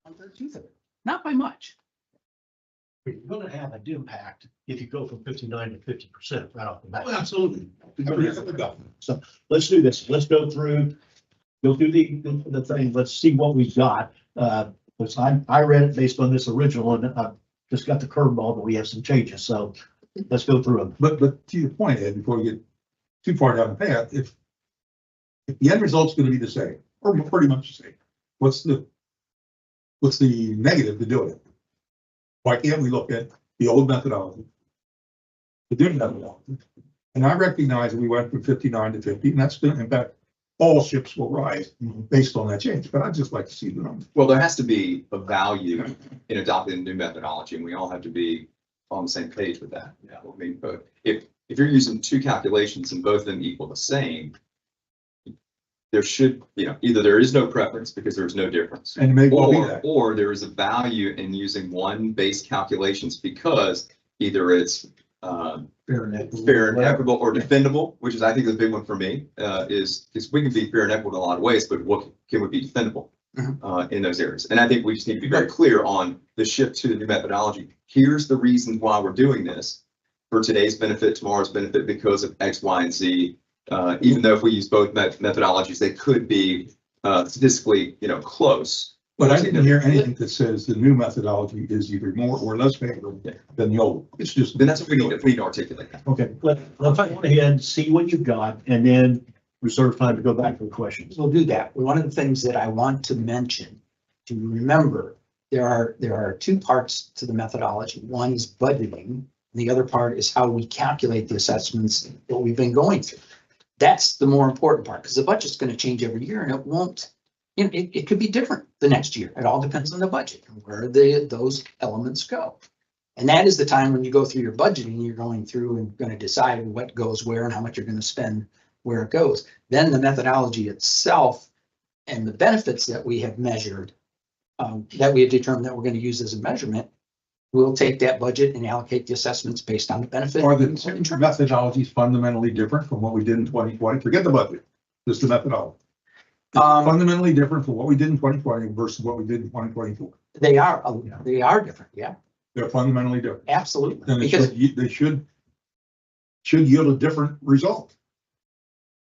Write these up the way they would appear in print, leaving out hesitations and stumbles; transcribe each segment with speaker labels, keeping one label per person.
Speaker 1: 1/13 of it, not by much.
Speaker 2: You're gonna have an impact if you go from 59 to 50% right off the bat.
Speaker 3: Oh, absolutely.
Speaker 2: So let's do this. Let's go through the thing. Let's see what we've got. Because I read it based on this original and I just got the curveball, but we have some changes. So let's go through them.
Speaker 3: But to your point, Ed, before we get too far down the path, if the end result's gonna be the same, or pretty much the same, what's the negative to doing it? Why can't we look at the old methodology? The new methodology. And I recognize we went from 59 to 50, and that's gonna impact all ships will rise based on that change, but I'd just like to see the numbers.
Speaker 4: Well, there has to be a value in adopting a new methodology, and we all have to be on the same page with that. Yeah, I mean, but if you're using two calculations and both of them equal the same, there should, either there is no preference because there's no difference.
Speaker 3: And it may well be that.
Speaker 4: Or there is a value in using one base calculations because either it's fair and equitable or defendable, which is, I think, the big one for me, is we can be fair and equitable in a lot of ways, but what can we be defendable in those areas? And I think we just need to be very clear on the shift to the new methodology. Here's the reason why we're doing this for today's benefit, tomorrow's benefit, because of X, Y, and Z. Even though if we use both methodologies, they could be statistically, close.
Speaker 3: But I didn't hear anything that says the new methodology is either more or less favorable than the old. It's just.
Speaker 4: Then that's what we need to articulate that.
Speaker 2: Okay, let's go ahead, see what you've got, and then reserve time to go back to the questions.
Speaker 1: We'll do that. One of the things that I want to mention, to remember, there are two parts to the methodology. One is budgeting, and the other part is how we calculate the assessments that we've been going through. That's the more important part, because the budget's going to change every year, and it won't, it could be different the next year. It all depends on the budget and where those elements go. And that is the time when you go through your budgeting, you're going through and going to decide what goes where and how much you're going to spend where it goes. Then the methodology itself and the benefits that we have measured, that we have determined that we're going to use as a measurement, we'll take that budget and allocate the assessments based on the benefit.
Speaker 3: Are the methodologies fundamentally different from what we did in 2020? Forget the budget, just the methodology. Fundamentally different from what we did in 2020 versus what we did in 2024.
Speaker 1: They are different. Yeah,
Speaker 3: They're fundamentally different.
Speaker 1: absolutely.
Speaker 3: Then
Speaker 1: Because
Speaker 3: they should yield a different result.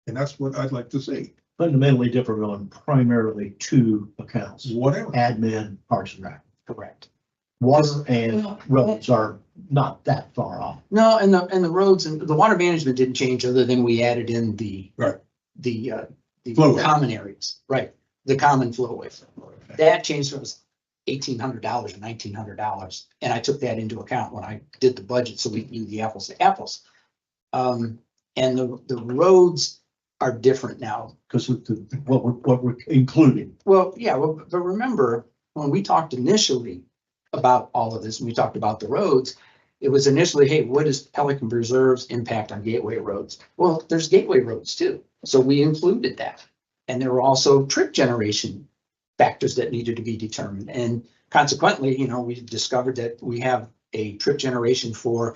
Speaker 3: And that's what I'd like to see.
Speaker 2: Fundamentally different on primarily two accounts,
Speaker 3: Whatever.
Speaker 2: admin, parks and rec.
Speaker 1: correct.
Speaker 2: Water and roads are not that far off.
Speaker 1: No, and the roads and the water management didn't change other than we added in the
Speaker 3: Flowway.
Speaker 1: common areas, right? The common flowway. That changed from $1,800 or $1,900. And I took that into account when I did the budget. So we knew the apples to apples. And the roads are different now.
Speaker 2: Because of what we're including.
Speaker 1: Well, yeah, but remember when we talked initially about all of this, and we talked about the roads, it was initially, hey, what is Pelican Preserve's impact on gateway roads? Well, there's gateway roads too. So we included that. And there were also trip generation factors that needed to be determined. And consequently, we discovered that we have a trip generation for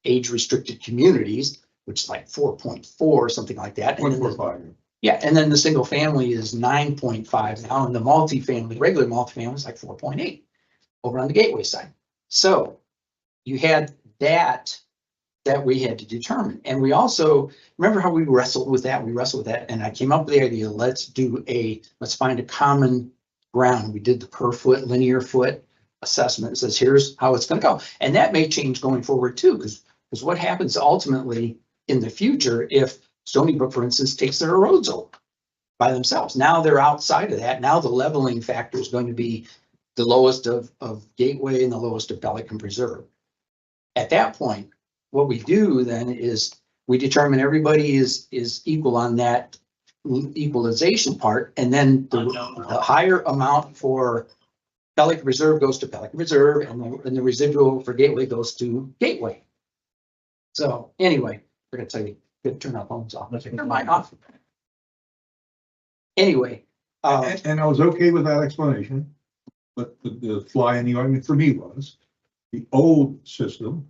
Speaker 1: age restricted communities, which is like 4.4, something like that. And then
Speaker 3: 1.45.
Speaker 1: yeah, and then the single family is 9.5 now, and the multifamily, regular multifamily is like 4.8 over on the gateway side. So you had that we had to determine. And we also, remember how we wrestled with that? We wrestled with that, and I came up with the idea, let's find a common ground. We did the per foot, linear foot assessment. It says, here's how it's gonna go. And that may change going forward too, because what happens ultimately in the future if Stony Brook, for instance, takes their roads over by themselves. Now they're outside of that. Now the leveling factor is going to be the lowest of Gateway and the lowest of Pelican Preserve. At that point, what we do then is we determine everybody is equal on that equalization part. And then the higher amount for Pelican Preserve goes to Pelican Preserve, and the residual for Gateway goes to Gateway. So anyway, we're going to tell you. Good, turn our phones off. Let's turn mine off. Anyway.
Speaker 3: And I was okay with that explanation, but the fly in the argument for me was the old system,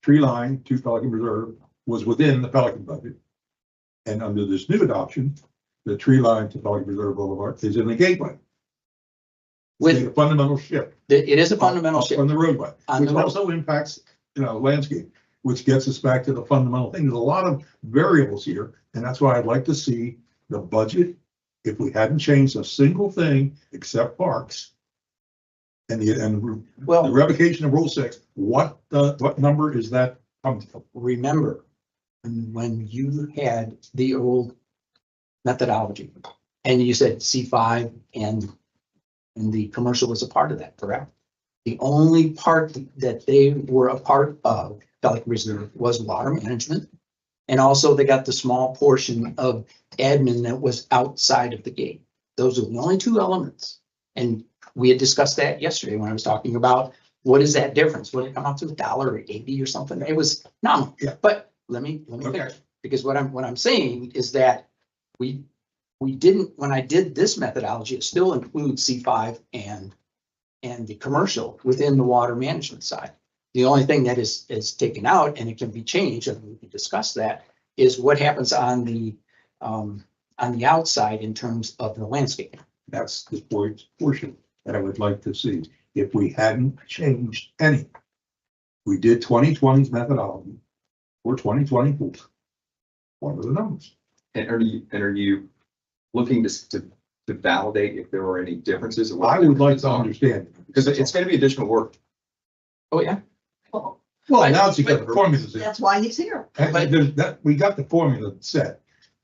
Speaker 3: tree line to Pelican Preserve, was within the Pelican budget. And under this new adoption, the tree line to Pelican Preserve Boulevard is in the gateway. It's a fundamental shift.
Speaker 1: it is a fundamental shift.
Speaker 3: On the roadway,
Speaker 1: On
Speaker 3: which
Speaker 1: the road.
Speaker 3: also impacts, landscape, which gets us back to the fundamental thing. There's a lot of variables here, and that's why I'd like to see the budget. If we hadn't changed a single thing except parks and the
Speaker 1: Well,
Speaker 3: revocation of Rule 6, what number is that coming from?
Speaker 1: remember, when you had the old methodology and you said C5 and the commercial was a part of that, correct? The only part that they were a part of Pelican Reserve was water management. And also they got the small portion of admin that was outside of the gate. Those are the only two elements. And we had discussed that yesterday when I was talking about what is that difference? Would it come out to $1.80 or something? It was nominal.
Speaker 3: Yeah.
Speaker 1: But let me
Speaker 3: Okay.
Speaker 1: finish, because what I'm saying is that we didn't, when I did this methodology, it still includes C5 and the commercial within the water management side. The only thing that is taken out, and it can be changed, and we can discuss that, is what happens on the outside in terms of the landscaping.
Speaker 3: That's the portion that I would like to see. If we hadn't changed any, we did 2020's methodology or 2024. What are the numbers?
Speaker 4: And are you looking to validate if there were any differences? Or what
Speaker 3: I
Speaker 4: the
Speaker 3: would like to
Speaker 4: differences are?
Speaker 3: understand.
Speaker 4: Because it's gonna be additional work.
Speaker 1: Oh, yeah.
Speaker 3: Well, now it's got the formulas in.
Speaker 5: That's why he's here.
Speaker 3: And there's that, we got the formula set.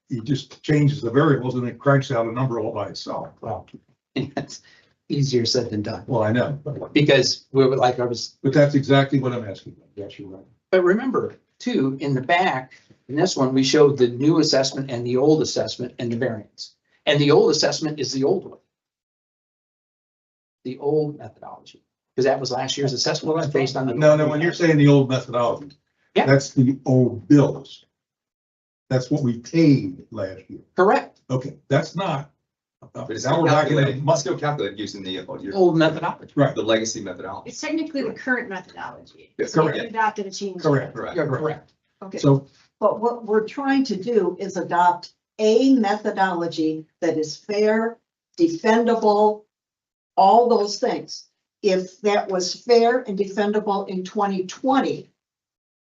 Speaker 3: He just changes the variables and it cranks out a number all by itself.
Speaker 1: Well, it's easier said than done,
Speaker 3: Well, I know,
Speaker 1: because we were like,
Speaker 3: but that's exactly what I'm asking. Yes, you're right.
Speaker 1: but remember too, in the back, in this one, we showed the new assessment and the old assessment and the variance. And the old assessment is the old one. The old methodology, because that was last year's assessment was based on the.
Speaker 3: No, when you're saying the old methodology,
Speaker 1: Yeah.
Speaker 3: that's the old bills. That's what we paid last year.
Speaker 1: Correct,
Speaker 3: Okay, that's not.
Speaker 4: But it's
Speaker 3: Now
Speaker 4: still
Speaker 3: we're back in
Speaker 4: calculated,
Speaker 3: the
Speaker 4: it's still calculated using the
Speaker 1: old methodology.
Speaker 3: Right,
Speaker 4: the legacy methodology.
Speaker 5: It's technically the current methodology.
Speaker 4: Yes,
Speaker 5: We
Speaker 3: correct.
Speaker 5: adopted a change.
Speaker 3: correct.
Speaker 4: Correct.
Speaker 1: You're correct.
Speaker 5: Okay,
Speaker 3: So,
Speaker 6: But what we're trying to do is adopt a methodology that is fair, defendable, all those things. If that was fair and defendable in 2020,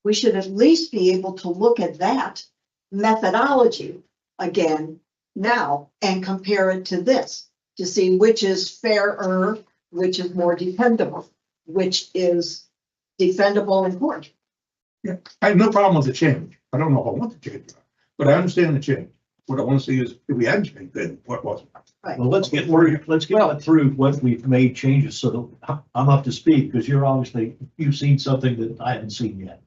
Speaker 6: we should at least be able to look at that methodology again now and compare it to this to see which is fairer, which is more dependable, which is defendable and good.
Speaker 3: I have no problem with the change. I don't know if I want the change, but I understand the change. What I want to see is if we hadn't changed, then what was it?
Speaker 2: Well, let's get through what we've made changes so that I'm up to speed, because you've seen something that I haven't seen yet.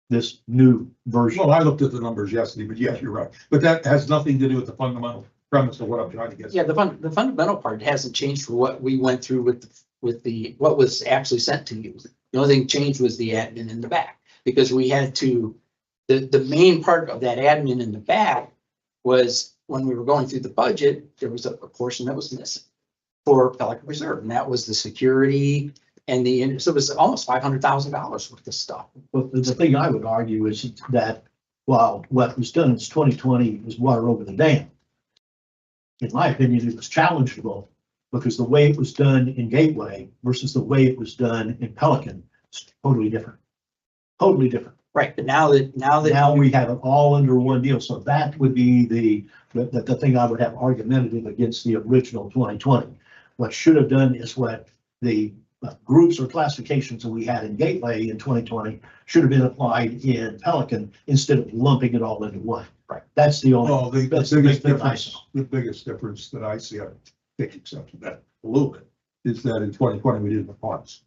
Speaker 2: This new version.
Speaker 3: Well, I looked at the numbers yesterday, but yes, you're right. But that has nothing to do with the fundamental premise of what I'm trying to get.
Speaker 1: Yeah, the fundamental part hasn't changed for what we went through with the, what was actually sent to you. The only thing changed was the admin in the back, because we had to, the main part of that admin in the back was when we were going through the budget, there was a portion that was missing for Pelican Reserve, and that was the security and so it was almost $500,000 worth of stuff.
Speaker 2: But the thing I would argue is that while what was done in 2020 was water over the dam, in my opinion, it was challengeable because the way it was done in Gateway versus the way it was done in Pelican is totally different. Totally different.
Speaker 1: Right, but now
Speaker 2: Now we have it all under one deal. So that would be the thing I would have argumentative against the original 2020. What should have done is what the groups or classifications that we had in Gateway in 2020 should have been applied in Pelican instead of lumping it all into one.
Speaker 1: Right.
Speaker 2: That's the only.
Speaker 3: Well,
Speaker 2: that's
Speaker 3: the biggest
Speaker 2: big thing I
Speaker 3: difference,
Speaker 2: saw.
Speaker 3: the biggest difference that I see, I take exception to that a little bit, is that in 2020, we did the parks.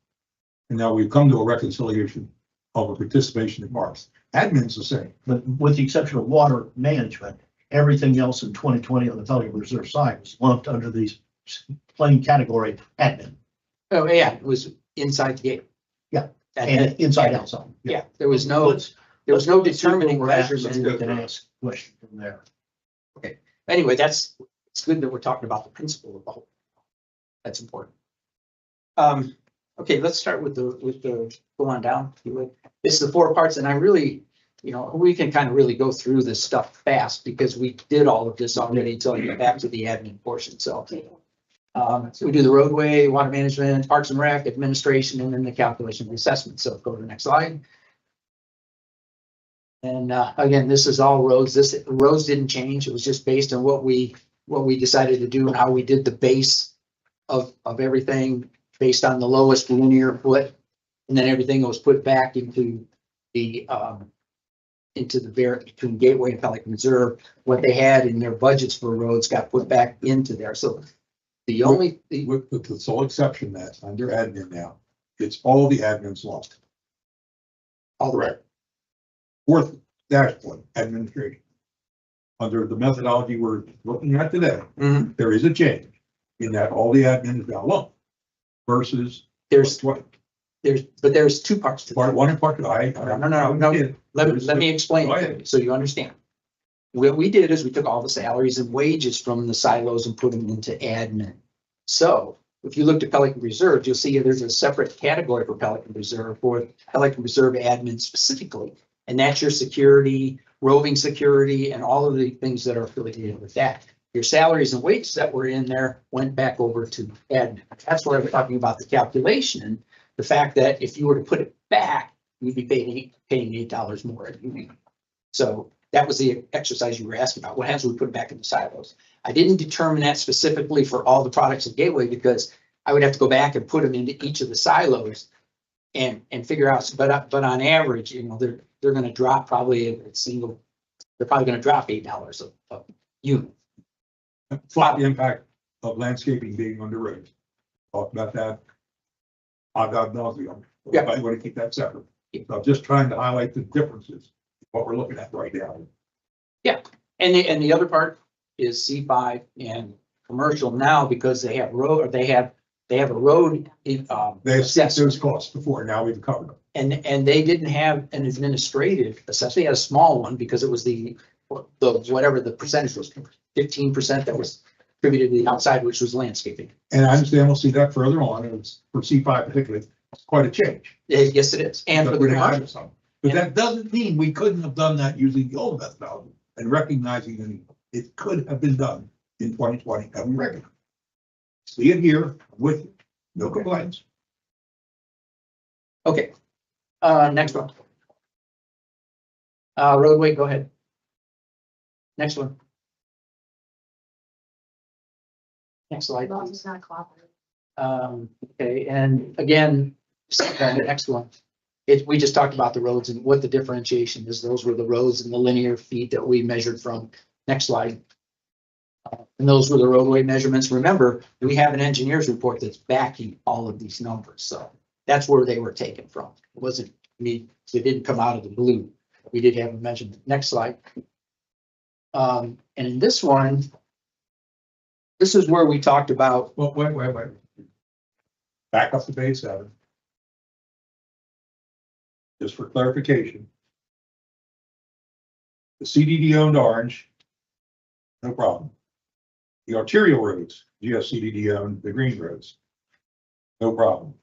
Speaker 3: And now we've come to a reconciliation of a participation in parks. Admin's the same.
Speaker 2: But with the exception of water management, everything else in 2020 on the Pelican Reserve side was lumped under these plain category admin.
Speaker 1: Oh, yeah, it was inside the gate.
Speaker 2: Yeah,
Speaker 1: And-
Speaker 2: and inside outside.
Speaker 1: Yeah, there was no
Speaker 2: Let's see
Speaker 1: determining
Speaker 2: where we're at,
Speaker 1: measurement.
Speaker 2: and we can ask questions from there.
Speaker 1: Anyway, it's good that we're talking about the principle of the whole. That's important. Okay, let's start with the, go on down, if you would. It's the four parts, and I really, we can kind of really go through this stuff fast because we did all of this already until you get back to the admin portion, so. So we do the roadway, water management, parks and rec, administration, and then the calculation of the assessment. So go to the next slide. And again, this is all roads. Roads didn't change. It was just based on what we decided to do and how we did the base of everything based on the lowest linear foot. And then everything was put back into the between Gateway and Pelican Reserve. What they had in their budgets for roads got put back into there. So the only,
Speaker 3: With the sole exception that under admin now, it's all the admin's lost.
Speaker 1: all the way.
Speaker 3: Fourth dashboard, administration. Under the methodology we're looking at today,
Speaker 1: Mhm.
Speaker 3: there is a change in that all the admin is now alone versus
Speaker 1: There's
Speaker 3: what,
Speaker 1: there's two parts to
Speaker 3: part
Speaker 1: it.
Speaker 3: one and part two.
Speaker 1: No. Let me explain
Speaker 3: Go
Speaker 1: it
Speaker 3: ahead.
Speaker 1: so you understand. What we did is we took all the salaries and wages from the silos and put them into admin. So if you looked at Pelican Reserve, you'll see there's a separate category for Pelican Reserve for Pelican Reserve admin specifically. And that's your security, roving security, and all of the things that are affiliated with that. Your salaries and wages that were in there went back over to admin. That's where I'm talking about the calculation. The fact that if you were to put it back, you'd be paying $8 more at union. So that was the exercise you were asking about. What happens when we put it back in the silos? I didn't determine that specifically for all the products at Gateway because I would have to go back and put them into each of the silos and figure out, but on average, they're gonna drop probably a single, they're probably gonna drop $8 a unit.
Speaker 3: Flat the impact of landscaping being under roads. Talked about that. I've got nauseam.
Speaker 1: Yeah.
Speaker 3: I want to keep that separate. So I'm just trying to highlight the differences, what we're looking at right now.
Speaker 1: And the other part is C5 and commercial now because they have road, they have a road.
Speaker 3: They've set those costs before, now we've covered them.
Speaker 1: And they didn't have an administrative assessment. They had a small one because it was the whatever the percentage was, 15% that was attributed to the outside, which was landscaping.
Speaker 3: And I understand we'll see that further on, and it's for C5 particularly, it's quite a change.
Speaker 1: Yes, it is. And for the
Speaker 3: But we're gonna
Speaker 1: commercial.
Speaker 3: have some. But that doesn't mean we couldn't have done that using the old methodology and recognizing that it could have been done in 2020, and we recognize. See it here, I'm with you, no complaints.
Speaker 1: Okay. Next one. Roadway, go ahead. Next one. Next slide,
Speaker 5: As long as
Speaker 1: please.
Speaker 5: it's not cooperative.
Speaker 1: Okay, and again, the next one. We just talked about the roads and what the differentiation is. Those were the roads and the linear feet that we measured from. Next slide. And those were the roadway measurements. Remember, we have an engineer's report that's backing all of these numbers, so that's where they were taken from. It wasn't me, they didn't come out of the blue. We did have a measurement. Next slide. And in this one, this is where we talked about,
Speaker 3: Well, wait. Back up to page 7. Just for clarification. The CDD owned orange. No problem. The arterial roads, GSCDD owned the green roads. No problem.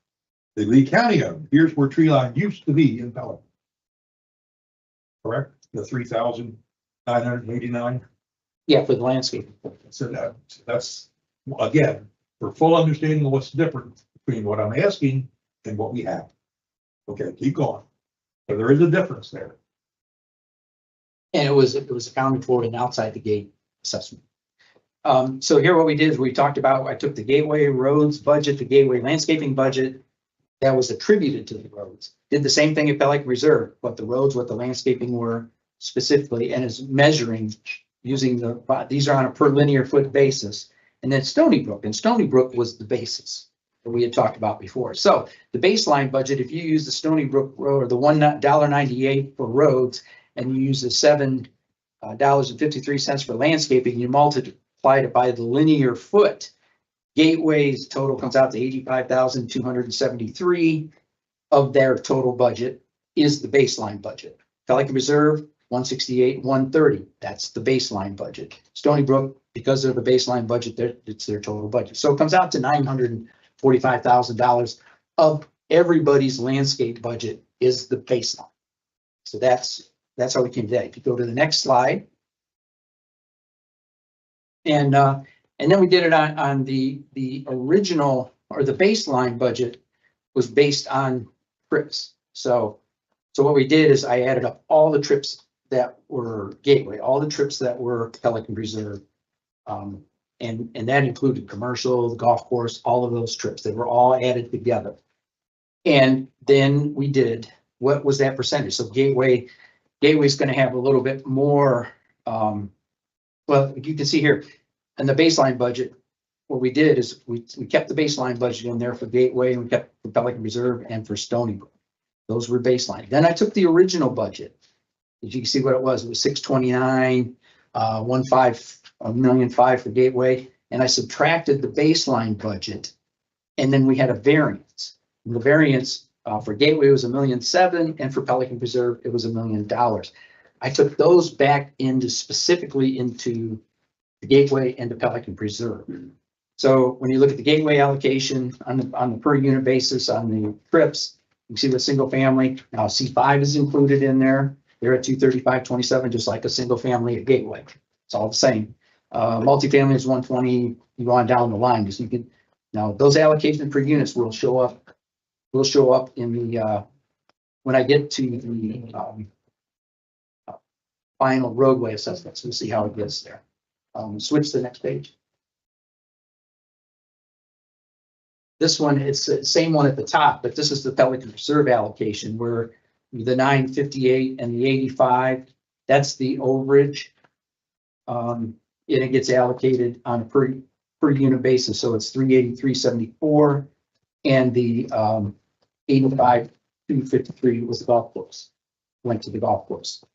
Speaker 3: The Lee County owned, here's where tree line used to be in Pelican. Correct? The 3,989.
Speaker 1: yeah, for the landscape.
Speaker 3: So that's, again, for full understanding of what's different between what I'm asking and what we have. Okay, keep going. So there is a difference there.
Speaker 1: And it was accounted for in outside the gate assessment. So here what we did is we talked about, I took the gateway roads budget, the gateway landscaping budget that was attributed to the roads. Did the same thing at Pelican Reserve, what the roads, what the landscaping were specifically, and is measuring using these are on a per linear foot basis. And then Stony Brook, and Stony Brook was the basis that we had talked about before. So the baseline budget, if you use the Stony Brook road or the $1.98 for roads, and you use the $7.53 for landscaping, you multiply it by the linear foot. Gateway's total comes out to 85,273 of their total budget is the baseline budget. Pelican Reserve, 168, 130. That's the baseline budget. Stony Brook, because they're the baseline budget, it's their total budget. So it comes out to $945,000 of everybody's landscape budget is the baseline. So that's how we came to that. If you go to the next slide. And And then we did it on the original, or the baseline budget was based on trips. So what we did is I added up all the trips that were Gateway, all the trips that were Pelican Reserve. And that included commercial, the golf course, all of those trips. They were all added together. And then we did, what was that percentage? So Gateway's gonna have a little bit more, well, you can see here, in the baseline budget, what we did is we kept the baseline budget in there for Gateway, and we kept for Pelican Reserve and for Stony Brook. Those were baseline. Then I took the original budget. As you can see what it was 629, 1.5 for Gateway, and I subtracted the baseline budget, and then we had a variance. And the variance for Gateway was $1.7 million, and for Pelican Preserve, it was $1 million. I took those back specifically into the Gateway and the Pelican Preserve. So when you look at the Gateway allocation on the per unit basis on the trips, you see the single family, now C5 is included in there. They're at 235.27, just like a single family at Gateway. It's all the same. Multifamily is 120, you go on down the line, just you can, now those allocations per units will show up in the, when I get to the final roadway assessments, we'll see how it gets there. Switch to the next page. This one, it's the same one at the top, but this is the Pelican Reserve allocation where the 958 and the 85, that's the overage. And it gets allocated on a per unit basis. So it's 383.74, and the 85.253 was the golf course. Went to the golf course.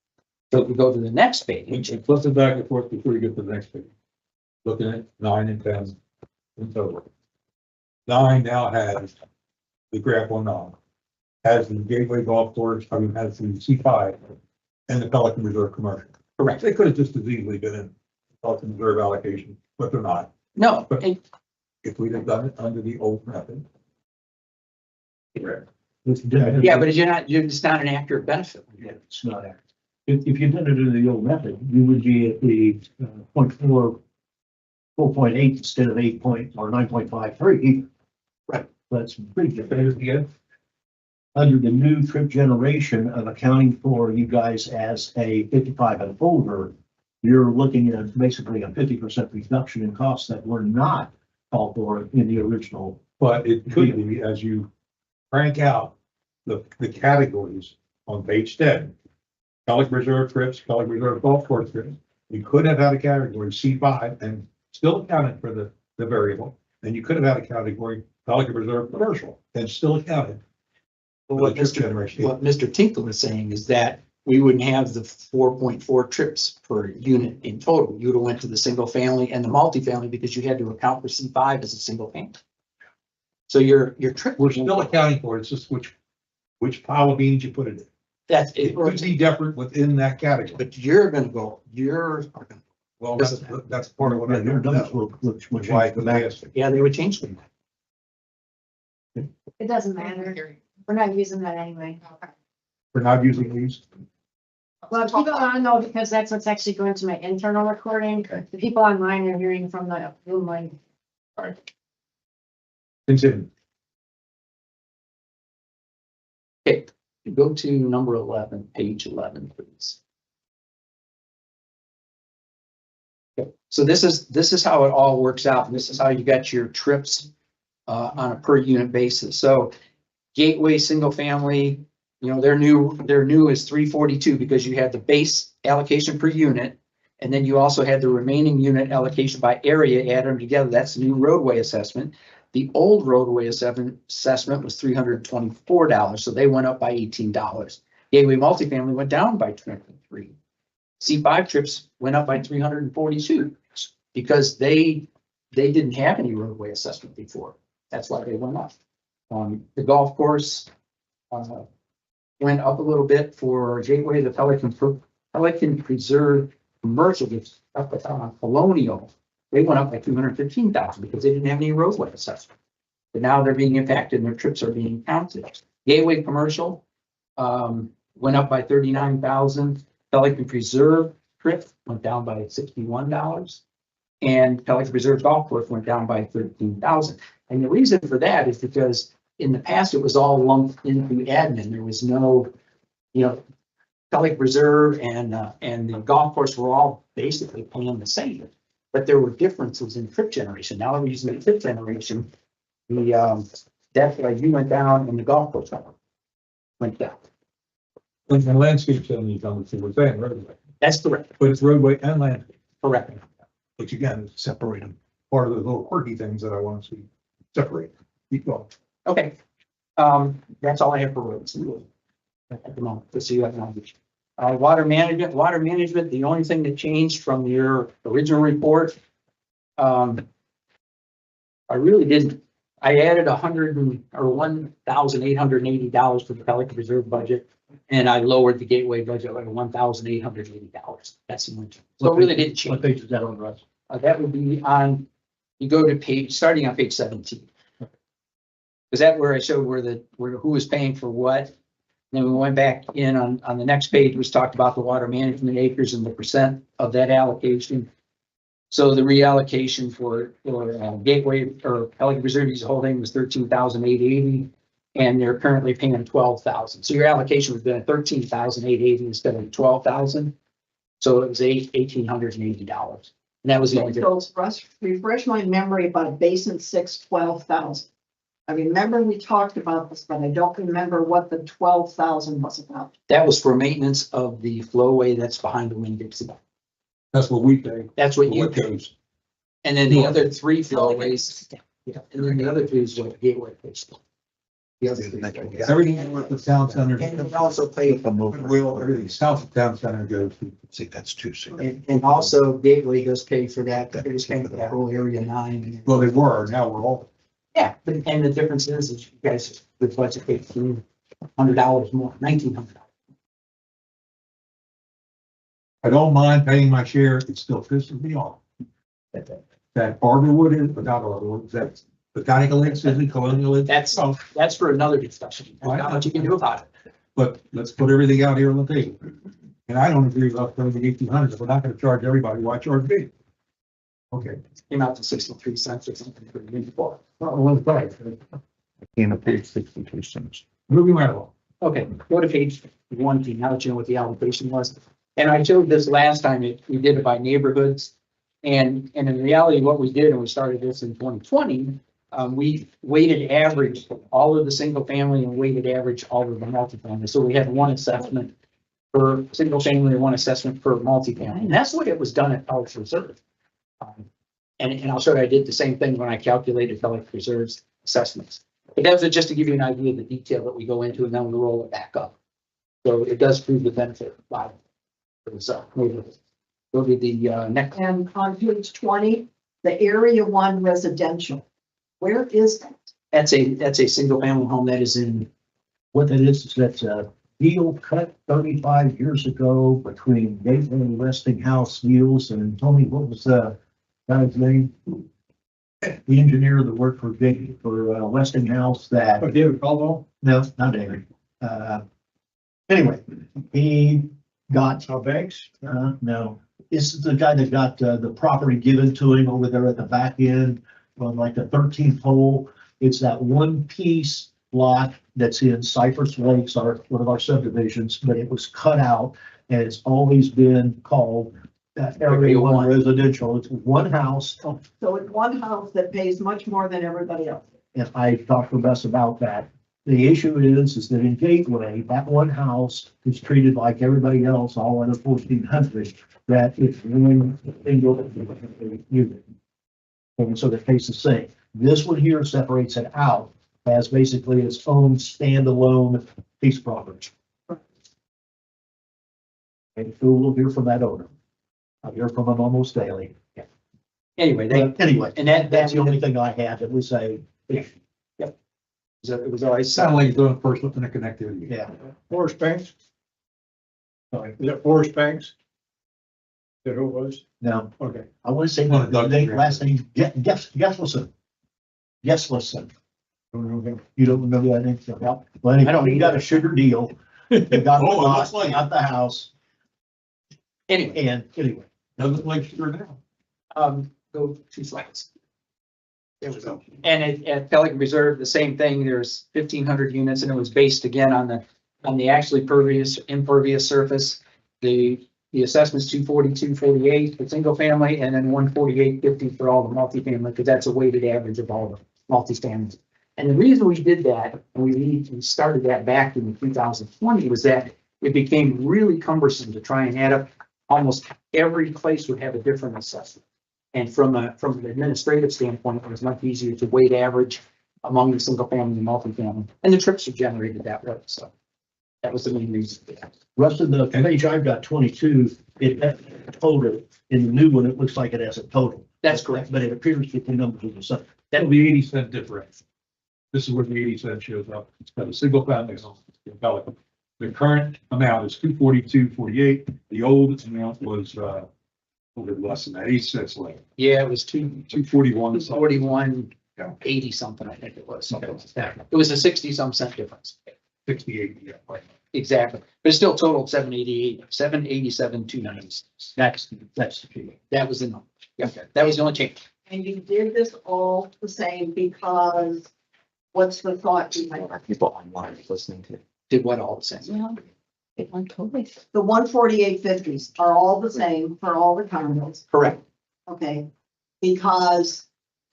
Speaker 1: So if we go to the next page.
Speaker 3: And flip it back and forth before you get to the next page. Looking at 9 and 10 in total. 9 now has the graph on 9, has the Gateway Golf Course, has the C5 and the Pelican Reserve Commercial.
Speaker 1: Correct.
Speaker 3: They could have just as easily been in Pelican Reserve allocation, but they're not.
Speaker 1: No,
Speaker 3: If we'd have done it under the old method. Correct.
Speaker 1: yeah, but it's not an accurate benefit.
Speaker 2: It's not accurate. If you did it in the old method, you would be at the 4.8 instead of 9.53.
Speaker 1: Right.
Speaker 2: That's pretty good. Under the new trip generation of accounting for you guys as a 55 and older, you're looking at basically a 50% reduction in costs that were not called for in the original.
Speaker 3: But it could be as you crank out the categories on page 10. Pelican Reserve trips, Pelican Reserve golf course trips. You could have had a category C5 and still accounted for the variable. And you could have had a category Pelican Reserve commercial and still accounted.
Speaker 1: But what Mr. Tinkle is saying is that we wouldn't have the 4.4 trips per unit in total. You would have went to the single family and the multifamily because you had to account for C5 as a single family. So your trip.
Speaker 3: We're still accounting for it. It's just which pile of beans you put it in.
Speaker 1: That's
Speaker 3: It
Speaker 1: it.
Speaker 3: could be different within that category.
Speaker 1: But you're gonna go,
Speaker 3: Well, that's part of what I
Speaker 2: Your
Speaker 3: don't
Speaker 2: numbers
Speaker 3: know.
Speaker 2: will
Speaker 3: Why
Speaker 2: change.
Speaker 3: the last.
Speaker 1: yeah, they would change them.
Speaker 5: It doesn't matter. We're not using that anyway.
Speaker 3: We're not using these.
Speaker 5: Well, keep it on though, because that's what's actually going to my internal recording.
Speaker 3: Okay.
Speaker 5: The people online are hearing from the room line.
Speaker 3: Continue.
Speaker 1: Okay, go to number 11, page 11, please. Okay, so this is how it all works out. And this is how you got your trips on a per unit basis. So Gateway single family, their new is 342 because you had the base allocation per unit. And then you also had the remaining unit allocation by area, add them together. That's the new roadway assessment. The old roadway assessment was $324, so they went up by $18. Gateway multifamily went down by 23. C5 trips went up by 342 because they didn't have any roadway assessment before. That's why they went up. The golf course went up a little bit for Gateway. The Pelican Preserve commercial, that's up at Colonial. They went up by 215,000 because they didn't have any roadway assessment. But now they're being impacted and their trips are being counted. Gateway commercial went up by 39,000. Pelican Preserve trip went down by $61. And Pelican Reserve Golf Course went down by 13,000. And the reason for that is because in the past, it was all lumped into admin. There was no, Pelican Reserve and the golf course were all basically paying the same. But there were differences in trip generation. Now that we're using the trip generation, that's why you went down and the golf course went down.
Speaker 3: When the landscape zone you come to, we're saying roadway,
Speaker 1: That's correct.
Speaker 3: but it's roadway and landscape,
Speaker 1: Correct.
Speaker 3: which again, separate them. Part of the little quirky things that I want to see separate. Keep going.
Speaker 1: Okay. That's all I have for roads. At the moment, let's see what knowledge. Water management, the only thing that changed from your original report. I really didn't. I added $1,880 for the Pelican Reserve budget. And I lowered the Gateway budget by $1,880. That's the only. So it really didn't
Speaker 2: What
Speaker 1: change.
Speaker 2: page is that on, Russ?
Speaker 1: That would be on, you go to starting on page 17. Is that where I showed who was paying for what? Then we went back in on the next page, was talked about the water management acres and the percent of that allocation. So the reallocation for Gateway or Pelican Reserve Use Holding was 13,880, and they're currently paying 12,000. So your allocation would have been 13,880 instead of 12,000. So it was $1,880, and that was the only
Speaker 6: So
Speaker 1: difference.
Speaker 6: Russ, refresh my memory about Basin 6, 12,000. I remember we talked about this, but I don't remember what the 12,000 was about.
Speaker 1: That was for maintenance of the flowway that's behind the Winn-Dixie.
Speaker 3: That's what we pay.
Speaker 1: That's what you
Speaker 3: What
Speaker 1: pay.
Speaker 3: goes.
Speaker 1: And then the other three flowways, and then the other two is what Gateway pays. The other three.
Speaker 3: Everything with the town center.
Speaker 1: And we also pay,
Speaker 3: Will, everything south of town center goes to.
Speaker 7: See, that's too soon.
Speaker 1: and also Gateway does pay for that, it was paying for that whole area 9.
Speaker 3: Well, they were, now we're all.
Speaker 1: Yeah, and the difference is you guys would budget $1,800 more, $1,900.
Speaker 3: I don't mind paying my share, it still pisses me off. That Arborwood is, but not Arborwood, that's Botanical Links, isn't Colonial Links?
Speaker 1: That's for another discussion, how much you can do about it.
Speaker 3: But let's put everything out here on the table. And I don't agree with paying the 1,800, if we're not gonna charge everybody, why charge me? Okay.
Speaker 1: Came out to 63 cents or something for the year before.
Speaker 7: In a page 62 cents.
Speaker 3: Moving right along.
Speaker 1: Okay, go to page 1, now that you know what the allocation was. And I showed this last time, we did it by neighborhoods. And in reality, what we did, and we started this in 2020, we weighted average all of the single family and weighted average all of the multifamily. So we had one assessment for single family and one assessment for multifamily. And that's what it was done at Pelican Reserve. And I'll show you, I did the same thing when I calculated Pelican Reserve's assessments. But that was just to give you an idea of the detail that we go into, and then we roll it back up. So it does prove the benefit by neighborhood. Go to the next.
Speaker 6: And on page 20, the area 1 residential. Where is that?
Speaker 1: That's a single family home that is in,
Speaker 2: What that is that's a deal cut 35 years ago between Gateway and Westinghouse deals, and Tony, what was the guy's name? The engineer that worked for Westinghouse that,
Speaker 3: But David Caldwell?
Speaker 2: no, not David. Anyway, he got,
Speaker 3: Banks?
Speaker 2: no, this is the guy that got the property given to him over there at the back end on like the 13th hole. It's that one piece lot that's in Cypress Lakes, one of our subdivisions, but it was cut out and it's always been called area 1 residential. It's one house.
Speaker 6: So it's one house that pays much more than everybody else.
Speaker 2: And I talked to Bess about that. The issue is that in Gateway, that one house is treated like everybody else, all under 1,400, that it's one single unit. And so the case is the same. This one here separates it out as basically its own standalone piece of property. And who will hear from that owner? I hear from them almost daily.
Speaker 1: anyway,
Speaker 2: But anyway,
Speaker 1: and
Speaker 2: that's the only thing I had that was a,
Speaker 1: it was always.
Speaker 3: Sound like you're doing first look in the connectivity.
Speaker 2: yeah.
Speaker 8: Forest Banks,
Speaker 2: Sorry.
Speaker 8: is it Forest Banks? Is that who it was?
Speaker 2: Now,
Speaker 8: Okay.
Speaker 2: I want to say
Speaker 3: One of Doug's
Speaker 2: the
Speaker 3: grand-
Speaker 2: last name, Gesselson. Gesselson. You don't remember that name? Well,
Speaker 1: I don't
Speaker 2: anyway, he got a sugar deal. They got the
Speaker 3: Oh, it
Speaker 2: lot,
Speaker 3: looks like it.
Speaker 2: got the house,
Speaker 1: Anyway,
Speaker 2: and anyway,
Speaker 3: Doesn't look like sugar now.
Speaker 1: go 2 slides. There we go. And at Pelican Reserve, the same thing, there's 1,500 units and it was based again on the actually impervious surface. The assessment's 242.48 for single family and then 148.50 for all the multifamily, because that's a weighted average of all the multifamilies. And the reason we did that, and we started that back in 2020, was that it became really cumbersome to try and add up. Almost every place would have a different assessment. And from an administrative standpoint, it was much easier to weight average among the single family and multifamily. And the trips are generated that way. So that was the main reason for that.
Speaker 2: Rest of the page, I've got 22, it total, in the new one, it looks like it has a total.
Speaker 1: That's correct.
Speaker 2: But it appears that the numbers are the same.
Speaker 3: That'll be 80 cent difference. This is where the 80 cent shows up. It's got a single family home in Pelican. The current amount is 242.48. The old amount was, a little less than that, 8 cents less,
Speaker 1: Yeah, it was
Speaker 3: 241.
Speaker 1: 241.80 something, I think it was. Something like that. It was a 60-some cent difference.
Speaker 3: 68, yeah. Right.
Speaker 1: Exactly. But it still totaled 788, 787, 296.
Speaker 2: That's the key.
Speaker 1: That was the number. Yeah, that was the only change.
Speaker 6: And you did this all the same because what's the thought behind it?
Speaker 4: People online listening to.
Speaker 1: Did what all the same.
Speaker 5: Yeah. It went totally.
Speaker 6: The 148.50s are all the same for all the condos,
Speaker 1: Correct.
Speaker 6: okay? Because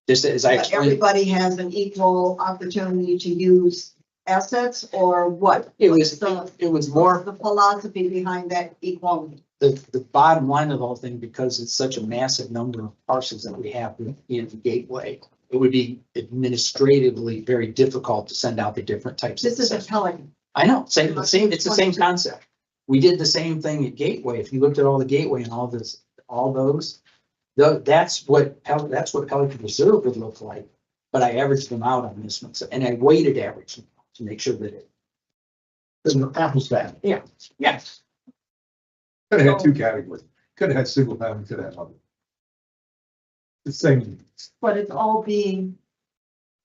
Speaker 1: Just as I explained,
Speaker 6: everybody has an equal opportunity to use assets, or what?
Speaker 1: it
Speaker 6: What's
Speaker 1: was more
Speaker 6: the philosophy behind that equality?
Speaker 1: the bottom line of the whole thing, because it's such a massive number of parcels that we have in the gateway. It would be administratively very difficult to send out the different types of
Speaker 6: This is a
Speaker 1: assessments.
Speaker 6: Pelican.
Speaker 1: I know, it's the same concept. We did the same thing at Gateway. If you looked at all the Gateway and all those, that's what Pelican Reserve would look like. But I averaged them out on this one, and I weighted average them to make sure that it.
Speaker 2: Apples to apples.
Speaker 1: Yes.
Speaker 3: Could have had 2 categories. Could have had single family, could have had other. The same,
Speaker 6: But it's all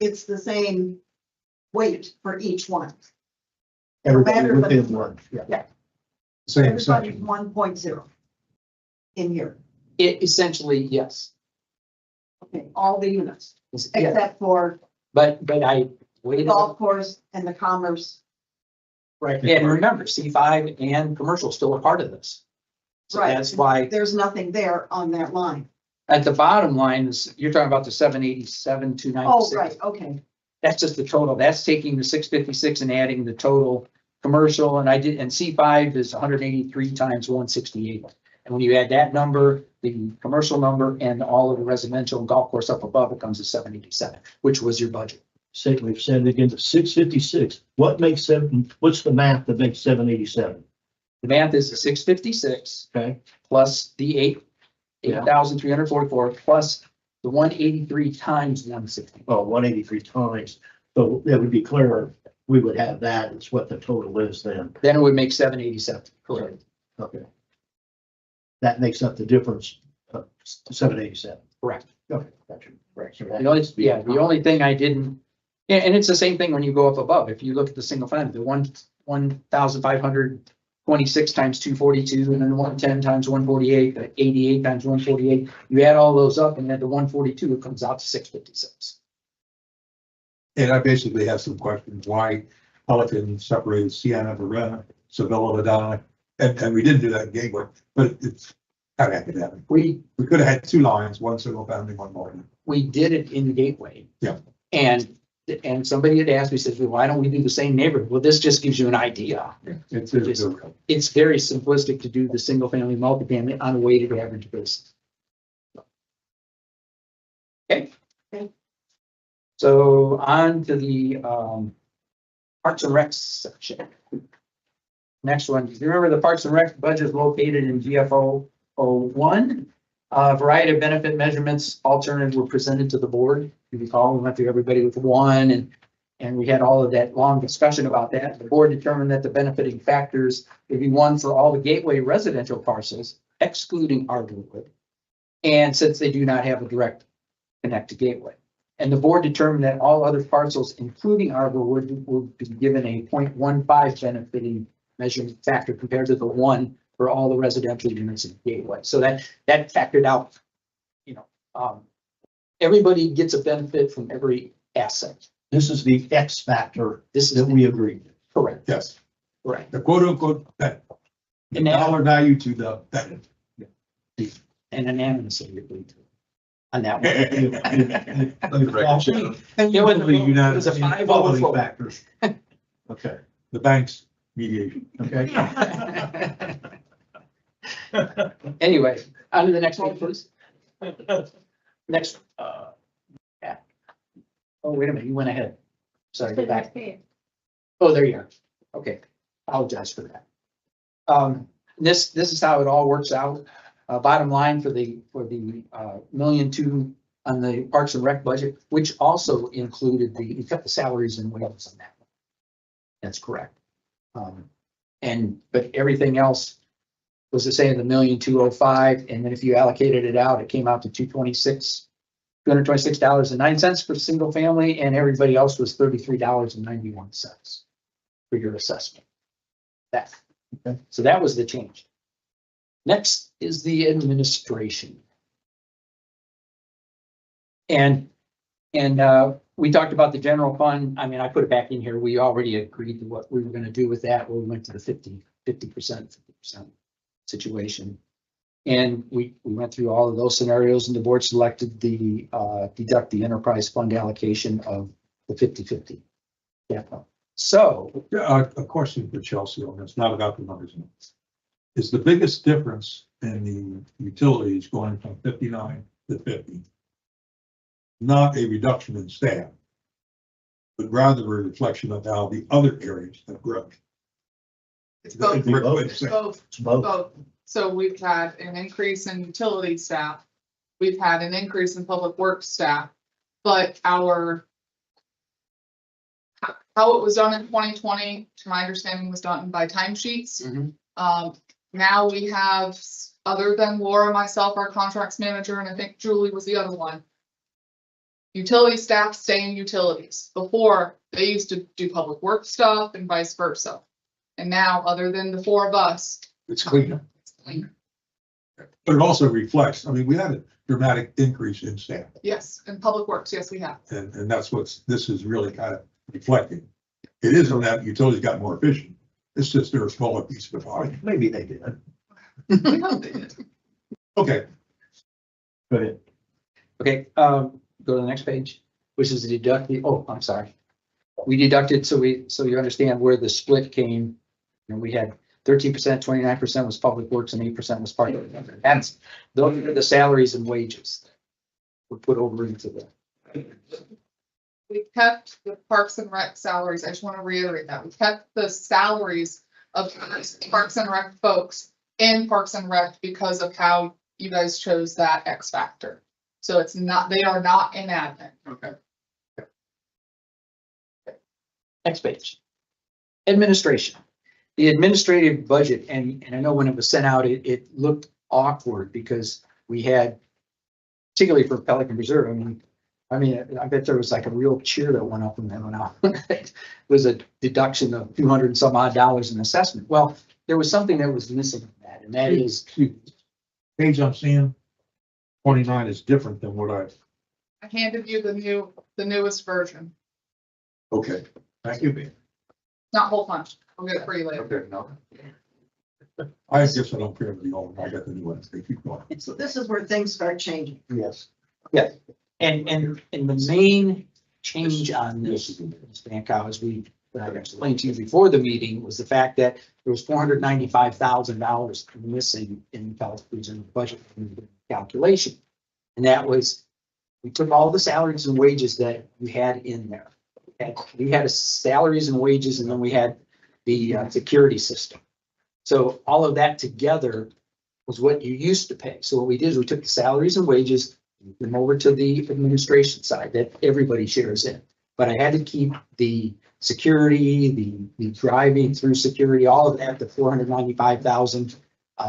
Speaker 6: it's the same weight for each one.
Speaker 2: Everybody
Speaker 6: matter, but-
Speaker 2: within one. Yeah.
Speaker 3: same
Speaker 6: Everybody's
Speaker 3: section.
Speaker 6: 1.0 in here.
Speaker 1: It essentially, yes.
Speaker 6: Okay, all the units,
Speaker 1: Yeah,
Speaker 6: except for
Speaker 1: but I
Speaker 6: the
Speaker 1: weighted.
Speaker 6: golf course and the commerce.
Speaker 1: Right, and remember, C5 and commercial still a part of this. So
Speaker 6: Right.
Speaker 1: that's why
Speaker 6: There's nothing there on that line.
Speaker 1: at the bottom line is, you're talking about the 787,
Speaker 6: Oh,
Speaker 1: 296.
Speaker 6: right, okay.
Speaker 1: That's just the total. That's taking the 656 and adding the total commercial, and C5 is 183 times 168. And when you add that number, the commercial number, and all of the residential and golf course up above, it comes to 787, which was your budget.
Speaker 2: Say, we've said it again to 656. What's the math that makes 787?
Speaker 1: The math is the 656
Speaker 2: Okay.
Speaker 1: plus the
Speaker 2: Yeah.
Speaker 1: 8,344 plus the 183 times 160.
Speaker 2: Well, 183 times. So that would be clearer. We would have that. It's what the total is then.
Speaker 1: Then it would make 787, correct?
Speaker 2: Okay. That makes up the difference of 787.
Speaker 1: Correct.
Speaker 2: Okay, gotcha. Right. So that
Speaker 1: The only,
Speaker 2: needs to be-
Speaker 1: yeah, the only thing I didn't, yeah, and it's the same thing when you go up above. If you look at the single family, the 1,526 times 242, and then 110 times 148, the 88 times 148. You add all those up and then the 142, it comes out to 656.
Speaker 3: And I basically have some questions, why Pelican separated Sienna, Verena, Sevilla, Ladonna, and we didn't do that in Gateway, but it's kind of academic.
Speaker 1: We
Speaker 3: We could have had 2 lines, one single family, one multi.
Speaker 1: did it in Gateway.
Speaker 3: Yeah.
Speaker 1: And somebody had asked me, says, well, why don't we do the same neighborhood? Well, this just gives you an idea.
Speaker 3: It's
Speaker 1: It's very simplistic to do the single family, multifamily on a weighted average basis. Okay.
Speaker 6: Okay.
Speaker 1: So on to the Parks and Rec section. Next one, you remember the Parks and Rec budget is located in GFO 01. A variety of benefit measurements alternatives were presented to the board. If you recall, we went through everybody with one and we had all of that long discussion about that. The board determined that the benefiting factors would be one for all the Gateway residential parcels, excluding Arborwood. And since they do not have a direct connect to Gateway. And the board determined that all other parcels, including Arborwood, will be given a 0.15 benefiting measurement factor compared to the 1 for all the residential units in Gateway. So that factored out, everybody gets a benefit from every asset.
Speaker 2: This is the X factor
Speaker 1: This is
Speaker 2: that we agreed.
Speaker 1: correct,
Speaker 3: Yes,
Speaker 1: correct.
Speaker 3: the quote unquote, that the
Speaker 1: And that-
Speaker 3: dollar value to the benefit.
Speaker 1: And unanimously agreed to on that one.
Speaker 3: And
Speaker 1: It was-
Speaker 3: usually, you know,
Speaker 1: it was a 5-0
Speaker 2: quality
Speaker 1: vote.
Speaker 2: factors. Okay,
Speaker 3: the bank's mediation.
Speaker 2: okay.
Speaker 1: Anyway, on to the next one, please. Next, yeah. Oh, wait a minute, you went ahead. Sorry, go back. Oh, there you are. Okay, apologize for that. This is how it all works out. Bottom line for the $1.2 million on the Parks and Rec budget, which also included you cut the salaries and wages on that one. That's correct. But everything else was the same, the $1,205,000, and then if you allocated it out, it came out to $226.09 for single family, and everybody else was $33.91 for your assessment. That.
Speaker 2: Okay.
Speaker 1: So that was the change. Next is the administration. And we talked about the general fund. I mean, I put it back in here. We already agreed to what we were gonna do with that. We went to the 50% situation. And we went through all of those scenarios, and the board selected the deduct the enterprise fund allocation of the 50/50. Yeah. So,
Speaker 3: A question for Chelsea on this, not about the numbers. Is the biggest difference in the utilities going from 59 to 50? Not a reduction in staff, but rather a reflection of how the other areas have grown.
Speaker 9: It's both,
Speaker 2: It'd be both.
Speaker 9: it's both,
Speaker 2: It's both.
Speaker 9: both. So we've had an increase in utility staff. We've had an increase in public works staff, but how it was done in 2020, to my understanding, was done by timesheets. Now we have, other than Laura, myself, our contracts manager, and I think Julie was the other one. Utility staff stay in utilities. Before, they used to do public work stuff and vice versa. And now, other than the four of us,
Speaker 3: It's cleaner,
Speaker 9: it's cleaner.
Speaker 3: but it also reflects, I mean, we had a dramatic increase in staff,
Speaker 9: Yes, in public works, yes, we have.
Speaker 3: and that's this is really kind of reflecting. It isn't that utilities got more efficient, it's just they're a smaller piece of the pie.
Speaker 2: Maybe they did.
Speaker 9: We hope they did.
Speaker 3: Okay,
Speaker 2: Go ahead.
Speaker 1: okay, go to the next page, which is I'm sorry. We deducted, so you understand where the split came. We had 13%, 29% was public works, and 8% was part of it. That's, those are the salaries and wages were put over into the.
Speaker 9: We kept the Parks and Rec salaries. I just want to reiterate that. We kept the salaries of Parks and Rec folks in Parks and Rec because of how you guys chose that X factor. So it's not, they are not in admin.
Speaker 3: okay.
Speaker 1: Next page. Administration. The administrative budget, and I know when it was sent out, it looked awkward because we had, particularly for Pelican Reserve, I mean, I bet there was like a real cheer that went up when that went out. It was a deduction of $200 and some odd in assessment. Well, there was something that was missing in that, and that is,
Speaker 3: Page I'm seeing, 29 is different than what
Speaker 9: I handed you the newest version,
Speaker 3: okay, thank you.
Speaker 9: not whole bunch. I'll get it for you later.
Speaker 3: Okay, no. I guess I don't care with the old, I got the new ones, they keep going.
Speaker 6: So this is where things start changing.
Speaker 2: Yes.
Speaker 1: and the main change on this, Mr. Hancock, as I explained to you before the meeting, was the fact that there was $495,000 missing in the Pelican Reserve budget calculation. And that was, we took all the salaries and wages that we had in there. We had salaries and wages, and then we had the security system. So all of that together was what you used to pay. So what we did is we took the salaries and wages, moved them over to the administration side that everybody shares in. But I had to keep the security, the driving through security, all of that, the 495,000.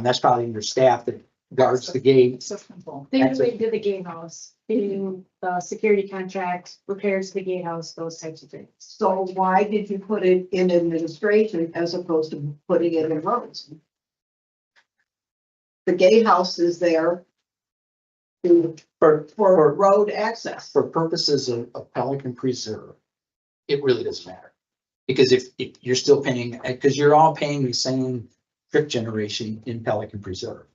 Speaker 1: That's probably your staff that guards the gate.
Speaker 9: Access control.
Speaker 5: Things we did the gatehouse, getting the security contract, repairs to the gatehouse, those types of things.
Speaker 6: So why did you put it in administration as opposed to putting it in roads? The gatehouse is there for road access.
Speaker 1: For purposes of Pelican Preserve, it really doesn't matter. Because if you're still paying, because you're all paying the same trip generation in Pelican Preserve.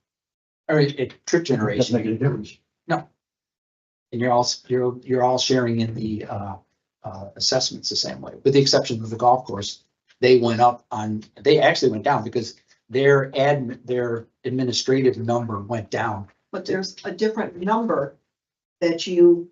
Speaker 1: Or trip
Speaker 2: Doesn't
Speaker 1: generation,
Speaker 2: make any difference.
Speaker 1: and you're all sharing in the assessments the same way, with the exception of the golf course. They actually went down because their administrative number went down.
Speaker 6: But there's a different number that you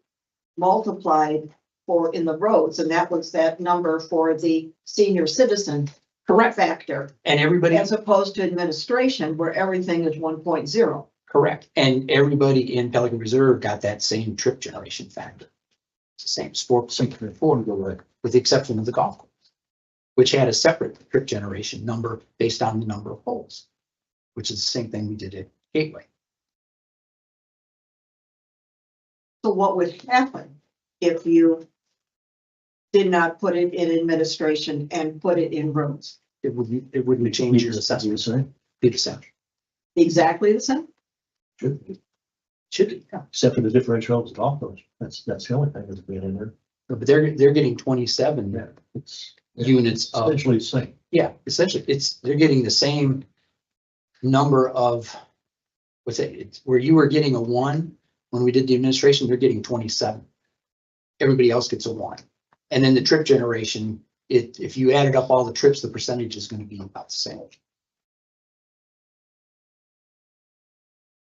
Speaker 6: multiplied for in the roads, and that was that number for the senior citizen
Speaker 1: Correct.
Speaker 6: factor,
Speaker 1: And everybody,
Speaker 6: as opposed to administration where everything is 1.0.
Speaker 1: correct, and everybody in Pelican Reserve got that same trip generation factor. It's the same sport, with the exception of the golf course, which had a separate trip generation number based on the number of holes, which is the same thing we did at Gateway.
Speaker 6: So what would happen if you did not put it in administration and put it in roads?
Speaker 1: It wouldn't change your assessment. Be the same.
Speaker 6: Exactly the same?
Speaker 1: Should be, yeah.
Speaker 2: Except for the differential of the golf course. That's the only thing that's being in there.
Speaker 1: But they're getting 27
Speaker 2: Yeah, it's
Speaker 1: units of,
Speaker 2: essentially the same.
Speaker 1: yeah, essentially, they're getting the same number of, it's where you were getting a 1 when we did the administration, they're getting 27. Everybody else gets a 1. And then the trip generation, if you added up all the trips, the percentage is going to be about the same.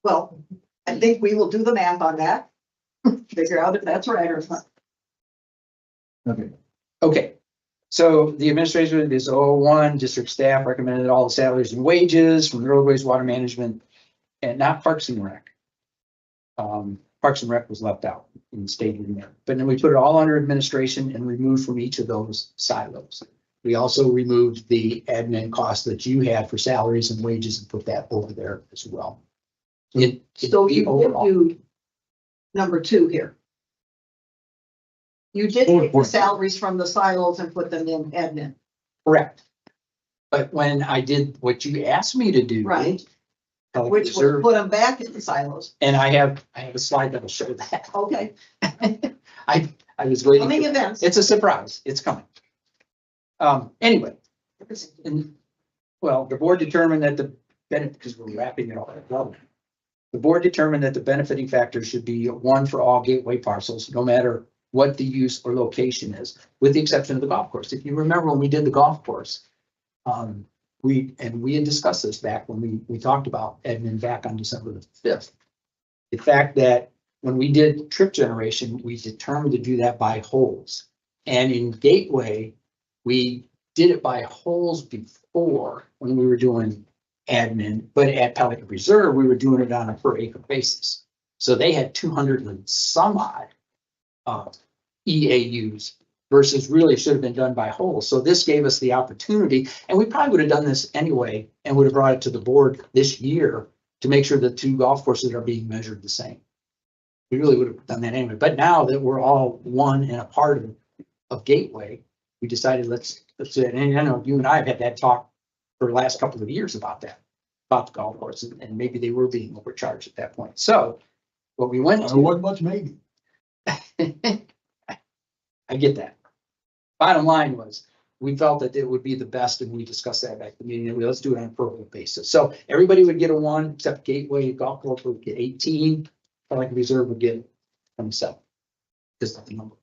Speaker 6: Well, I think we will do the math on that. Figure out if that's right or not.
Speaker 2: Okay.
Speaker 1: Okay, so the administration is 01, district staff recommended all the salaries and wages from roadways, water management, and not Parks and Rec. Parks and Rec was left out and stayed in there, but then we put it all under administration and removed from each of those silos. We also removed the admin costs that you had for salaries and wages and put that over there as well.
Speaker 6: So you did do number 2 here. You did take the salaries from the silos and put them in admin.
Speaker 1: Correct. But when I did what you asked me to do.
Speaker 6: Right.
Speaker 1: Pelican
Speaker 6: Which would
Speaker 1: Reserve,
Speaker 6: put them back in the silos.
Speaker 1: and I have a slide that'll show that.
Speaker 6: Okay,
Speaker 1: I was waiting.
Speaker 6: coming events.
Speaker 1: It's a surprise. It's coming. Anyway, and, well, the board determined that the benefit, because we're wrapping it all up. The board determined that the benefiting factor should be 1 for all gateway parcels, no matter what the use or location is, with the exception of the golf course. If you remember when we did the golf course, we had discussed this back when we talked about admin back on December the 5th. The fact that when we did trip generation, we determined to do that by holes. And in Gateway, we did it by holes before when we were doing admin, but at Pelican Reserve, we were doing it on a per acre basis. So they had 200 and some odd EAUs versus really should have been done by holes. So this gave us the opportunity, and we probably would have done this anyway and would have brought it to the board this year to make sure the 2 golf courses are being measured the same. We really would have done that anyway. But now that we're all one and a part of Gateway, we decided let's do it. And I know you and I have had that talk for the last couple of years about that, about the golf course, and maybe they were being overcharged at that point. So what we went
Speaker 3: It
Speaker 1: to.
Speaker 3: wasn't much maybe.
Speaker 1: I get that. Bottom line was, we felt that it would be the best, and we discussed that back at the meeting, and let's do it on a per basis. So everybody would get a 1, except Gateway Golf Course would get 18, Pelican Reserve would get 27. Just the number.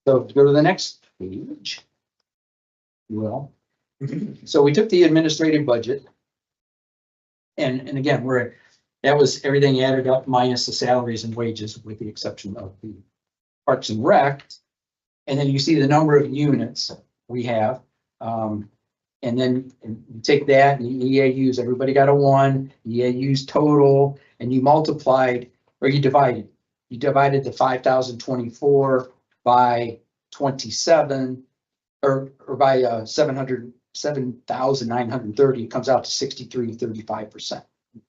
Speaker 1: So to go to the next page. Well, so we took the administrative budget. And again, that was everything added up minus the salaries and wages, with the exception of the Parks and Rec. And then you see the number of units we have. And then you take that and EAUs, everybody got a 1, EAUs total, and you multiplied, or you divided the 5,024 by 27, or by 7,930, it comes out to 63.35%.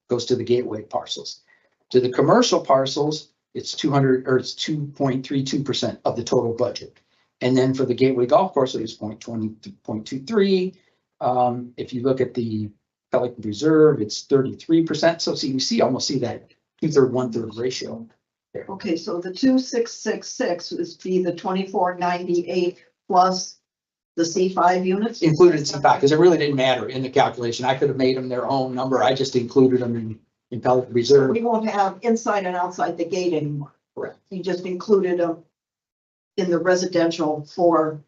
Speaker 1: Goes to the gateway parcels. To the commercial parcels, it's 2.32% of the total budget. And then for the gateway golf course, it is 0.23. If you look at the Pelican Reserve, it's 33%. So you almost see that 2/3, 1/3 ratio.
Speaker 6: Okay, so the 2,666 is be the 2498 plus the C5 units?
Speaker 1: Included C5, because it really didn't matter in the calculation. I could have made them their own number. I just included them in Pelican Reserve.
Speaker 6: We won't have inside and outside the gate anymore.
Speaker 1: Correct.
Speaker 6: You just included them in the residential for,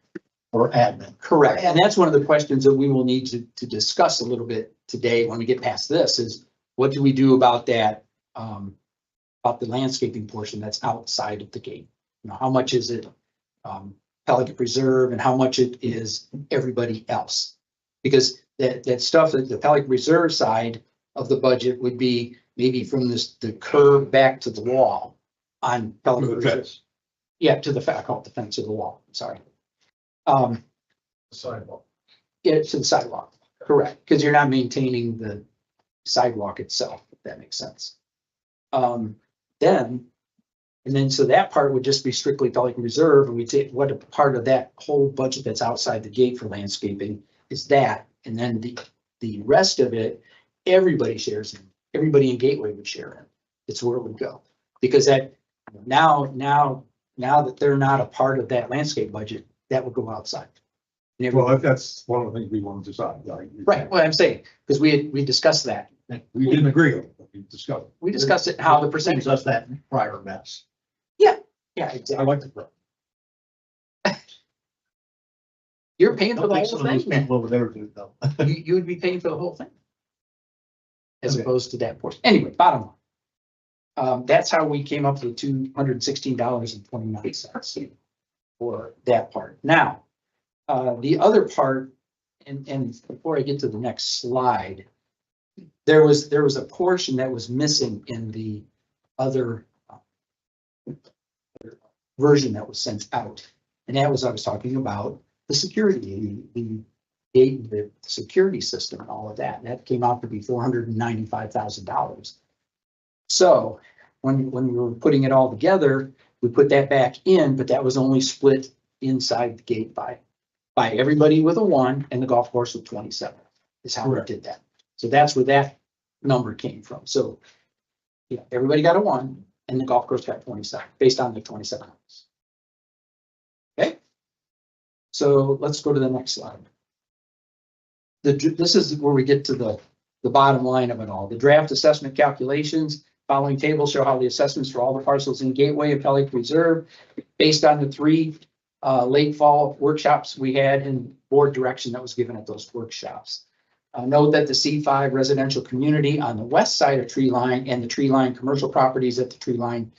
Speaker 2: Or admin.
Speaker 1: Correct. And that's one of the questions that we will need to discuss a little bit today when we get past this is what do we do about that, about the landscaping portion that's outside of the gate? You know, how much is it, Pelican Reserve and how much it is everybody else? Because that stuff, that the Pelican Reserve side of the budget would be maybe from the curb back to the wall on Pelican
Speaker 3: The
Speaker 1: Reserve.
Speaker 3: fence.
Speaker 1: Yeah, to the, I call it the fence of the wall, sorry.
Speaker 8: Sidewalk.
Speaker 1: Yeah, to the sidewalk, correct, because you're not maintaining the sidewalk itself, if that makes sense. Then, so that part would just be strictly Pelican Reserve, and we take, what a part of that whole budget that's outside the gate for landscaping is that, and then the rest of it, everybody shares in, everybody in Gateway would share in. It's where it would go, because that, now that they're not a part of that landscape budget, that would go outside. And every-
Speaker 3: Well, that's one of the things we want to decide.
Speaker 1: Right, what I'm saying, because we discussed that.
Speaker 3: We didn't agree on it, but we discussed it.
Speaker 1: We discussed it, how the
Speaker 2: Saves
Speaker 1: percentage.
Speaker 2: us that prior mess.
Speaker 1: Yeah,
Speaker 3: I
Speaker 1: exactly.
Speaker 3: like the.
Speaker 1: You're paying
Speaker 2: I
Speaker 1: for
Speaker 2: don't
Speaker 1: the
Speaker 2: think
Speaker 1: whole
Speaker 2: some of those
Speaker 1: thing, man.
Speaker 2: people over there do though.
Speaker 1: You would be paying for the whole thing. As
Speaker 2: Okay.
Speaker 1: opposed to that portion. Anyway, bottom line. That's how we came up with $216.29 for that part. Now, the other part, and before I get to the next slide, there was a portion that was missing in the other version that was sent out. And that was, I was talking about the security, the gate, the security system and all of that. And that came out to be $495,000. So when we were putting it all together, we put that back in, but that was only split inside the gate by everybody with a 1 and the golf course with 27 is how we
Speaker 3: Correct.
Speaker 1: did that. So that's where that number came from. So yeah, everybody got a 1 and the golf course got 27 based on the 27 holes. Okay. So let's go to the next slide. This is where we get to the bottom line of it all. The draft assessment calculations, following tables show how the assessments for all the parcels in Gateway and Pelican Reserve, based on the 3 late fall workshops we had and board direction that was given at those workshops. Note that the C5 residential community on the west side of tree line and the tree line commercial properties at the tree line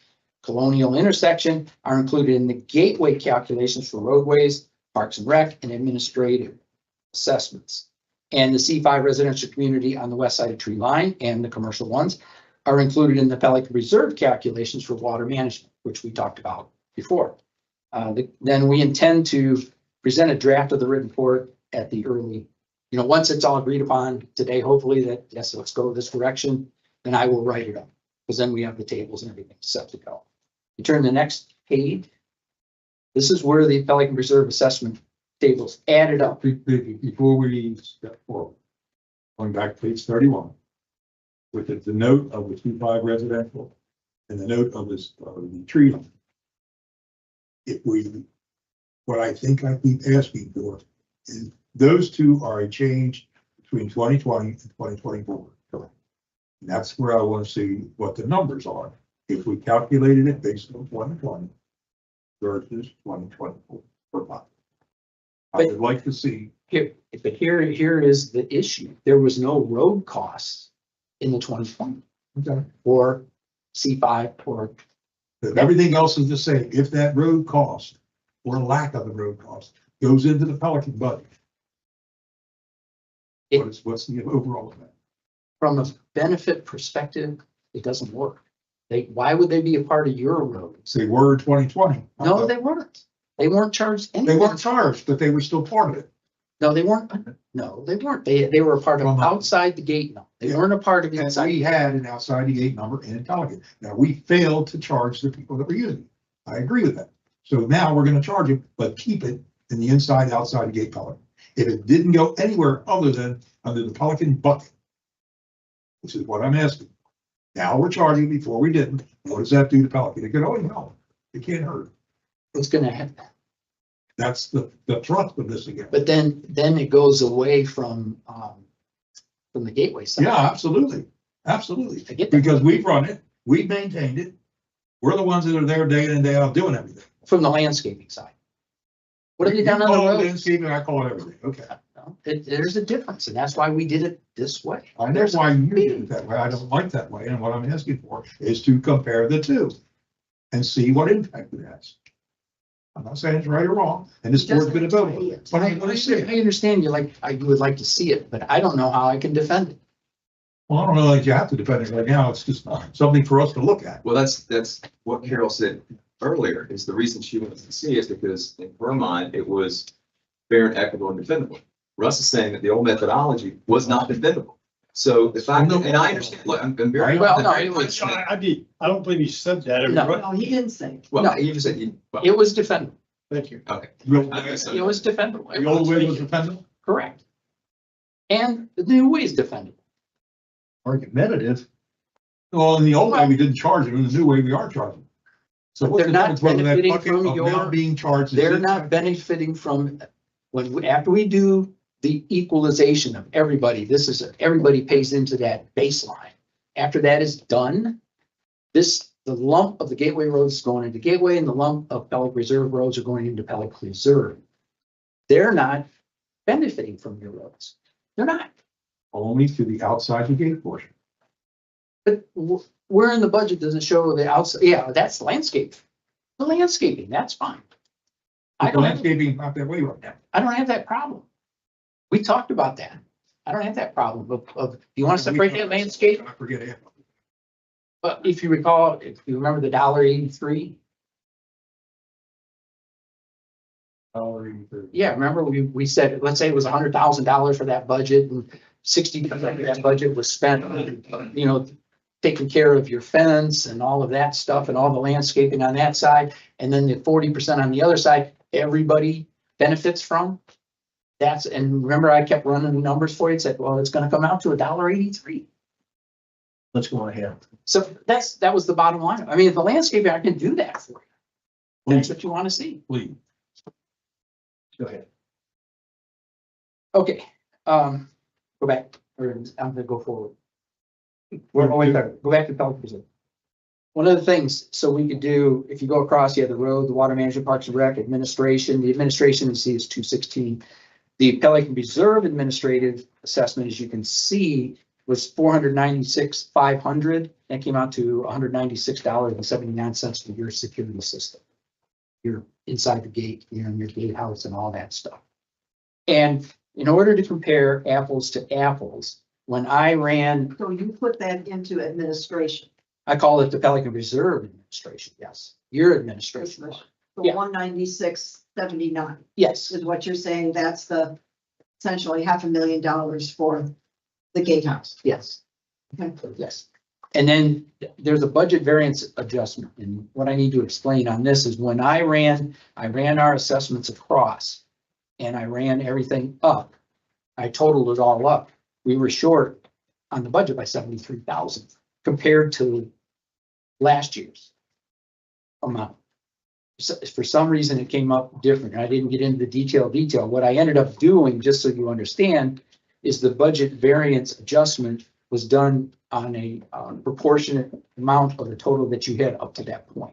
Speaker 1: colonial intersection are included in the Gateway calculations for roadways, parks and rec, and administrative assessments. And the C5 residential community on the west side of tree line and the commercial ones are included in the Pelican Reserve calculations for water management, which we talked about before. Then we intend to present a draft of the written report at the early, once it's all agreed upon today, hopefully that, yes, let's go this direction, then I will write it up. Because then we have the tables and everything set to go. You turn the next page. This is where the Pelican Reserve assessment tables added up.
Speaker 3: Before we step forward, going back to page 31, with the note of the 2.5 residential and the note of this, the tree line. If we, what I think I keep asking for is those two are a change between 2020 and 2024. Correct. And that's where I want to see what the numbers are. If we calculated it based on 2020 versus 2024 per month. I would like to see.
Speaker 1: Here, but here is the issue. There was no road costs in the 2020 or C5 or.
Speaker 3: If everything else is the same, if that road cost or lack of the road cost goes into the Pelican budget. What's the overall effect?
Speaker 1: From a benefit perspective, it doesn't work. Why would they be a part of your road?
Speaker 3: Say were 2020.
Speaker 1: No, they weren't. They weren't charged
Speaker 3: They
Speaker 1: anything.
Speaker 3: weren't charged, but they were still part of it.
Speaker 1: No, they weren't. No, they weren't. They were a part of
Speaker 3: Well, no.
Speaker 1: outside the gate. No, they
Speaker 3: Yeah.
Speaker 1: weren't a part of
Speaker 3: And
Speaker 1: inside.
Speaker 3: we had an outside the gate number in Pelican. Now, we failed to charge the people that were using it. I agree with that. So now we're gonna charge them, but keep it in the inside, outside the gate Pelican. If it didn't go anywhere other than under the Pelican bucket, which is what I'm asking, Now we're charging before we didn't. What does that do to Pelican? It can only help. It can't hurt.
Speaker 1: It's gonna happen.
Speaker 3: That's the thrust of this again.
Speaker 1: But then it goes away from the gateway side.
Speaker 3: Yeah, absolutely. Absolutely.
Speaker 1: I get that.
Speaker 3: Because we've run it, we've maintained it. We're the ones that are there day in and day out doing everything.
Speaker 1: From the landscaping side. What have you done on
Speaker 3: call
Speaker 1: the
Speaker 3: it
Speaker 1: roads?
Speaker 3: landscaping, I call it everything. Okay.
Speaker 1: No, there's a difference, and that's why we did it this way.
Speaker 3: I know why you did it that way. I don't like that way. And what I'm asking for is to compare the two and see what impact it has. I'm not saying it's right or wrong, and this board's gonna vote on it, but I want to see it.
Speaker 1: I understand you would like to see it, but I don't know how I can defend it.
Speaker 3: Well, I don't know that you have to defend it right now. It's just something for us to look at.
Speaker 4: Well, that's what Carol said earlier, is the reason she wants to see is because in her mind, it was fair and equitable and defendable. Russ is saying that the old methodology was not defendable. So the fact, and I understand, look, I'm very.
Speaker 1: Well, no,
Speaker 4: very
Speaker 1: it was-
Speaker 4: confident.
Speaker 8: I don't believe he said that.
Speaker 1: No.
Speaker 6: No, he didn't say.
Speaker 4: Well, you just said, well,
Speaker 1: It was defendable.
Speaker 8: Thank you.
Speaker 4: okay.
Speaker 1: It was defendable.
Speaker 3: The old way was defendable?
Speaker 1: Correct. And the new way is defendable.
Speaker 2: Argumentative.
Speaker 3: Well, in the old way, we didn't charge them. In the new way, we are charging. So
Speaker 1: But
Speaker 3: what's
Speaker 1: they're
Speaker 3: the
Speaker 1: not
Speaker 3: difference whether that
Speaker 1: benefiting
Speaker 3: bucket
Speaker 1: from
Speaker 3: of now
Speaker 1: your-
Speaker 3: being charged? is
Speaker 1: They're
Speaker 3: in-
Speaker 1: not benefiting from, after we do the equalization of everybody, everybody pays into that baseline. After that is done, the lump of the gateway roads is going into gateway and the lump of Pelican Reserve roads are going into Pelican Reserve. They're not benefiting from your roads. They're not.
Speaker 3: Only to the outside the gate portion.
Speaker 1: But where in the budget does it show the outside? Yeah, that's landscape. The landscaping, that's fine. I don't have
Speaker 3: Landscaping, not that way right now.
Speaker 1: that problem. We talked about that. I don't have that problem of, you want to separate that landscape?
Speaker 3: I forget it.
Speaker 1: But if you recall, if you remember the $1.83, yeah, remember we said, let's say it was $100,000 for that budget and 60% of that budget was spent, taking care of your fence and all of that stuff and all the landscaping on that side. And then the 40% on the other side, everybody benefits from. And remember, I kept running the numbers for you and said, well, it's gonna come out to $1.83.
Speaker 2: Let's go ahead.
Speaker 1: So that was the bottom line. I mean, if the landscaping, I can do that for you. That's what you want to see.
Speaker 3: Please.
Speaker 2: Go ahead.
Speaker 1: Okay, go back, or I'm gonna go forward. Go back to Pelican Reserve. One of the things, so we could do, if you go across, you have the road, the water management, parks and rec, administration. The administration you see is 216. The Pelican Reserve administrative assessment, as you can see, was $496,500. That came out to $196.79 for your security system. You're inside the gate, in your gatehouse and all that stuff. And in order to compare apples to apples, when I ran,
Speaker 6: So you put that into administration,
Speaker 1: I call it the Pelican Reserve Administration, yes. Your administration. line.
Speaker 6: the
Speaker 1: Yeah.
Speaker 6: 196.79
Speaker 1: Yes,
Speaker 6: is what you're saying. That's the essentially $500,000 for the gatehouse.
Speaker 1: yes,
Speaker 6: Okay.
Speaker 1: yes. And then there's a budget variance adjustment. And what I need to explain on this is when I ran our assessments across and I ran everything up. I totaled it all up. We were short on the budget by 73,000 compared to last year's amount. So for some reason, it came up different. I didn't get into the detail. What I ended up doing, just so you understand, is the budget variance adjustment was done on a proportionate amount of the total that you had up to that point.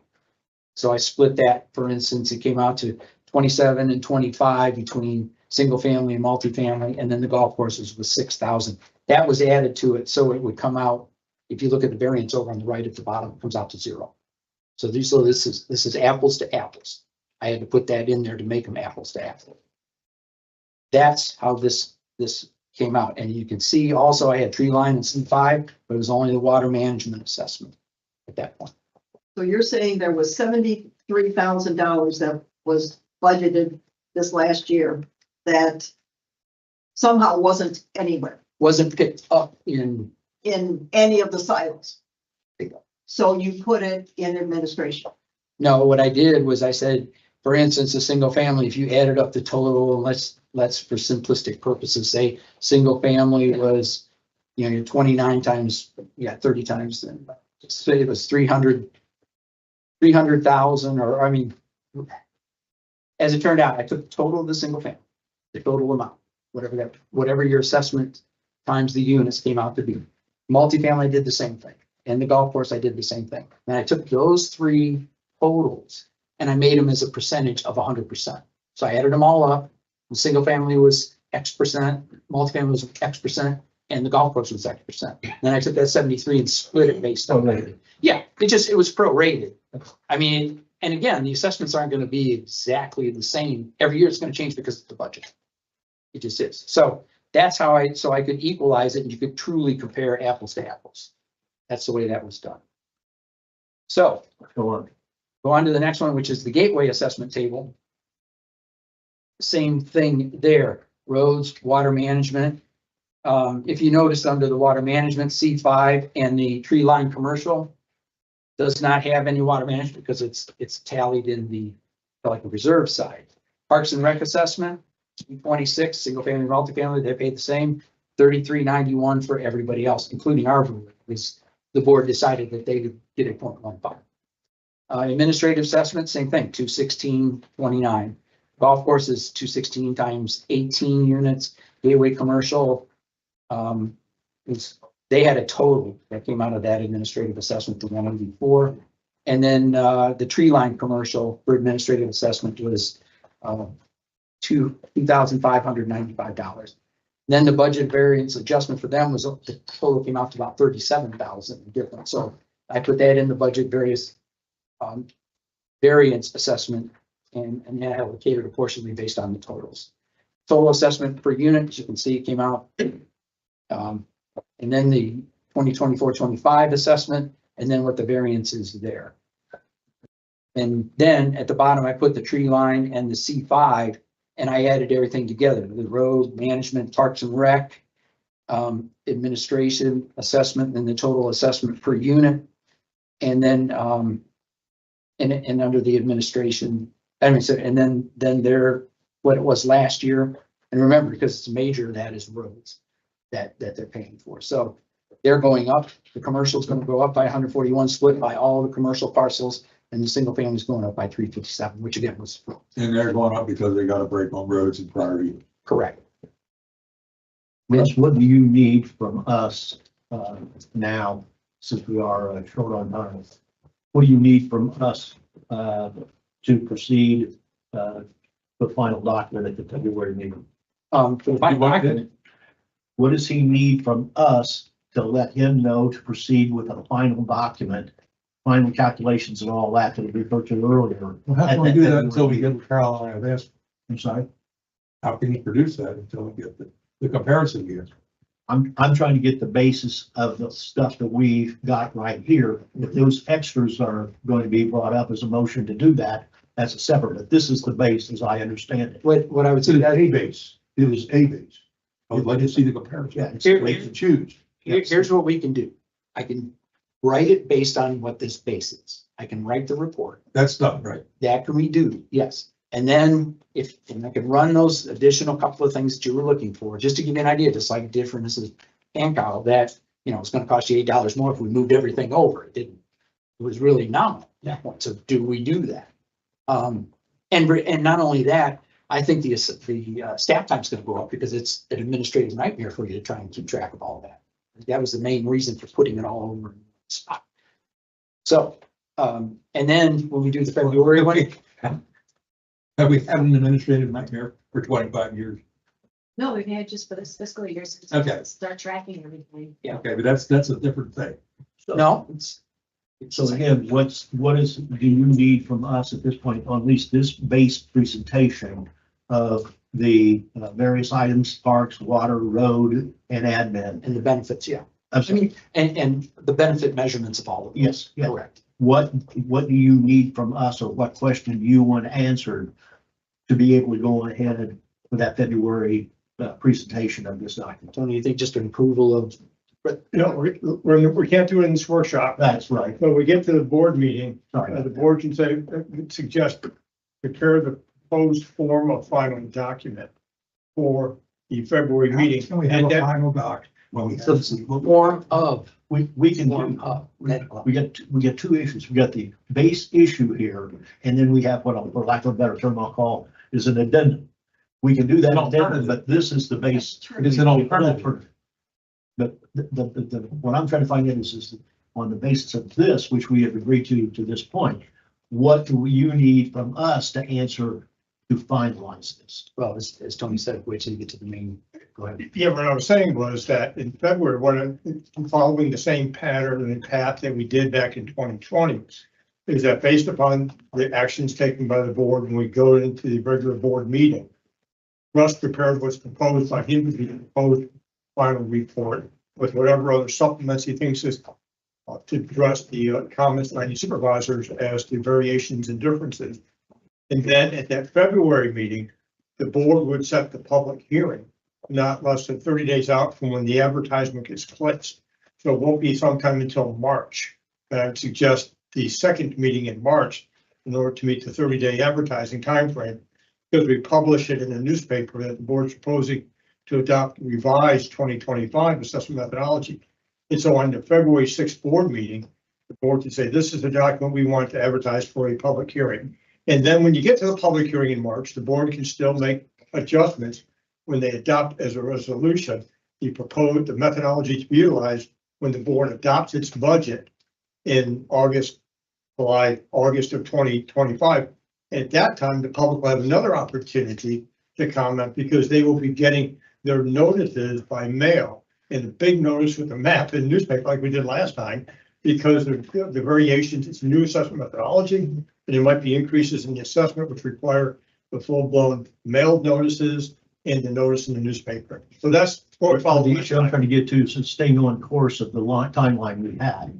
Speaker 1: So I split that, for instance, it came out to 27 and 25 between single family and multifamily, and then the golf courses was 6,000. That was added to it, so it would come out, if you look at the variance over on the right at the bottom, it comes out to 0. So this is apples to apples. I had to put that in there to make them apples to apples. That's how this came out. And you can see also I had tree line and C5, but it was only the water management assessment at that point.
Speaker 6: So you're saying there was $73,000 that was budgeted this last year that somehow wasn't anywhere
Speaker 1: Wasn't picked up in,
Speaker 6: any of the silos.
Speaker 1: Bingo.
Speaker 6: So you put it in administration.
Speaker 1: no, what I did was I said, for instance, a single family, if you added up the total, let's for simplistic purposes say, single family was, your 29 times yeah, 30 times, then say it was 300,000, or, I mean, as it turned out, I took the total of the single family, the total amount, whatever your assessment times the units came out to be. Multifamily, I did the same thing. And the golf course, I did the same thing. And I took those three totals and I made them as a percentage of 100%. So I added them all up. The single family was X%, multifamily was X%, and the golf course was X%. Then I took that 73 and split it based on that. Yeah, it was prorated. I mean, and again, the assessments aren't going to be exactly the same. Every year it's going to change because of the budget. It just is. So that's how I could equalize it and you could truly compare apples to apples. That's the way that was done. So
Speaker 2: Go
Speaker 1: on to the next one, which is the gateway assessment table. Same thing there, roads, water management. If you notice under the water management, C5 and the tree line commercial does not have any water management because it's tallied in the like a reserve side. Parks and Rec assessment, 26, single family, multifamily, they paid the same, 33.91 for everybody else, including our group, because the board decided that they would get a 0.15. Administrative assessment, same thing, 216.29. Golf course is 216 times 18 units. Gateway commercial, they had a total that came out of that administrative assessment to 184. And then the tree line commercial for administrative assessment was $2,595. Then the budget variance adjustment for them was the total came out to about 37,000 different. So I put that in the budget variance assessment and that allocated proportionally based on the totals. Total assessment per unit, as you can see, it came out. And then the 2024-25 assessment, and then what the variance is there. And then at the bottom, I put the tree line and the C5, and I added everything together, the road management, Parks and Rec, administration assessment, and the total assessment per unit. And then, and under the administration, and then they're what it was last year. And remember, because it's major, that is roads that they're paying for. So they're going up. The commercial is going to go up by 141, split by all the commercial parcels, and the single family is going up by 357, which again was
Speaker 3: And they're going up because they got a break on roads in prior years.
Speaker 1: correct.
Speaker 2: Mitch, what do you need from us now, since we are short on time? What do you need from us to proceed the final document at the February meeting?
Speaker 1: For the final document,
Speaker 2: What does he need from us to let him know to proceed with a final document, final calculations and all that we referred to earlier?
Speaker 3: Well, how can we do that until we get what Caroline have asked?
Speaker 2: I'm sorry.
Speaker 3: How can you produce that until we get the comparison here?
Speaker 2: I'm trying to get the basis of the stuff that we've got right here. If those extras are going to be brought up as a motion to do that, that's a separate, but this is the base as I understand it.
Speaker 1: what I would
Speaker 3: It's
Speaker 1: say,
Speaker 3: an
Speaker 1: that
Speaker 3: A base. It is a base. I would like to see the comparison.
Speaker 2: Yeah, it's the way
Speaker 3: To choose.
Speaker 1: here's what we can do. I can write it based on what this base is. I can write the report.
Speaker 3: That's done, right?
Speaker 1: That can we do? Yes. And then and I can run those additional couple of things that you were looking for, just to give you an idea, just like I did for Mrs. Hancock, that, it's going to cost you $8 more if we moved everything over. It was really nominal at that point. So do we do that? And not only that, I think the staff time is going to go up because it's an administrative nightmare for you to try and keep track of all that. That was the main reason for putting it all over in the spot. So, and then when we do the February one,
Speaker 3: Have we had an administrative nightmare for 25 years?
Speaker 5: No, we've had just for this fiscal year since
Speaker 3: Okay.
Speaker 5: we start tracking everything.
Speaker 3: Okay, but that's a different thing.
Speaker 1: no, it's
Speaker 2: So again, what do you need from us at this point, on at least this base presentation of the various items, parks, water, road, and admin?
Speaker 1: and the benefits, yeah.
Speaker 2: I'm
Speaker 1: I
Speaker 2: sorry,
Speaker 1: mean, and the benefit measurements of all of them.
Speaker 2: yes, yeah.
Speaker 1: Correct.
Speaker 2: What do you need from us, or what question do you want answered to be able to go ahead with that February presentation of this document?
Speaker 1: Tony, you think just an approval of,
Speaker 8: We can't do it in this workshop,
Speaker 2: That's right.
Speaker 8: but we get to the board meeting,
Speaker 2: Sorry.
Speaker 8: the board can suggest, prepare the proposed form of final document for the February meeting.
Speaker 3: Can we have
Speaker 8: And
Speaker 3: a
Speaker 8: then,
Speaker 3: final doc? When we.
Speaker 1: Form of,
Speaker 2: We can
Speaker 1: form
Speaker 2: do,
Speaker 1: of.
Speaker 2: we get two issues. We got the base issue here, and then we have what, for lack of a better term, I'll call is an addendum. We can do that
Speaker 3: An
Speaker 2: addendum,
Speaker 3: alternative.
Speaker 2: but this is the base.
Speaker 3: It's an alternative.
Speaker 2: But what I'm trying to find out is on the basis of this, which we have agreed to this point, what do you need from us to answer to finalize this?
Speaker 1: Well, as Tony said, wait till you get to the main, go ahead.
Speaker 8: Yeah, what I was saying was that in February, following the same pattern and path that we did back in 2020, is that based upon the actions taken by the board when we go into the regular board meeting, Russ prepared what's proposed by him to be the proposed final report with whatever other supplements he thinks is to address the comments by the supervisors as to variations and differences. And then at that February meeting, the board would set the public hearing, not less than 30 days out from when the advertisement gets placed. So it won't be sometime until March. And I would suggest the second meeting in March in order to meet the 30-day advertising timeframe, because we publish it in the newspaper that the board's proposing to adopt revised 2025 assessment methodology. And so on the February 6th board meeting, the board can say, this is the document we want to advertise for a public hearing. And then when you get to the public hearing in March, the board can still make adjustments when they adopt as a resolution the proposed, the methodology to be utilized when the board adopts its budget in August of 2025. At that time, the public will have another opportunity to comment because they will be getting their notices by mail and a big notice with a map in the newspaper like we did last time, because of the variations, it's a new assessment methodology, and there might be increases in the assessment which require the full-blown mailed notices and the notice in the newspaper. So that's what we follow.
Speaker 2: The issue I'm trying to get to is staying on course of the timeline we had.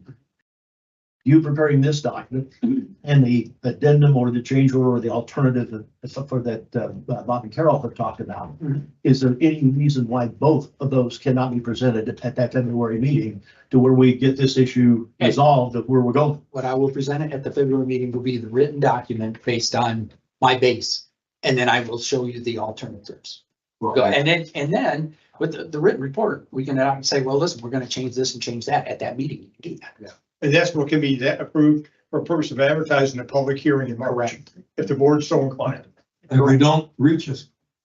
Speaker 2: You preparing this document and the addendum or the change order or the alternative for that Bob and Carol have talked about. Is there any reason why both of those cannot be presented at that February meeting to where we get this issue resolved of where we're going?
Speaker 1: What I will present at the February meeting will be the written document based on my base. And then I will show you the alternatives.
Speaker 4: Well,
Speaker 1: And then with the written report, we can say, well, listen, we're going to change this and change that at that meeting. You can do that.
Speaker 3: Yeah.
Speaker 8: And that's what can be that approved for purpose of advertising a public hearing in March,
Speaker 1: Correct.
Speaker 8: if the board's so inclined.
Speaker 3: And if we don't reach a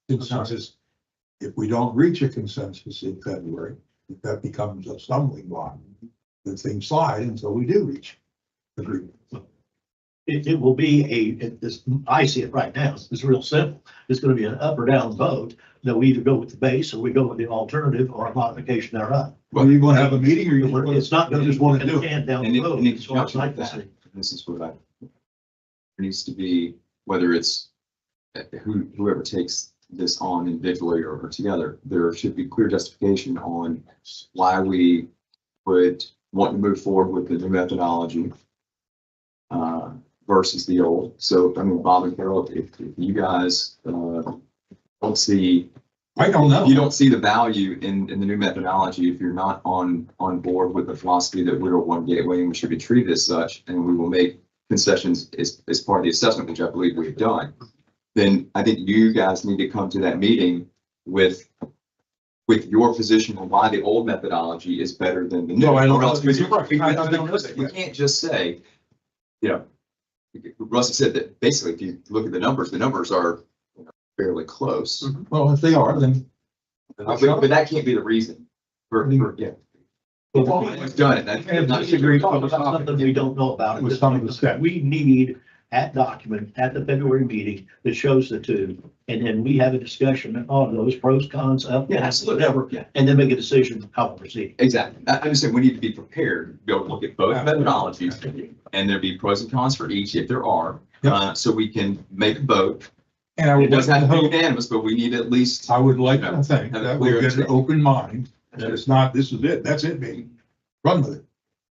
Speaker 3: consensus, if we don't reach a consensus in February, that becomes a stumbling block. The things slide until we do reach agreement.
Speaker 2: It will be I see it right now. It's real simple. It's going to be an up or down vote that we either go with the base or we go with the alternative or a modification thereof.
Speaker 3: Well, you want to have a meeting or you want to?
Speaker 2: It's not going to just
Speaker 3: want
Speaker 2: want
Speaker 3: to do
Speaker 2: to
Speaker 3: it.
Speaker 2: can down
Speaker 4: And
Speaker 2: the
Speaker 4: in
Speaker 2: road. That's what I'd
Speaker 4: conjunction
Speaker 2: like
Speaker 4: with
Speaker 2: to
Speaker 4: that,
Speaker 2: see.
Speaker 4: this is what there needs to be, whether it's whoever takes this on individually or together, there should be clear justification on why we would want to move forward with the new methodology versus the old. So, I mean, Bob and Carol, if you guys don't see,
Speaker 3: I don't know.
Speaker 4: you don't see the value in the new methodology, if you're not on board with the philosophy that we're one gateway and we should be treated as such, and we will make concessions as part of the assessment, which I believe we've done, then I think you guys need to come to that meeting with your position on why the old methodology is better than the new.
Speaker 3: No, I don't
Speaker 4: Or else we
Speaker 3: know.
Speaker 4: we can't just say, you know, Russ said that basically, if you look at the numbers are fairly close.
Speaker 3: Well, if they are, then.
Speaker 4: But that can't be the reason yeah. We've done it.
Speaker 2: And I disagree with something we don't know about.
Speaker 3: With some of the steps.
Speaker 2: We need that document at the February meeting that shows the two. And then we have a discussion on those pros, cons, up,
Speaker 4: Yeah, absolutely.
Speaker 2: whatever,
Speaker 4: Yeah.
Speaker 2: and then make a decision how to proceed.
Speaker 4: Exactly. I'm just saying we need to be prepared to be able to look at both methodologies, and there'll be pros and cons for each if there are.
Speaker 3: Yep.
Speaker 4: So we can make a vote.
Speaker 3: And I
Speaker 4: It
Speaker 3: would like
Speaker 4: doesn't
Speaker 3: to
Speaker 4: have to be
Speaker 3: hope,
Speaker 4: unanimous, but we need at least.
Speaker 3: I would like to think
Speaker 4: Have a
Speaker 3: that
Speaker 4: clear
Speaker 3: we'll get an
Speaker 4: understanding.
Speaker 3: open mind. And it's not, this is it, that's it, baby. Run with it.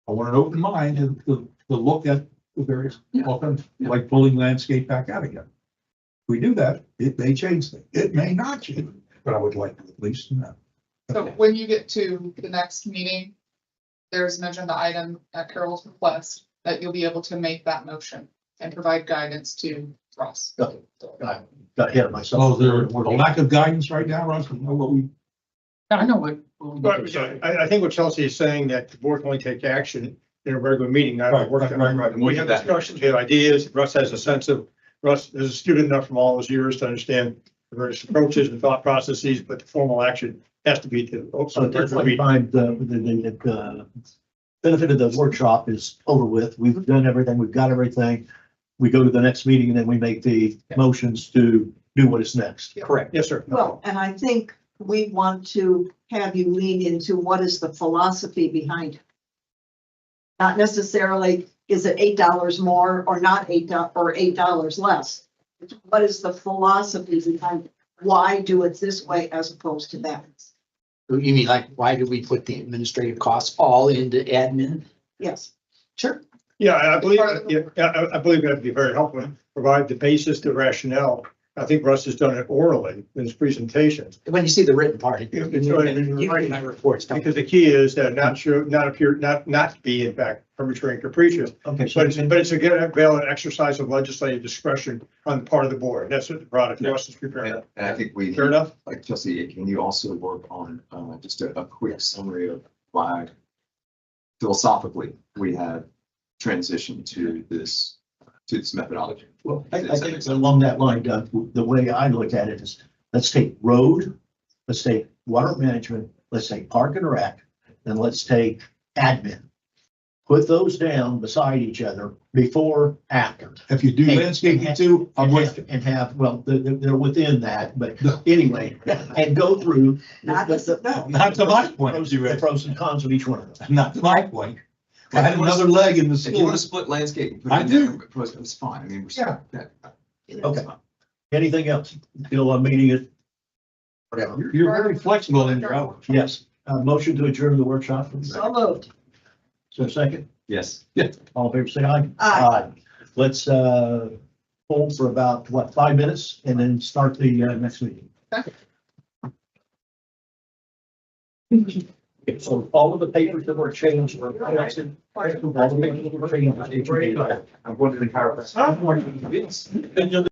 Speaker 3: I want an open mind to look at the various, alternatives, like pulling landscape back out again. If we do that, it may change things. It may not change, but I would like to at least know.
Speaker 9: So when you get to the next meeting, there's an agenda item at Carol's request that you'll be able to make that motion and provide guidance to Ross.
Speaker 2: I got ahead of myself.
Speaker 3: So is there a lack of guidance right now, Russ? You know what we,
Speaker 1: I know what
Speaker 8: But I think what Chelsea is saying that the board can only take action in a regular meeting, not a
Speaker 3: Right,
Speaker 8: work.
Speaker 3: right.
Speaker 8: We have discussions, we have ideas. Russ has a sense of, Russ is a student enough from all his years to understand the various approaches and thought processes, but the formal action has to be to.
Speaker 2: So at this point in time, the benefit of the workshop is over with. We've done everything. We've got everything. We go to the next meeting and then we make the motions to do what is next.
Speaker 1: Correct.
Speaker 8: Yes, sir.
Speaker 6: Well, and I think we want to have you lean into what is the philosophy behind it. Not necessarily, is it $8 more or not or $8 less? What is the philosophy behind it? Why do it this way as opposed to that?
Speaker 1: You mean like, why do we put the administrative costs all into admin?
Speaker 6: Yes.
Speaker 1: Sure.
Speaker 8: Yeah, I believe, I believe that'd be very helpful, provide the basis, the rationale. I think Russ has done it orally in his presentations.
Speaker 1: When you see the written part,
Speaker 8: Yeah, it's right.
Speaker 1: you write my reports, don't you?
Speaker 8: Because the key is that not be in fact arbitrary and capricious,
Speaker 2: Okay,
Speaker 8: but it's a good valid exercise of legislative discretion on the part of the board. That's what the product Russ is preparing.
Speaker 4: And I think we,
Speaker 8: Fair enough?
Speaker 4: like Chelsea, can you also work on just a quick summary of why philosophically we have transitioned to this methodology?
Speaker 2: Well, I think it's along that line, Doug. The way I look at it is, let's take road, let's take water management, let's take park and rec, and let's take admin. Put those down beside each other before, after.
Speaker 3: If you do landscaping too, I'm with you.
Speaker 2: And have, well, they're within that, but anyway, and go through.
Speaker 6: Not
Speaker 2: the
Speaker 3: Not to my point,
Speaker 2: the pros and cons of each one of them.
Speaker 3: Not to my point. I had another leg in the
Speaker 4: If you
Speaker 3: stool.
Speaker 4: want to split landscape.
Speaker 3: I do.
Speaker 4: It's fine. I mean, we're.
Speaker 3: Yeah.
Speaker 2: Okay. Anything else? Still a meeting it?
Speaker 3: You're very flexible in your hours.
Speaker 2: Yes. Motion to adjourn the workshop.
Speaker 6: So moved.
Speaker 2: So second,
Speaker 4: Yes.
Speaker 2: all in favor, say aye.
Speaker 6: Aye.
Speaker 2: Let's, hold for about, 5 minutes and then start the, next meeting. Okay, so all of the papers that were changed were corrected. All the papers that were changed.
Speaker 7: I'm going to the chiropractor.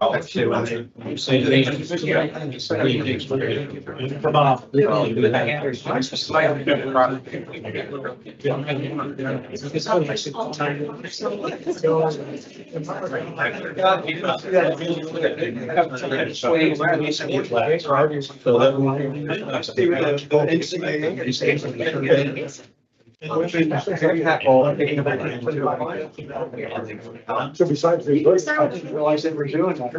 Speaker 2: So besides the book, I didn't realize they were doing that.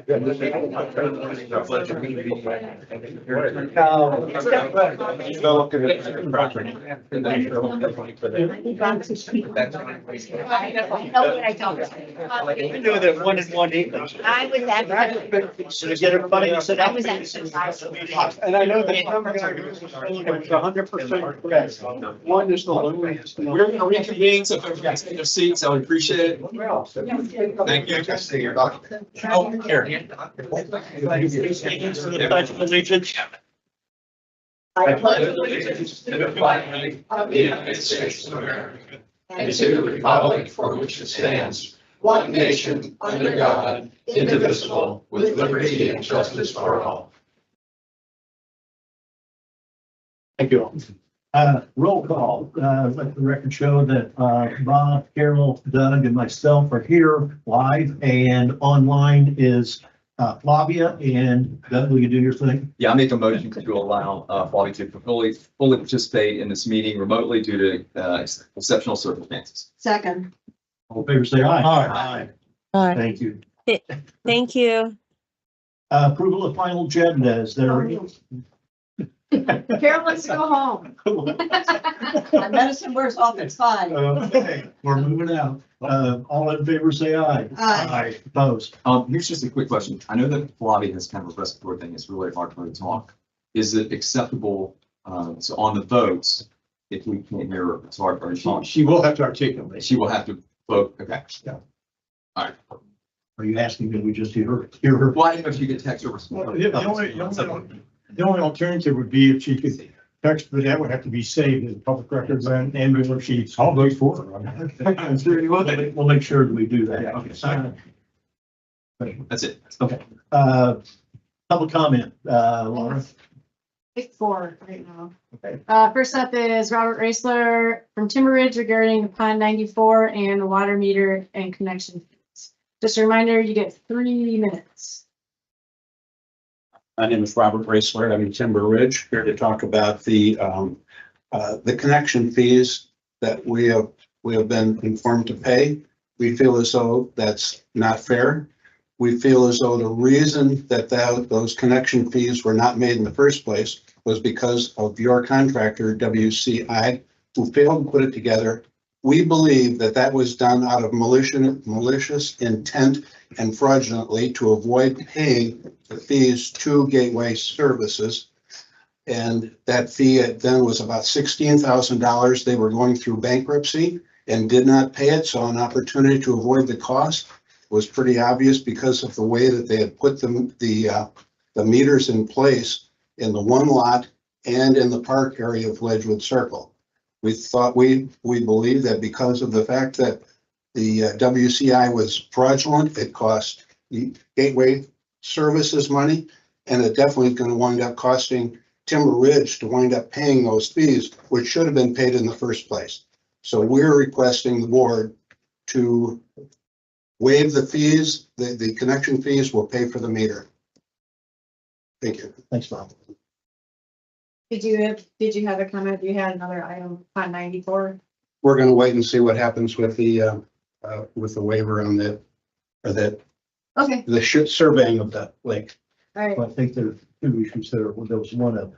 Speaker 2: Been doing it one and one evening.
Speaker 10: I was at.
Speaker 2: So to get everybody to sit
Speaker 10: I
Speaker 2: down.
Speaker 10: was at.
Speaker 2: And I know that some guys are 100% correct. One is the loon.
Speaker 4: We're gonna reconvene, so if everybody's in their seats, I would appreciate it. Thank you. Oh, here.
Speaker 2: Pledge of allegiance.
Speaker 10: I
Speaker 4: pledge allegiance to the flag of the United States of America and to the republic for which it stands, one nation, under God, indivisible, with liberty and justice for all.
Speaker 2: Thank you all. Roll call, let the record show that, Bob, Carol, Doug, and myself are here live, and online is, Flavia, and Doug, will you do your thing?
Speaker 4: Yeah, I make a motion to allow Flavia to fully participate in this meeting remotely due to exceptional circumstances.
Speaker 6: Second.
Speaker 2: All in favor, say aye.
Speaker 3: Aye.
Speaker 2: Aye. Thank you.
Speaker 10: Thank you.
Speaker 2: Approval of final agenda, is there?
Speaker 5: Carol wants to go home.
Speaker 6: My medicine wears off at 5.
Speaker 2: Okay, we're moving out. All in favor, say aye.
Speaker 6: Aye.
Speaker 2: Opposed?
Speaker 4: Here's just a quick question. I know that Flavia has kind of a respiratory thing. It's really hard for her to talk. Is it acceptable, so on the votes, if we can't hear her, it's hard for her to talk.
Speaker 8: She will have to articulate.
Speaker 4: She will have to vote. Okay.
Speaker 2: Are you asking that we just hear her?
Speaker 4: Well, I didn't know if you could text or
Speaker 8: Well,
Speaker 4: respond.
Speaker 8: the only alternative would be if she could text, but that would have to be saved as public records and ambulance sheets.
Speaker 3: I'll vote for her.
Speaker 4: I'm sure you will.
Speaker 2: We'll make sure that we do that.
Speaker 4: Yeah, okay. That's it.
Speaker 2: Okay, public comment, Laura.
Speaker 5: Pick 4 right now.
Speaker 2: Okay.
Speaker 5: First up is Robert Raisler from Timber Ridge regarding the Pond 94 and the water meter and connection fees. Just a reminder, you get 3 minutes.
Speaker 7: My name is Robert Raisler. I'm in Timber Ridge, here to talk about the connection fees that we have been informed to pay. We feel as though that's not fair. We feel as though the reason that those connection fees were not made in the first place was because of your contractor, WCI, who failed to put it together. We believe that that was done out of malicious intent and fraudulently to avoid paying the fees to Gateway Services. And that fee then was about $16,000. They were going through bankruptcy and did not pay it. So an opportunity to avoid the cost was pretty obvious because of the way that they had put the meters in place in the one lot and in the park area of Ledgewood Circle. We thought, we believe that because of the fact that the WCI was fraudulent, it cost the Gateway Services money, and it definitely is going to wind up costing Timber Ridge to wind up paying those fees, which should have been paid in the first place. So we're requesting the board to waive the fees, the connection fees will pay for the meter. Thank you.
Speaker 2: Thanks, Bob.
Speaker 5: Did you have a comment? You had another item on 94?
Speaker 7: We're going to wait and see what happens with the waiver on the
Speaker 5: Okay,
Speaker 2: Surveying of that lake.
Speaker 5: all right.
Speaker 2: I think there are 2 issues there. There was one,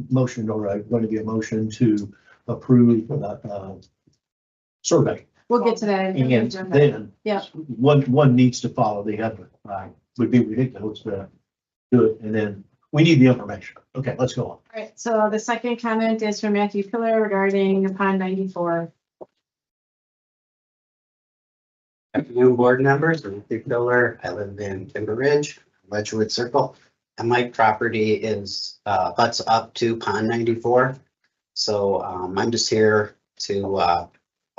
Speaker 2: motion, or going to be a motion to approve, survey.
Speaker 5: We'll get to that. in the
Speaker 2: And
Speaker 5: agenda.
Speaker 2: then.
Speaker 5: Yeah.
Speaker 2: One needs to follow the other. Would be ridiculous to do it, and then we need the information. Okay, let's go on.
Speaker 5: All right, so the second comment is from Matthew Pillar regarding Pond 94.
Speaker 11: Afternoon, board members. I'm Matthew Pillar. I live in Timber Ridge, Ledgewood Circle, and my property is butts up to Pond 94. So I'm just here to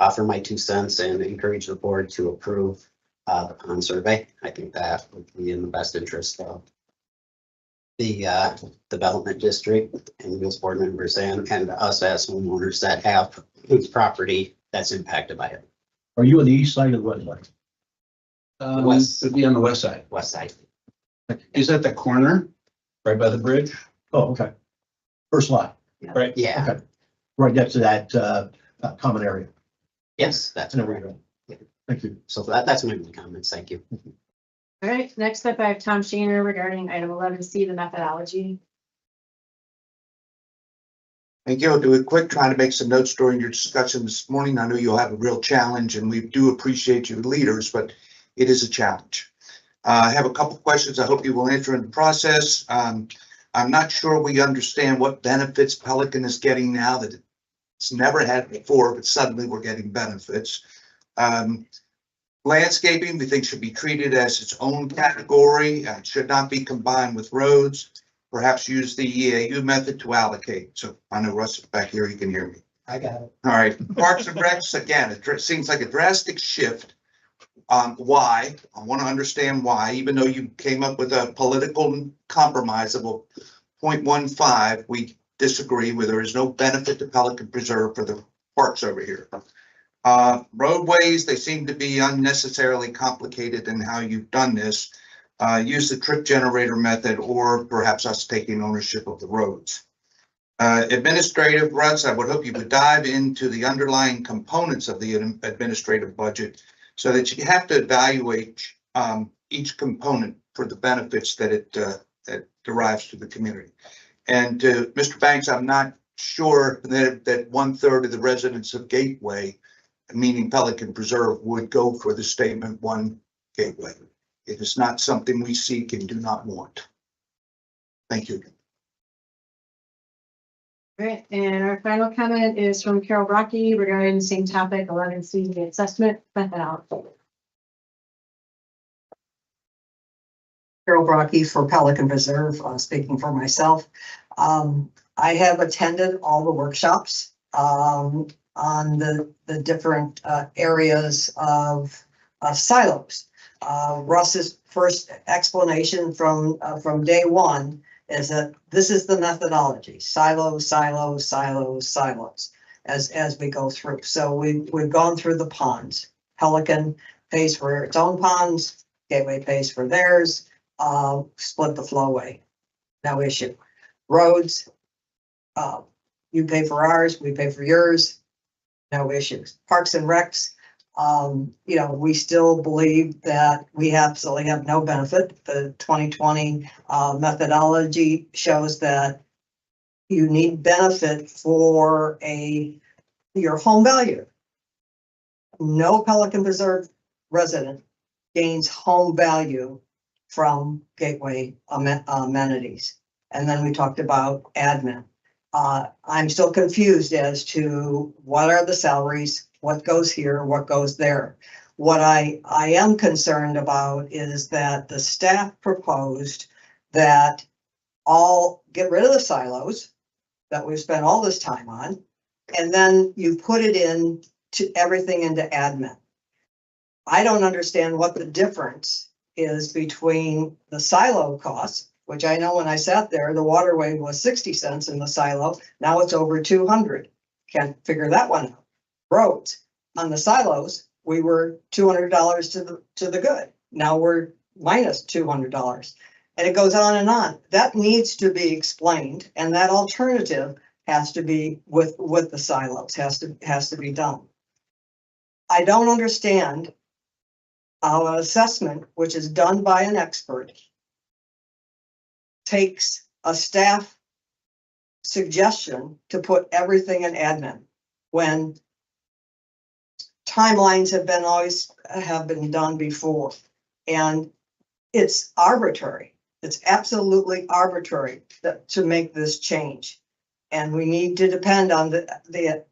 Speaker 11: offer my 2 cents and encourage the board to approve the pond survey. I think that would be in the best interest of the development district and those board members and us as homeowners that have whose property that's impacted by it.
Speaker 2: Are you on the east side of the west side?
Speaker 11: West.
Speaker 7: It'd be on the west side.
Speaker 11: West side.
Speaker 7: Is that the corner, right by the bridge?
Speaker 2: Oh, okay. First lot,
Speaker 7: Right.
Speaker 11: Yeah,
Speaker 2: okay. Right next to that, common area.
Speaker 11: yes, that's
Speaker 2: There we
Speaker 11: correct.
Speaker 2: go. Thank you.
Speaker 11: So that's my only comments. Thank you.
Speaker 5: All right, next up, I have Tom Shaner regarding item 11C, the methodology.
Speaker 12: Thank you. I'll do it quick, trying to make some notes during your discussion this morning. I know you'll have a real challenge and we do appreciate you leaders, but it is a challenge. I have a couple of questions I hope you will answer in the process. I'm not sure we understand what benefits Pelican is getting now that it's never had before, but suddenly we're getting benefits. Landscaping, we think should be treated as its own category and should not be combined with roads. Perhaps use the EAU method to allocate. So I know Russ is back here, you can hear me.
Speaker 11: I got it.
Speaker 12: All right, Parks and Recs, again, it seems like a drastic shift. Why? I want to understand why, even though you came up with a political compromise of a 0.15, we disagree where there is no benefit to Pelican Preserve for the parks over here. Roadways, they seem to be unnecessarily complicated in how you've done this. Use the trip generator method or perhaps us taking ownership of the roads. Administrative, Russ, I would hope you would dive into the underlying components of the administrative budget so that you have to evaluate each component for the benefits that it that derives to the community. And Mr. Banks, I'm not sure that 1/3 of the residents of Gateway, meaning Pelican Preserve, would go for the statement one Gateway. It is not something we seek and do not want. Thank you.
Speaker 5: All right, and our final comment is from Carol Brocky regarding the same topic, 11C, the assessment methodology.
Speaker 6: Carol Brocky for Pelican Preserve, speaking for myself. I have attended all the workshops on the different areas of silos. Russ's first explanation from day one is that this is the methodology: silos, silos, silos, silos, as we go through. So we've gone through the ponds. Pelican pays for its own ponds, Gateway pays for theirs, split the flowway, no issue. Roads, you pay for ours, we pay for yours, no issues. Parks and Recs, we still believe that we absolutely have no benefit. The 2020 methodology shows that you need benefit for your home value. No Pelican Preserve resident gains home value from Gateway amenities. And then we talked about admin. I'm still confused as to what are the salaries, what goes here, what goes there. What I am concerned about is that the staff proposed that all get rid of the silos that we've spent all this time on, and then you put it in to everything into admin. I don't understand what the difference is between the silo costs, which I know when I sat there, the waterway was 60 cents in the silo. Now it's over 200. Can't figure that one out. Roads on the silos, we were $200 to the good. Now we're minus $200, and it goes on and on. That needs to be explained, and that alternative has to be with the silos, has to be done. I don't understand how an assessment, which is done by an expert, takes a staff suggestion to put everything in admin when timelines have been done before, and it's arbitrary. It's absolutely arbitrary to make this change, and we need to depend on the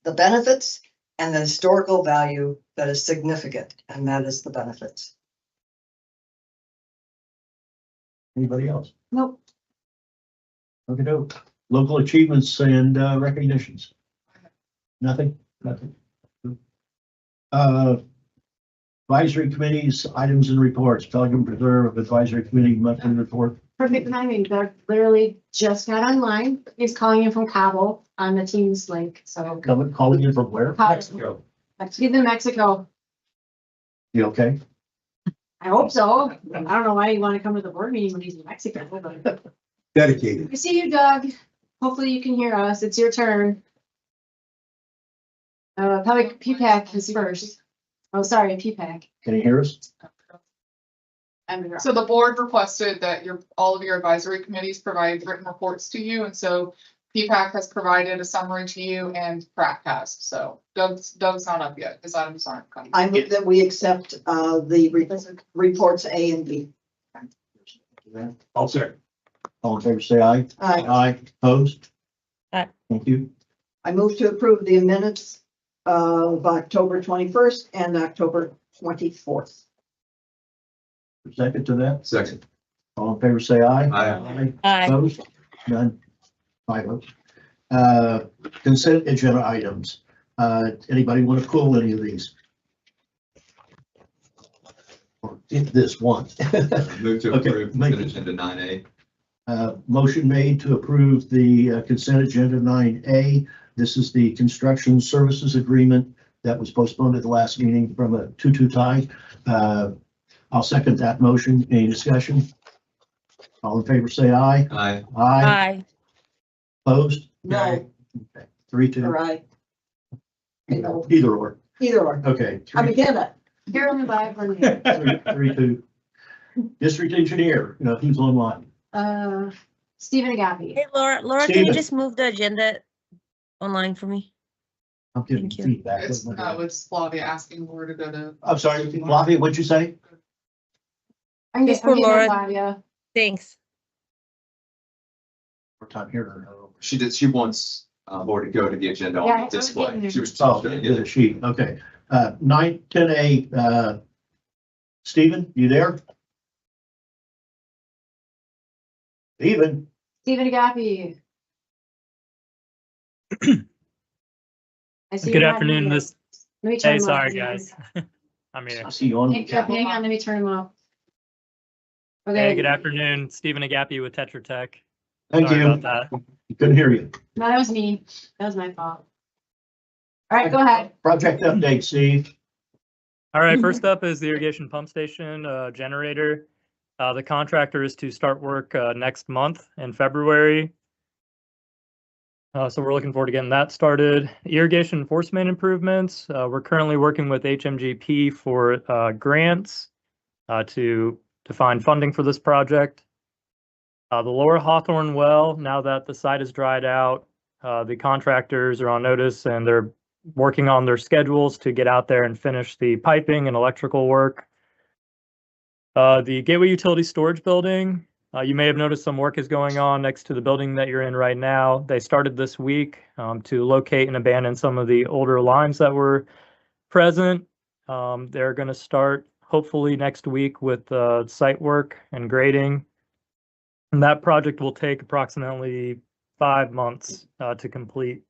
Speaker 6: benefits and the historical value that is significant, and that is the benefits.
Speaker 2: Anybody else?
Speaker 5: Nope.
Speaker 2: Okay, local achievements and recognitions. Nothing? Nothing. Advisory committees, items and reports, Pelican Preserve Advisory Committee monthly report.
Speaker 5: Perfect timing. Doug literally just got online. He's calling you from Cabo on the Teams link, so.
Speaker 2: Calling in from where?
Speaker 5: Mexico. He's in Mexico.
Speaker 2: You okay?
Speaker 5: I hope so. I don't know why you want to come to the board meeting when he's in Mexico, but.
Speaker 3: Dedicated.
Speaker 5: We see you, Doug. Hopefully you can hear us. It's your turn. Probably P-PAC is first. Oh, sorry, P-PAC.
Speaker 2: Can you hear us?
Speaker 9: So the board requested that all of your advisory committees provide written reports to you, and so PPAC has provided a summary to you and Prac has, so Doug's not up yet, his items aren't coming.
Speaker 6: I move that we accept the reports A and B.
Speaker 3: I'll second.
Speaker 2: All in favor, say aye. Aye. Opposed?
Speaker 10: Aye.
Speaker 2: Thank you.
Speaker 6: I move to approve the minutes of October 21st and October 24th.
Speaker 2: Second to that.
Speaker 4: Second.
Speaker 2: All in favor, say aye.
Speaker 4: Aye.
Speaker 10: Aye.
Speaker 2: Opposed? None. 5 votes. Consent agenda items. Anybody want to pull any of these? Or if this one.
Speaker 4: Move to
Speaker 2: Okay,
Speaker 4: approve
Speaker 2: make
Speaker 4: consent agenda 9A.
Speaker 2: Motion made to approve the consent agenda 9A. This is the construction services agreement that was postponed at the last meeting from a 2-2 tie. I'll second that motion. Any discussion? All in favor, say aye.
Speaker 4: Aye.
Speaker 2: Aye.
Speaker 10: Aye.
Speaker 2: Opposed?
Speaker 6: No,
Speaker 2: 3-2.
Speaker 6: or I,
Speaker 2: Either or.
Speaker 6: either or.
Speaker 2: Okay.
Speaker 6: I begin it.
Speaker 5: Here on the back for me.
Speaker 2: 3-2. District engineer, who's online?
Speaker 5: Stephen Agapi.
Speaker 10: Hey, Laura, can you
Speaker 2: Steven.
Speaker 10: just move the agenda online for me?
Speaker 2: I'm getting
Speaker 10: Thank you.
Speaker 2: feedback.
Speaker 9: It's Flavia asking where to go to.
Speaker 2: I'm sorry, Flavia, what'd you say?
Speaker 5: I'm
Speaker 10: Just
Speaker 5: getting
Speaker 10: for Laura.
Speaker 5: Flavia.
Speaker 10: Thanks.
Speaker 2: More time here.
Speaker 4: She wants Laura to go to the agenda
Speaker 5: Yeah, I
Speaker 4: on
Speaker 5: was
Speaker 4: display.
Speaker 5: getting there.
Speaker 4: She was
Speaker 2: Oh,
Speaker 4: trying to
Speaker 2: the
Speaker 4: get it.
Speaker 2: sheet, okay. 9-10A, Stephen, you there? Stephen,
Speaker 5: Stephen Agapi. I see
Speaker 13: Good
Speaker 5: you're not
Speaker 13: afternoon,
Speaker 5: here.
Speaker 13: Miss.
Speaker 5: Let me turn
Speaker 13: Hey,
Speaker 5: him off.
Speaker 13: sorry, guys. I'm here.
Speaker 2: I see you on.
Speaker 5: Hang on, let me turn him off.
Speaker 13: Hey,
Speaker 5: Okay,
Speaker 13: good afternoon. Stephen Agapi with Tetra Tech.
Speaker 2: Thank
Speaker 13: Sorry
Speaker 2: you.
Speaker 13: about that.
Speaker 2: Couldn't hear you.
Speaker 5: no, that was me. That was my fault. All right, go ahead.
Speaker 2: Project update, Steve.
Speaker 13: All right, first up is the irrigation pump station generator. The contractor is to start work next month in February. So we're looking forward to getting that started. Irrigation enforcement improvements. We're currently working with HMGP for grants to find funding for this project. The Lower Hawthorne well, now that the site is dried out, the contractors are on notice and they're working on their schedules to get out there and finish the piping and electrical work. The Gateway Utility Storage Building, you may have noticed some work is going on next to the building that you're in right now. They started this week to locate and abandon some of the older lines that were present. They're going to start hopefully next week with site work and grading. And that project will take approximately 5 months to complete.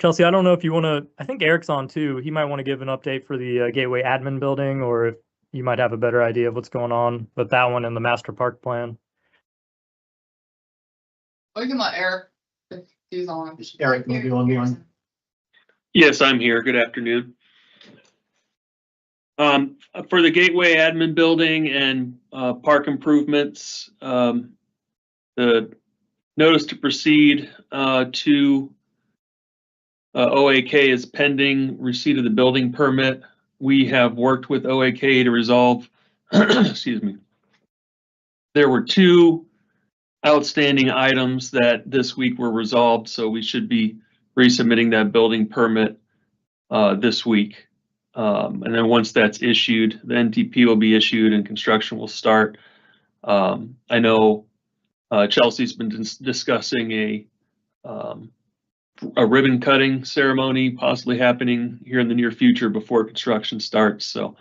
Speaker 13: Chelsea, I don't know if you want to, I think Eric's on too. He might want to give an update for the Gateway admin building, or if you might have a better idea of what's going on with that one and the master park plan.
Speaker 9: We can let Eric, if he's on.
Speaker 2: Eric, maybe on the line.
Speaker 14: Yes, I'm here. Good afternoon. For the Gateway admin building and park improvements, the notice to proceed to OAK is pending receipt of the building permit. We have worked with OAK to resolve, excuse me. There were 2 outstanding items that this week were resolved, so we should be resubmitting that building permit this week. And then once that's issued, the NTP will be issued and construction will start. I know Chelsea's been discussing a ribbon cutting ceremony possibly happening here in the near future before construction starts. So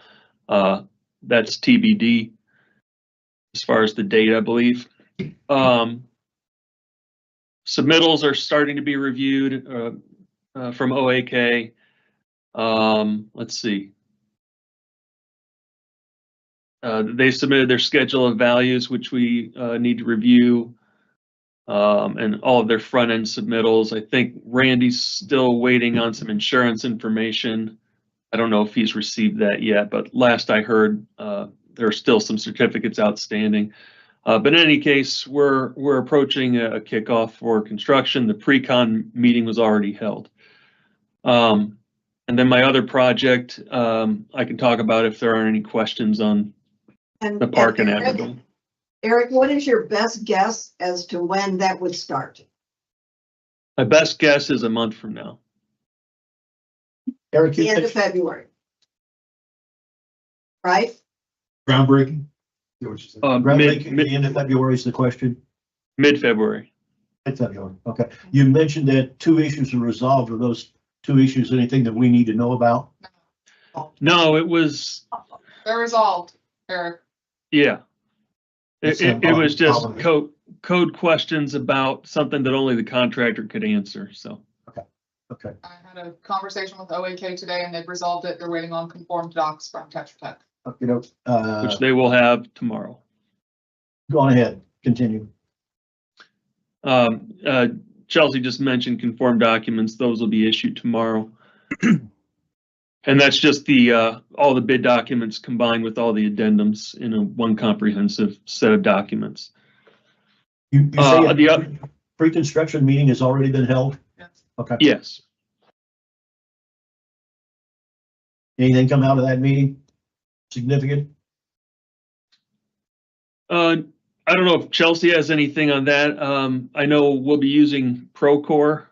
Speaker 14: that's TBD as far as the date, I believe. Submittals are starting to be reviewed. from OAK. Let's see. They submitted their schedule of values, which we need to review, and all of their front end submittals. I think Randy's still waiting on some insurance information. I don't know if he's received that yet, but last I heard, there are still some certificates outstanding. But in any case, we're approaching a kickoff for construction. The pre-con meeting was already held. And then my other project, I can talk about if there aren't any questions on
Speaker 6: And
Speaker 14: the park and
Speaker 6: Eric,
Speaker 14: admin.
Speaker 6: Eric, what is your best guess as to when that would start?
Speaker 14: My best guess is a month from now.
Speaker 2: Eric,
Speaker 6: The end of February. Right?
Speaker 3: Groundbreaking? Is that what you said?
Speaker 2: groundbreaking at the end of February is the question.
Speaker 14: Mid-February.
Speaker 2: Mid-February, okay. You mentioned that 2 issues are resolved. Are those 2 issues anything that we need to know about?
Speaker 14: No, it was,
Speaker 9: They're resolved, Eric.
Speaker 14: yeah. It was just
Speaker 2: problem.
Speaker 14: code questions about something that only the contractor could answer, so.
Speaker 2: Okay,
Speaker 9: I had a conversation with OAK today and they've resolved it. They're waiting on conformed docs from Tetra Tech.
Speaker 2: you know,
Speaker 14: Which they will have tomorrow.
Speaker 2: go on ahead, continue.
Speaker 14: Chelsea just mentioned conform documents. Those will be issued tomorrow. And that's just the, all the bid documents combined with all the addendums in a one comprehensive set of documents.
Speaker 2: You say
Speaker 14: the
Speaker 2: a pre-construction meeting has already been held?
Speaker 9: Yes.
Speaker 2: Okay.
Speaker 14: Yes.
Speaker 2: Anything come out of that meeting? Significant?
Speaker 14: I don't know if Chelsea has anything on that. I know we'll be using Procore,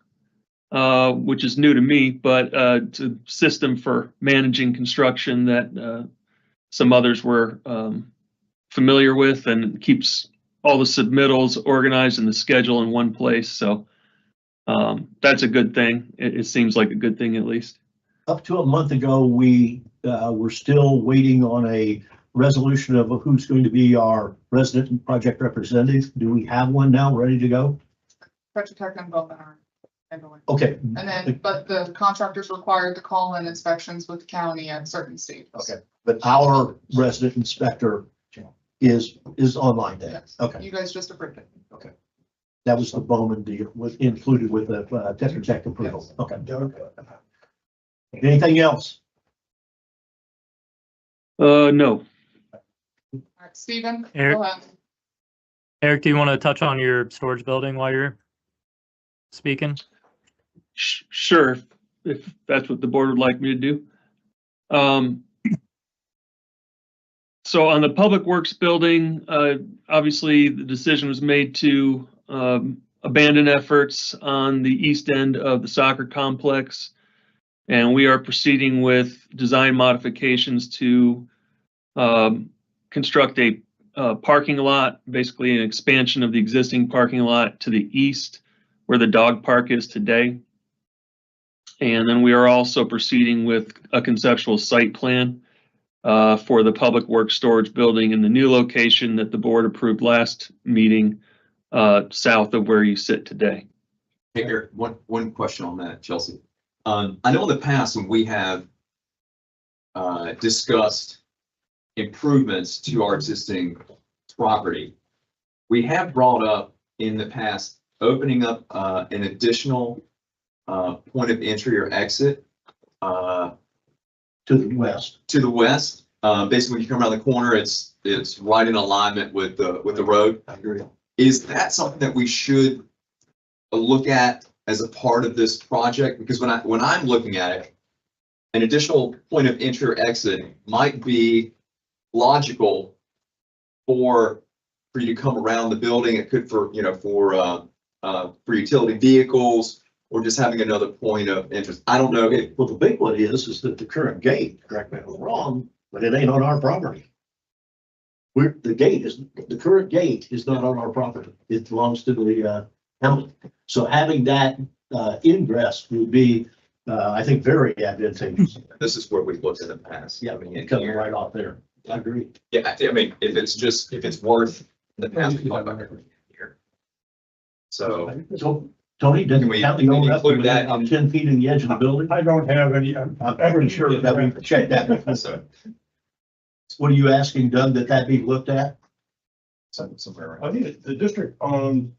Speaker 14: which is new to me, but it's a system for managing construction that some others were familiar with, and keeps all the submittals organized in the schedule in one place. So that's a good thing. It seems like a good thing, at least.
Speaker 2: Up to a month ago, we were still waiting on a resolution of who's going to be our resident and project representative. Do we have one now ready to go?
Speaker 9: Tetra Tech and Bowman are handling.
Speaker 2: Okay.
Speaker 9: And then, but the contractor's required to call in inspections with the county at certain stages.
Speaker 2: Okay, but our resident inspector is online then?
Speaker 9: Yes.
Speaker 2: Okay,
Speaker 9: You guys just approved it.
Speaker 2: that was the Bowman deal, was included with the Tetra Tech approval.
Speaker 9: Yes.
Speaker 2: Okay. Anything else?
Speaker 14: No.
Speaker 9: All right, Stephen,
Speaker 13: Eric?
Speaker 9: go ahead.
Speaker 13: Eric, do you want to touch on your storage building while you're speaking?
Speaker 14: Sure, if that's what the board would like me to do. So on the Public Works building, obviously the decision was made to abandon efforts on the east end of the soccer complex. And we are proceeding with design modifications to construct a parking lot, basically an expansion of the existing parking lot to the east where the dog park is today. And then we are also proceeding with a conceptual site plan for the Public Works storage building in the new location that the board approved last meeting, south of where you sit today.
Speaker 4: Hey, Eric, one question on that, Chelsea. I know in the past when we have discussed improvements to our existing property, we have brought up in the past opening up an additional point of entry or exit
Speaker 2: To the west.
Speaker 4: to the west. Basically, when you come around the corner, it's right in alignment with the road.
Speaker 2: I agree.
Speaker 4: Is that something that we should look at as a part of this project? Because when I'm looking at it, an additional point of entry or exit might be logical for you to come around the building. It could for utility vehicles or just having another point of interest. I don't know if,
Speaker 2: Well, the big one is that the current gate, correct me if I'm wrong, but it ain't on our property. The current gate is not on our property. It belongs to the county. So having that ingress would be, I think, very advantageous.
Speaker 4: this is where we've looked in the past.
Speaker 2: Yeah,
Speaker 4: I mean, in
Speaker 2: coming
Speaker 4: here.
Speaker 2: right off there. I agree.
Speaker 4: Yeah, I mean, if it's worth the past, we talked about everything here. So,
Speaker 2: So Tony, does
Speaker 4: Can
Speaker 2: the
Speaker 4: we
Speaker 2: county own up to
Speaker 4: include
Speaker 2: within
Speaker 4: that
Speaker 2: about
Speaker 4: in-
Speaker 2: 10 feet of the edge of the building?
Speaker 8: I don't have any,
Speaker 2: I'm pretty sure that we checked that.
Speaker 4: So,
Speaker 2: What are you asking, Doug, that be looked at?
Speaker 4: somewhere
Speaker 8: I
Speaker 4: around.
Speaker 8: think the district owns,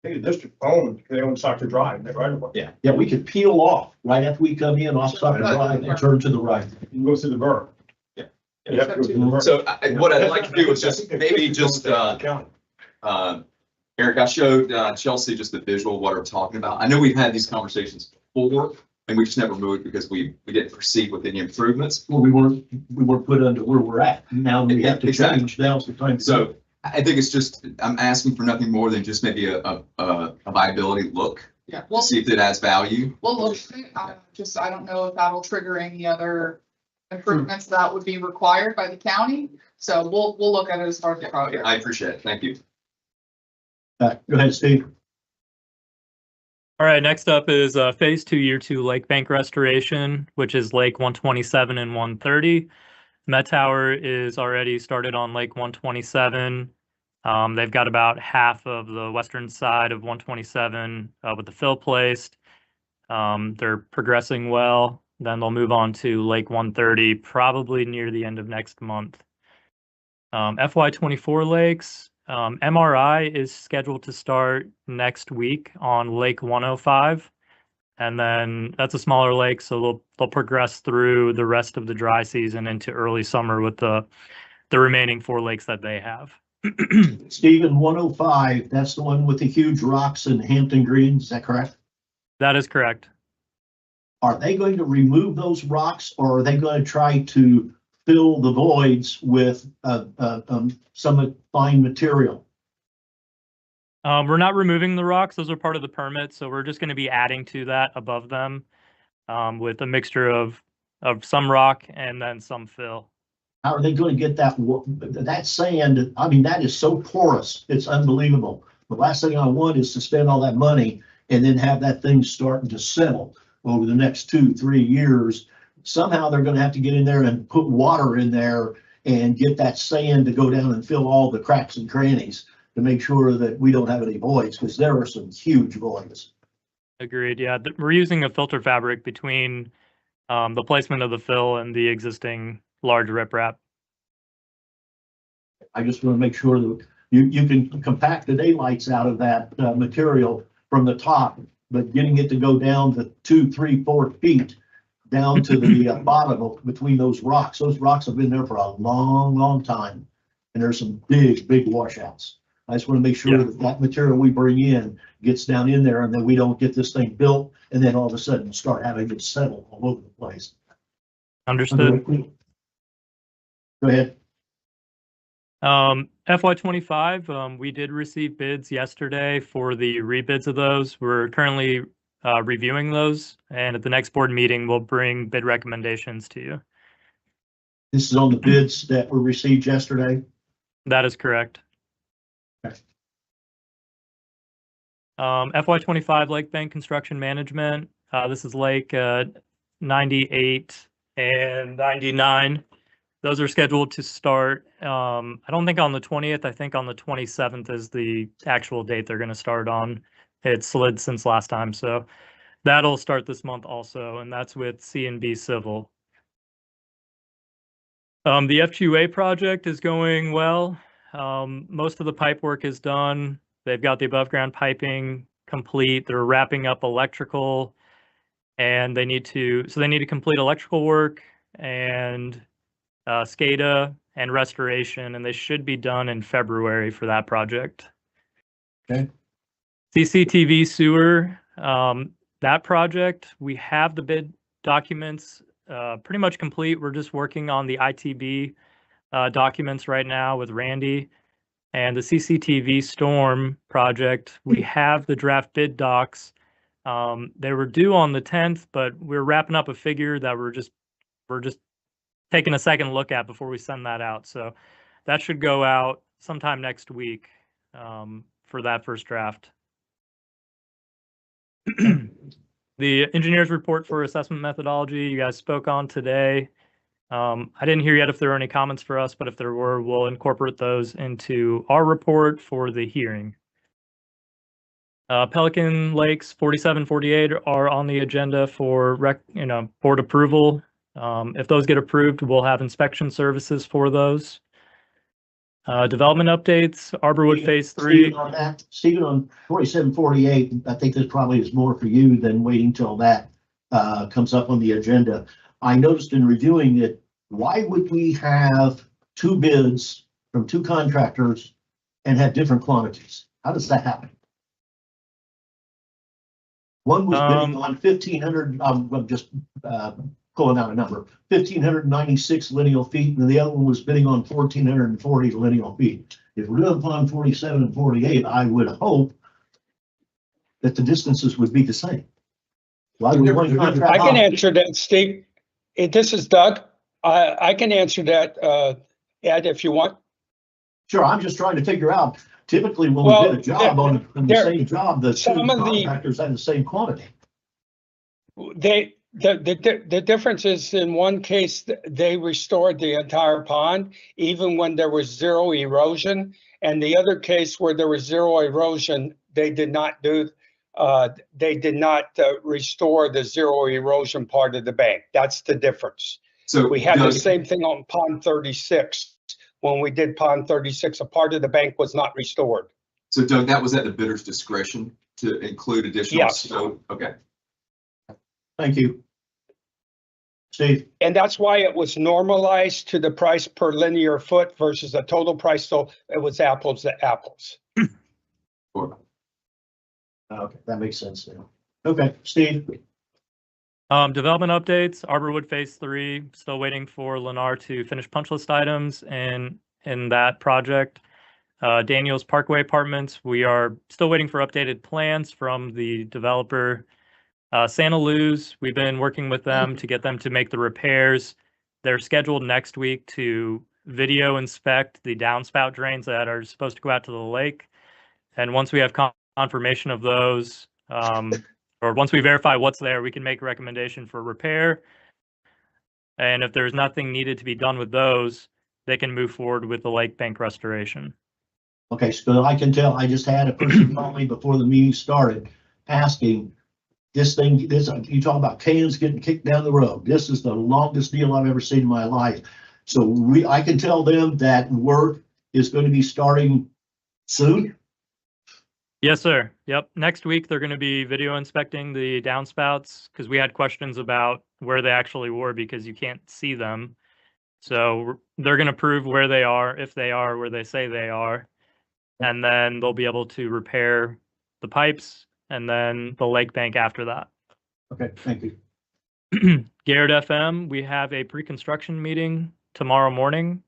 Speaker 8: they own Soccer Drive, right?
Speaker 4: Yeah.
Speaker 2: Yeah, we could peel off right after we come in off Soccer Drive and turn to the right.
Speaker 8: You can go through the borough.
Speaker 4: Yeah.
Speaker 8: You have to go through the borough.
Speaker 4: So what I'd like to do is just maybe just, Eric, I showed Chelsea just the visual of what I'm talking about. I know we've had these conversations before and we just never moved because we didn't proceed with any improvements.
Speaker 2: Well, we weren't put under where we're at. Now we have to
Speaker 4: Exactly.
Speaker 2: change. Now's the time.
Speaker 4: So I think it's just, I'm asking for nothing more than just maybe a viability look,
Speaker 9: Yeah,
Speaker 4: to
Speaker 9: we'll,
Speaker 4: see if it adds value.
Speaker 9: we'll look, I don't know if that'll trigger any other improvements that would be required by the county. So we'll look at it as part of the project.
Speaker 4: I appreciate it. Thank you.
Speaker 2: Go ahead, Steve.
Speaker 13: All right, next up is Phase 2, Year 2 Lake Bank Restoration, which is Lake 127 and 130. Met Tower is already started on Lake 127. They've got about half of the western side of 127 with the fill placed. They're progressing well. Then they'll move on to Lake 130 probably near the end of next month. FY24 lakes, MRI is scheduled to start next week on Lake 105. And then that's a smaller lake, so they'll progress through the rest of the dry season into early summer with the remaining 4 lakes that they have.
Speaker 2: Stephen, 105, that's the one with the huge rocks in Hampton Green, is that correct?
Speaker 13: That is correct.
Speaker 2: Are they going to remove those rocks or are they going to try to fill the voids with some fine material?
Speaker 13: We're not removing the rocks. Those are part of the permit, so we're just going to be adding to that above them with a mixture of some rock and then some fill.
Speaker 2: How are they going to get that sand? I mean, that is so porous. It's unbelievable. The last thing I want is to spend all that money and then have that thing starting to settle over the next 2-3 years. Somehow they're going to have to get in there and put water in there and get that sand to go down and fill all the cracks and crannies to make sure that we don't have any voids, because there are some huge voids.
Speaker 13: Agreed. Yeah, we're using a filter fabric between the placement of the fill and the existing large riprap.
Speaker 2: I just want to make sure that you can compact the daylights out of that material from the top, but getting it to go down to 2, 3, 4 feet down to the bottom between those rocks. Those rocks have been there for a long, long time. And there's some big, big washouts. I just want to make sure that material we bring in gets down in there and then we don't get this thing built and then all of a sudden start having it settle all over the place.
Speaker 13: Understood.
Speaker 2: Go ahead.
Speaker 13: FY25, we did receive bids yesterday for the rebids of those. We're currently reviewing those, and at the next board meeting, we'll bring bid recommendations to you.
Speaker 2: This is on the bids that were received yesterday.
Speaker 13: That is correct.
Speaker 2: Okay.
Speaker 13: FY25 Lake Bank Construction Management. This is Lake 98 and 99. Those are scheduled to start, I don't think on the 20th, I think on the 27th is the actual date they're going to start on. It slid since last time, so that'll start this month also, and that's with C&B Civil. The F2A project is going well. Most of the pipe work is done. They've got the above ground piping complete. They're wrapping up electrical, and they need to complete electrical work and SCADA and restoration, and they should be done in February for that project.
Speaker 2: Okay.
Speaker 13: CCTV sewer, that project, we have the bid documents pretty much complete. We're just working on the ITB documents right now with Randy. And the CCTV storm project, we have the draft bid docs. They were due on the 10th, but we're wrapping up a figure that we're just taking a second look at before we send that out. So that should go out sometime next week for that first draft. The engineer's report for assessment methodology you guys spoke on today. I didn't hear yet if there were any comments for us, but if there were, we'll incorporate those into our report for the hearing. Pelican Lakes 47, 48 are on the agenda for board approval. If those get approved, we'll have inspection services for those. Development updates, Arborwood Phase 3.
Speaker 2: Stephen, on that, Stephen, on 47, 48, I think this probably is more for you than waiting till that comes up on the agenda. I noticed in reviewing it, why would we have two bids from two contractors and have different quantities? How does that happen? One was bidding on 1,500, I'm just pulling out a number, 1,596 lineal feet, and the other one was bidding on 1,440 lineal feet. If we're doing pond 47 and 48, I would hope that the distances would be the same. Why would one contract?
Speaker 15: I can answer that, Steve. This is Doug. I can answer that, Ed, if you want.
Speaker 2: Sure, I'm just trying to figure out, typically when we
Speaker 15: Well,
Speaker 2: bid a job on the same job, the two
Speaker 15: some of the-
Speaker 2: contractors have the same quantity.
Speaker 15: The difference is in one case, they restored the entire pond, even when there was zero erosion. And the other case where there was zero erosion, they did not restore the zero erosion part of the bank. That's the difference.
Speaker 4: So
Speaker 15: We had the
Speaker 4: Doug,
Speaker 15: same thing on pond 36. When we did pond 36, a part of the bank was not restored.
Speaker 4: so Doug, that was at the bidder's discretion to include additional
Speaker 15: Yes.
Speaker 4: scope? Okay.
Speaker 2: Thank you. Steve,
Speaker 15: And that's why it was normalized to the price per linear foot versus the total price. So it was apples to apples.
Speaker 4: Cool.
Speaker 2: okay, that makes sense now. Okay, Steve,
Speaker 13: Development updates, Arborwood Phase 3, still waiting for Lennar to finish punch list items in that project. Daniels Parkway Apartments, we are still waiting for updated plans from the developer. Santa Luz, we've been working with them to get them to make the repairs. They're scheduled next week to video inspect the downspout drains that are supposed to go out to the lake. And once we have confirmation of those, or once we verify what's there, we can make a recommendation for repair. And if there's nothing needed to be done with those, they can move forward with the lake bank restoration.
Speaker 2: okay, so I can tell, I just had a person call me before the meeting started, asking, you talk about cans getting kicked down the road. This is the longest deal I've ever seen in my life. So I can tell them that work is going to be starting soon.
Speaker 13: Yes, sir. Yep. Next week, they're going to be video inspecting the downspouts because we had questions about where they actually were because you can't see them. So they're going to prove where they are, if they are where they say they are. And then they'll be able to repair the pipes and then the lake bank after that.
Speaker 2: Okay, thank you.
Speaker 13: Garrett FM, we have a pre-construction meeting tomorrow morning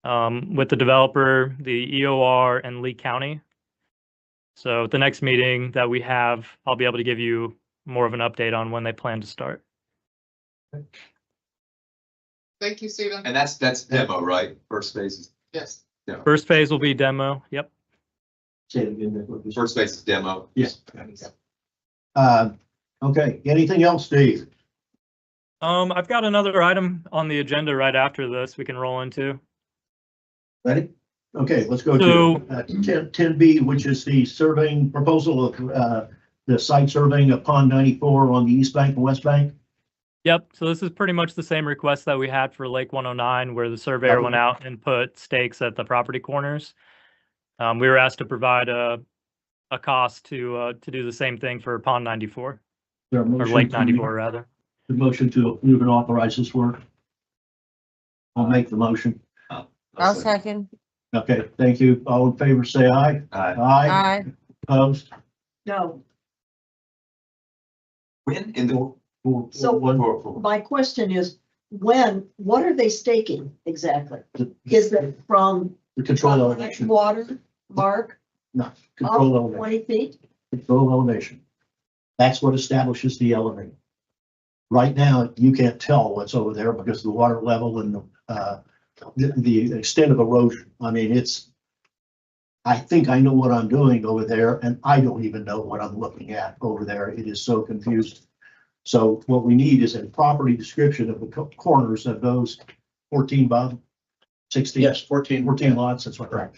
Speaker 13: with the developer, the EOR, and Lee County. So at the next meeting that we have, I'll be able to give you more of an update on when they plan to start.
Speaker 9: Thank you, Stephen.
Speaker 4: And that's demo, right? First phase is,
Speaker 9: Yes.
Speaker 4: yeah.
Speaker 13: First phase will be demo. Yep.
Speaker 2: Say it again. Nick, what you said.
Speaker 4: First phase is demo.
Speaker 2: Yes. Okay, anything else, Steve?
Speaker 13: I've got another item on the agenda right after this we can roll into.
Speaker 2: Ready? Okay, let's go
Speaker 13: So-
Speaker 2: to 10B, which is the surveying proposal of the site surveying of Pond 94 on the east bank and west bank.
Speaker 13: Yep. So this is pretty much the same request that we had for Lake 109, where the surveyor went out and put stakes at the property corners. We were asked to provide a cost to do the same thing for Pond 94,
Speaker 2: There a
Speaker 13: or
Speaker 2: motion
Speaker 13: Lake
Speaker 2: to-
Speaker 13: 94 rather.
Speaker 2: The motion to approve and authorize this work. I'll make the motion.
Speaker 10: I'll second.
Speaker 2: Okay, thank you. All in favor, say aye.
Speaker 4: Aye.
Speaker 2: Aye.
Speaker 10: Aye.
Speaker 2: Opposed?
Speaker 6: No.
Speaker 4: When in the,
Speaker 6: So- My question is, what are they staking exactly? Is it from
Speaker 2: The control elevation,
Speaker 6: water mark
Speaker 2: no, control
Speaker 6: up
Speaker 2: elevation,
Speaker 6: 20 feet?
Speaker 2: control elevation. That's what establishes the elevation. Right now, you can't tell what's over there because of the water level and the extent of erosion. I mean, I think I know what I'm doing over there and I don't even know what I'm looking at over there. It is so confused. So what we need is a property description of the corners of those 14, Bob? 16?
Speaker 7: Yes, 14.
Speaker 2: 14 lots, that's what, right.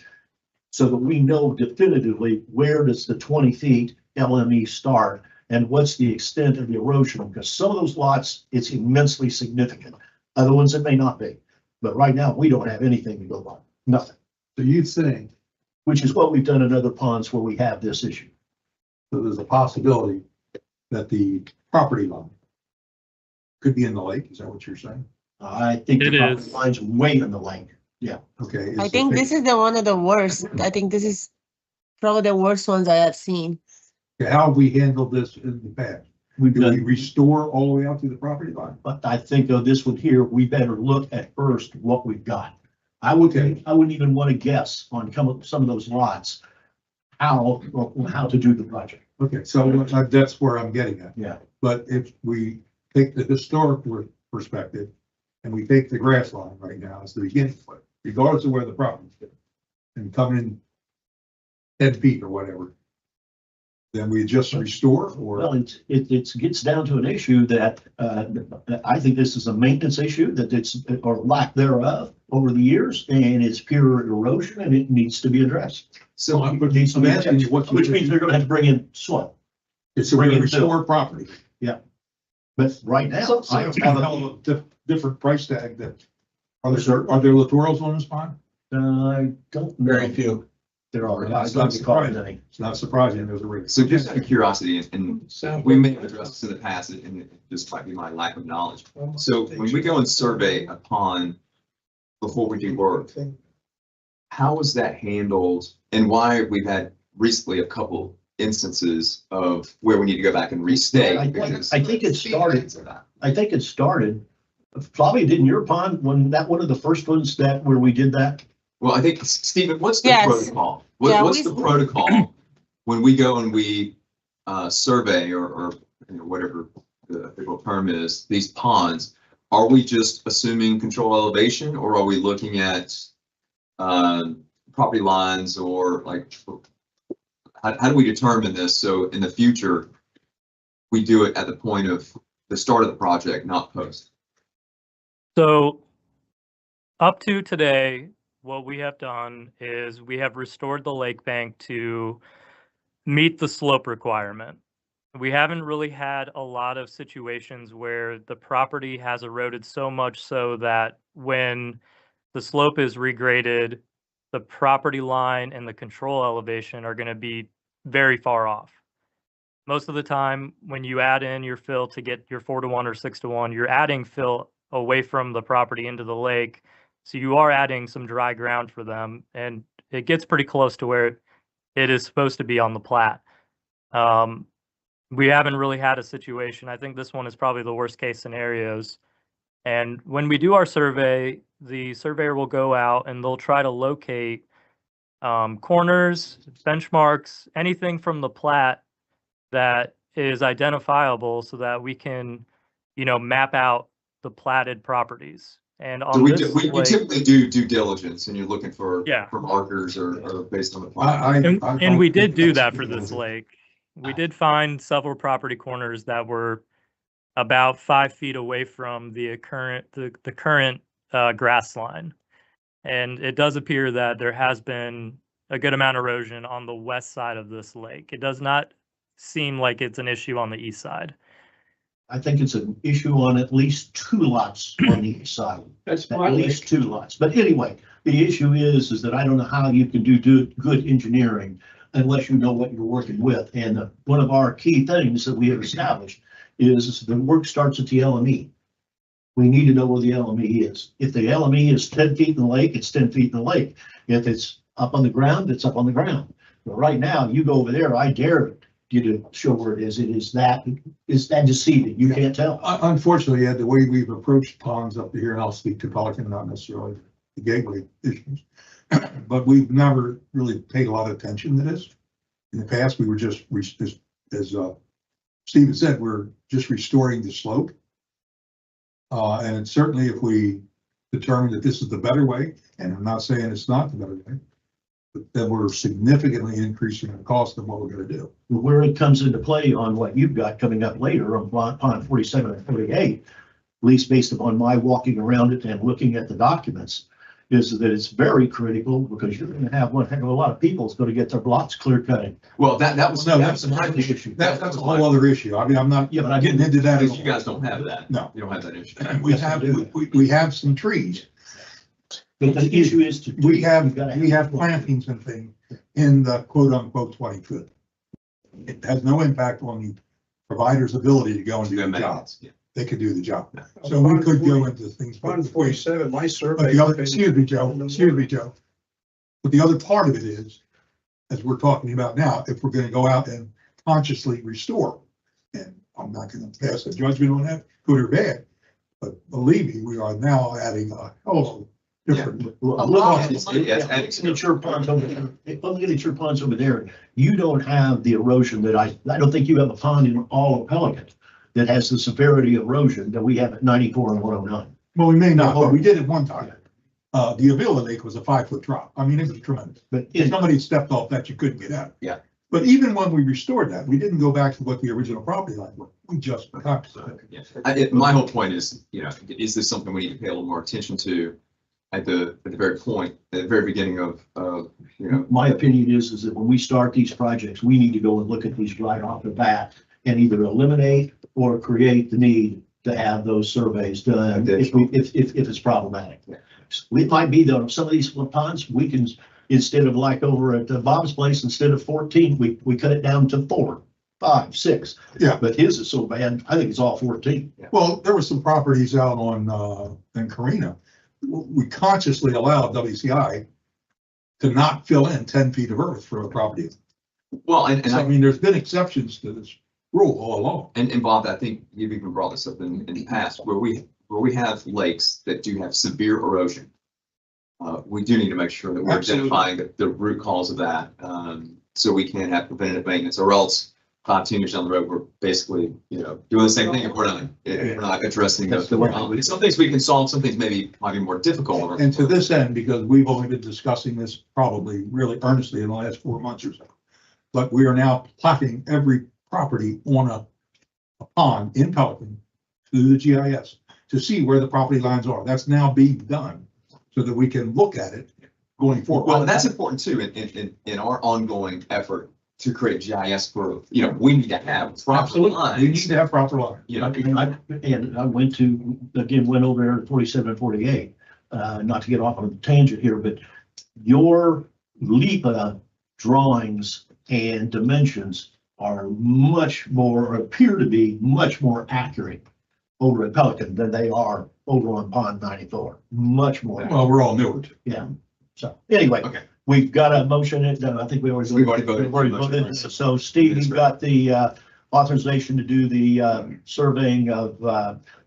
Speaker 2: so that we know definitively where does the 20 feet LME start and what's the extent of the erosion, because some of those lots, it's immensely significant. Other ones it may not be, but right now we don't have anything to go on, nothing,
Speaker 3: So you think,
Speaker 2: which is what we've done in other ponds where we have this issue.
Speaker 3: so there's a possibility that the property line could be in the lake, is that what you're saying?
Speaker 2: I think
Speaker 13: It
Speaker 2: the property
Speaker 13: is.
Speaker 2: line's way in the lake.
Speaker 3: Okay.
Speaker 10: I think this is the one of the worst. I think this is probably the worst ones I have seen.
Speaker 3: How have we handled this in the past?
Speaker 2: We've
Speaker 3: Do we
Speaker 2: done,
Speaker 3: restore all the way out to the property line?
Speaker 2: but I think of this one here, we better look at first what we've got. I wouldn't even want to guess on some of those lots, how to do the project.
Speaker 3: Okay, so that's where I'm getting at.
Speaker 2: Yeah.
Speaker 3: But if we take the historic perspective and we take the grass line right now as the beginning point, regardless of where the property is, and come in 10 feet or whatever, then we just restore
Speaker 2: Well,
Speaker 3: or,
Speaker 2: it gets down to an issue that, I think this is a maintenance issue that it's, or lack thereof over the years, and it's pure erosion and it needs to be addressed.
Speaker 3: so I'm
Speaker 2: Needs to be
Speaker 3: asking you what.
Speaker 2: Which means they're gonna have to bring in soil.
Speaker 3: So we're gonna restore property.
Speaker 2: But right now,
Speaker 3: I have a different price tag that, are
Speaker 2: Sure.
Speaker 3: there littorals on this pond?
Speaker 2: I don't know.
Speaker 7: Very few.
Speaker 2: There are. I
Speaker 3: It's
Speaker 2: don't
Speaker 3: not
Speaker 2: recall
Speaker 3: surprising.
Speaker 2: any.
Speaker 3: It's not surprising there's a rate.
Speaker 4: So just out of curiosity, and we may have addressed this in the past, and it just might be my lack of knowledge. So when we go and survey a pond before we do work, how is that handled? And why we've had recently a couple instances of where we need to go back and restake? because-
Speaker 2: I think it started, Flavia, didn't your pond, when that one of the first ones that, where we did that?
Speaker 4: Well, I think, Stephen, what's the
Speaker 10: Yes.
Speaker 4: protocol?
Speaker 10: Yeah,
Speaker 4: What's
Speaker 10: we-
Speaker 4: the protocol when we go and we survey or you know, whatever the official term is, these ponds? Are we just assuming control elevation, or are we looking at property lines, or like, how do we determine this? So in the future, we do it at the point of the start of the project, not post.
Speaker 13: So up to today, what we have done is we have restored the lake bank to meet the slope requirement. We haven't really had a lot of situations where the property has eroded so much so that when the slope is regraded, the property line and the control elevation are going to be very far off. Most of the time, when you add in your fill to get your 4-to-1 or 6-to-1, you're adding fill away from the property into the lake. So you are adding some dry ground for them, and it gets pretty close to where it is supposed to be on the plat. We haven't really had a situation. I think this one is probably the worst case scenarios. And when we do our survey, the surveyor will go out and they'll try to locate corners, benchmarks, anything from the plat that is identifiable so that we can, map out the platted properties. And
Speaker 4: So
Speaker 13: on
Speaker 4: we
Speaker 13: this
Speaker 4: we
Speaker 13: lake-
Speaker 4: typically do due diligence, and you're looking for
Speaker 13: Yeah.
Speaker 4: for markers or based on the plan.
Speaker 13: And we did do that for this lake. We did find several property corners that were about 5 feet away from the current grass line. And it does appear that there has been a good amount of erosion on the west side of this lake. It does not seem like it's an issue on the east side.
Speaker 2: I think it's an issue on at least 2 lots on the east side.
Speaker 7: That's
Speaker 2: At least 2 lots. But anyway, the issue is that I don't know how you can do good engineering unless you know what you're working with. And one of our key things that we have established is the work starts at the LME. We need to know where the LME is. If the LME is 10 feet in the lake, it's 10 feet in the lake. If it's up on the ground, it's up on the ground. But right now, you go over there, I dare you to show where it is. It is that deceiving. You can't tell.
Speaker 3: Unfortunately, Ed, the way we've approached ponds up here, and I'll speak to Pelican, not necessarily the gateway issues, but we've never really paid a lot of attention to this. In the past, we were just, as Stephen said, we're just restoring the slope. And certainly if we determine that this is the better way, and I'm not saying it's not the better way, but then we're significantly increasing the cost of what we're gonna do.
Speaker 2: Where it comes into play on what you've got coming up later on pond 47 and 48, at least based upon my walking around it and looking at the documents, is that it's very critical because you're gonna have one heck of a lot of people is gonna get their blocks clear cutting.
Speaker 4: Well, that was,
Speaker 3: No,
Speaker 2: That's the issue.
Speaker 3: That's a whole other issue. I mean, I'm not
Speaker 2: Yeah, but I
Speaker 3: getting into that.
Speaker 4: because you guys don't have that.
Speaker 3: No.
Speaker 4: You don't have that issue.
Speaker 3: We have some trees.
Speaker 2: But the issue is to.
Speaker 3: We have
Speaker 2: you've gotta
Speaker 3: plantings and things in the quote unquote 20 foot. It has no impact on the provider's ability to go and do the job.
Speaker 4: Maintenance, yeah.
Speaker 3: They could do the job. So we could go into things.
Speaker 8: Fund 47, my
Speaker 3: But
Speaker 8: survey.
Speaker 3: the other, excuse me, Joe. But the other part of it is, as we're talking about now, if we're gonna go out and consciously restore, and I'm not gonna pass a judgment on that, good or bad, but believe me, we are now adding a whole different.
Speaker 2: At your ponds over there, looking at your ponds over there, you don't have the erosion that I don't think you have a pond in all of Pelican that has the severity of erosion that we have at 94 and 109.
Speaker 3: Well, we may not, but we did it one time. The Avila Lake was a 5 foot drop. I mean, it was tremendous.
Speaker 2: But
Speaker 3: If somebody stepped off that, you couldn't get out.
Speaker 4: Yeah.
Speaker 3: But even when we restored that, we didn't go back to what the original property line was. We just cut.
Speaker 4: Yeah. My whole point is, is this something we need to pay a little more attention to at the very point, at the very beginning of,
Speaker 2: my opinion is that when we start these projects, we need to go and look at these right off the bat and either eliminate or create the need to have those surveys done if it's problematic. It might be that some of these ponds, we can, instead of like over at Bob's place, instead of 14, we cut it down to 4, 5, 6.
Speaker 3: Yeah.
Speaker 2: But his is so bad, I think it's all 14.
Speaker 3: Well, there were some properties out on, in Carina. We consciously allowed WCI to not fill in 10 feet of earth for a property.
Speaker 4: well, and
Speaker 3: So, I mean, there's been exceptions to this rule all along.
Speaker 4: And Bob, I think you've even brought this up in the past, where we have lakes that do have severe erosion. We do need to make sure that we're
Speaker 3: Absolutely.
Speaker 4: identifying the root cause of that, so we can have preventative maintenance, or else 5-10 years down the road, we're basically, doing the same thing if we're not addressing
Speaker 2: That's
Speaker 4: the
Speaker 2: the way
Speaker 4: problem. Some things we can solve, some things maybe might be more difficult.
Speaker 3: And to this end, because we've only been discussing this probably really earnestly in the last 4 months or so. But we are now plotting every property on a pond in Pelican to the GIS to see where the property lines are. That's now being done so that we can look at it going forward.
Speaker 4: Well, and that's important too, in our ongoing effort to create GIS for, we need to have proper
Speaker 3: Absolutely.
Speaker 4: lines.
Speaker 3: We need to have proper lines.
Speaker 2: And I went over there at 47 and 48, not to get off on a tangent here, but your LIPA drawings and dimensions are much more, or appear to be much more accurate over at Pelican than they are over on Pond 94, much more.
Speaker 3: Well, we're all newer.
Speaker 2: Yeah. So anyway,
Speaker 4: Okay.
Speaker 2: we've got a motion. I think we already.
Speaker 4: We've already voted.
Speaker 2: We've already voted. So Steve, you've got the authorization to do the surveying of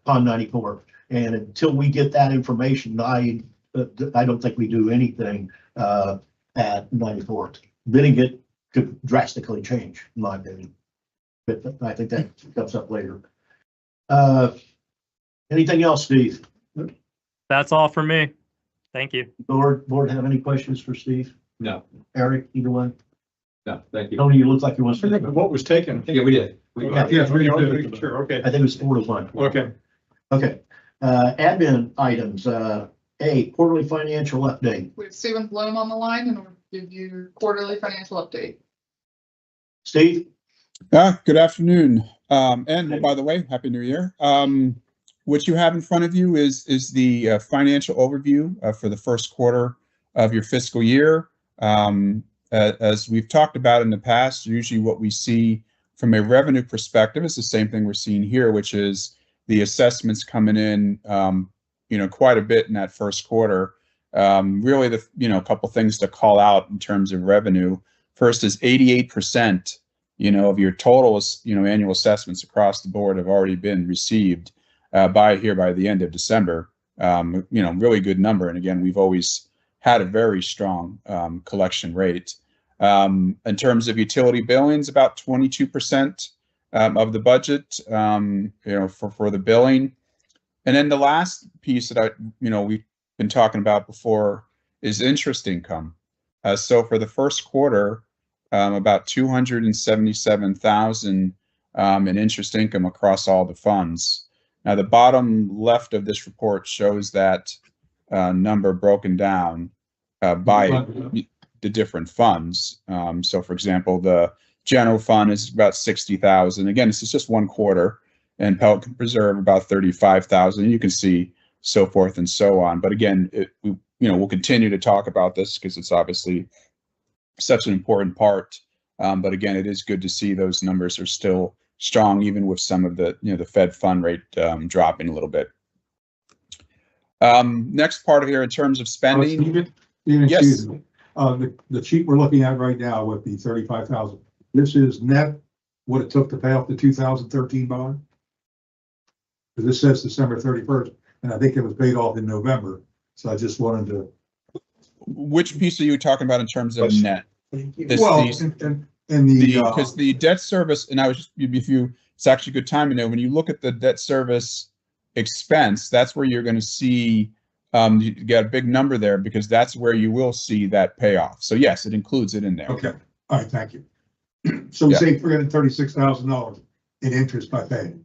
Speaker 2: Pond 94. And until we get that information, I don't think we do anything at 94. Bidding it could drastically change, in my opinion. But I think that comes up later. Anything else, Steve?
Speaker 13: That's all for me. Thank you.
Speaker 2: Board have any questions for Steve?
Speaker 4: No,
Speaker 2: Eric, either one?
Speaker 4: no, thank you.
Speaker 2: Tony, you look like you want
Speaker 8: I think
Speaker 2: to.
Speaker 8: what was taken.
Speaker 4: Yeah, we did.
Speaker 2: Yeah.
Speaker 8: Sure, okay,
Speaker 2: I think it was 4-1.
Speaker 8: okay.
Speaker 2: Okay, admin items, A, quarterly financial update.
Speaker 9: We have Stephen Bloom on the line and we'll give you quarterly financial update.
Speaker 2: Steve?
Speaker 16: Good afternoon. And by the way, Happy New Year. What you have in front of you is the financial overview for the first quarter of your fiscal year. As we've talked about in the past, usually what we see from a revenue perspective is the same thing we're seeing here, which is the assessments coming in, quite a bit in that first quarter. Really, a couple things to call out in terms of revenue. First is 88%, of your total, annual assessments across the board have already been received by the end of December. Really good number. And again, we've always had a very strong collection rate. In terms of utility billings, about 22% of the budget, for the billing. And then the last piece that we've been talking about before is interest income. So for the first quarter, about 277,000 in interest income across all the funds. Now, the bottom left of this report shows that number broken down by the different funds. So for example, the general fund is about 60,000. Again, this is just one quarter, and Pelican Preserve about 35,000. You can see so forth and so on. But again, we'll continue to talk about this because it's obviously such an important part. But again, it is good to see those numbers are still strong, even with some of the, the Fed fund rate dropping a little bit. Next part of here in terms of spending.
Speaker 3: Steven,
Speaker 16: Yes.
Speaker 3: excuse me. The sheet we're looking at right now with the 35,000, this is net what it took to pay off the 2013 bond? Because this says December 31st, and I think it was paid off in November. So I just wanted to.
Speaker 16: Which piece are you talking about in terms of net?
Speaker 3: Well,
Speaker 16: Because the debt service, and I was just, it's actually a good time to know, when you look at the debt service expense, that's where you're going to see, you get a big number there, because that's where you will see that payoff. So yes, it includes it in there.
Speaker 3: Okay, all right, thank you. So we save $336,000 in interest by paying.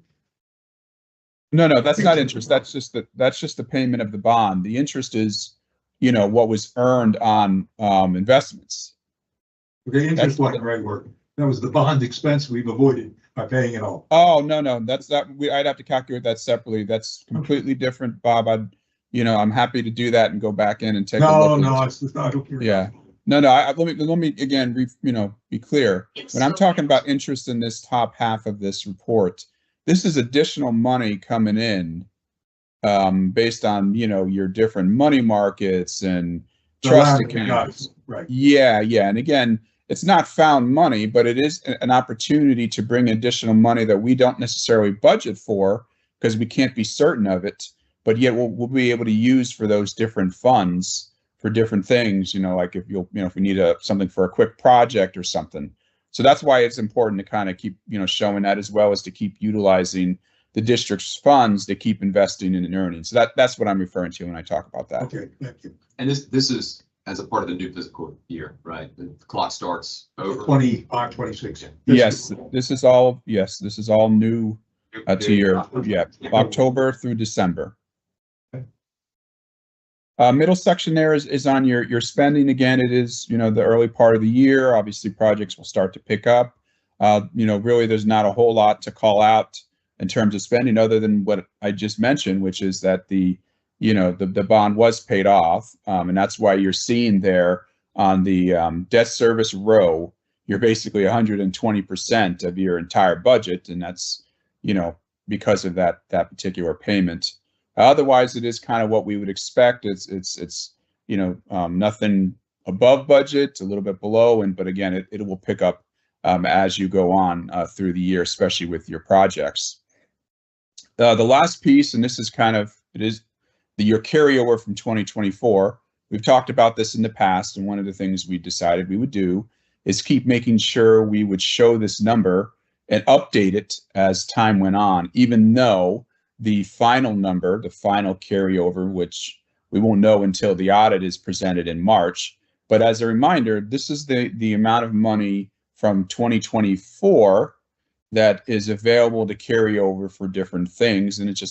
Speaker 16: No, that's not interest. That's just the payment of the bond. The interest is, what was earned on investments.
Speaker 3: Okay, interest wasn't the right word. That was the bond expense we've avoided by paying it all.
Speaker 16: Oh, no, that's not, I'd have to calculate that separately. That's completely different, Bob. I'm happy to do that and go back in and take a look.
Speaker 3: No, I don't care.
Speaker 16: Yeah. No, let me again, be clear. When I'm talking about interest in this top half of this report, this is additional money coming in based on, your different money markets and trust accounts.
Speaker 3: Right.
Speaker 16: Yeah. And again, it's not found money, but it is an opportunity to bring additional money that we don't necessarily budget for because we can't be certain of it, but yet we'll be able to use for those different funds for different things, like if if we need something for a quick project or something. So that's why it's important to kind of keep, showing that, as well as to keep utilizing the district's funds to keep investing in earnings. So that's what I'm referring to when I talk about that.
Speaker 3: Okay, thank you.
Speaker 4: And this is as a part of the new fiscal year, right? The clock starts over.
Speaker 3: 25, 26.
Speaker 16: Yes, this is all new to your, October through December. Middle section there is on your spending. Again, it is, the early part of the year. Obviously, projects will start to pick up. Really, there's not a whole lot to call out in terms of spending other than what I just mentioned, which is that the bond was paid off. And that's why you're seeing there on the debt service row, you're basically 120% of your entire budget. And that's, because of that particular payment. Otherwise, it is kind of what we would expect. It's nothing above budget, a little bit below, but again, it will pick up as you go on through the year, especially with your projects. The last piece, and this is your carryover from 2024. We've talked about this in the past, and one of the things we decided we would do is keep making sure we would show this number and update it as time went on, even though the final number, the final carryover, which we won't know until the audit is presented in March. But as a reminder, this is the amount of money from 2024 that is available to carry over for different things. And it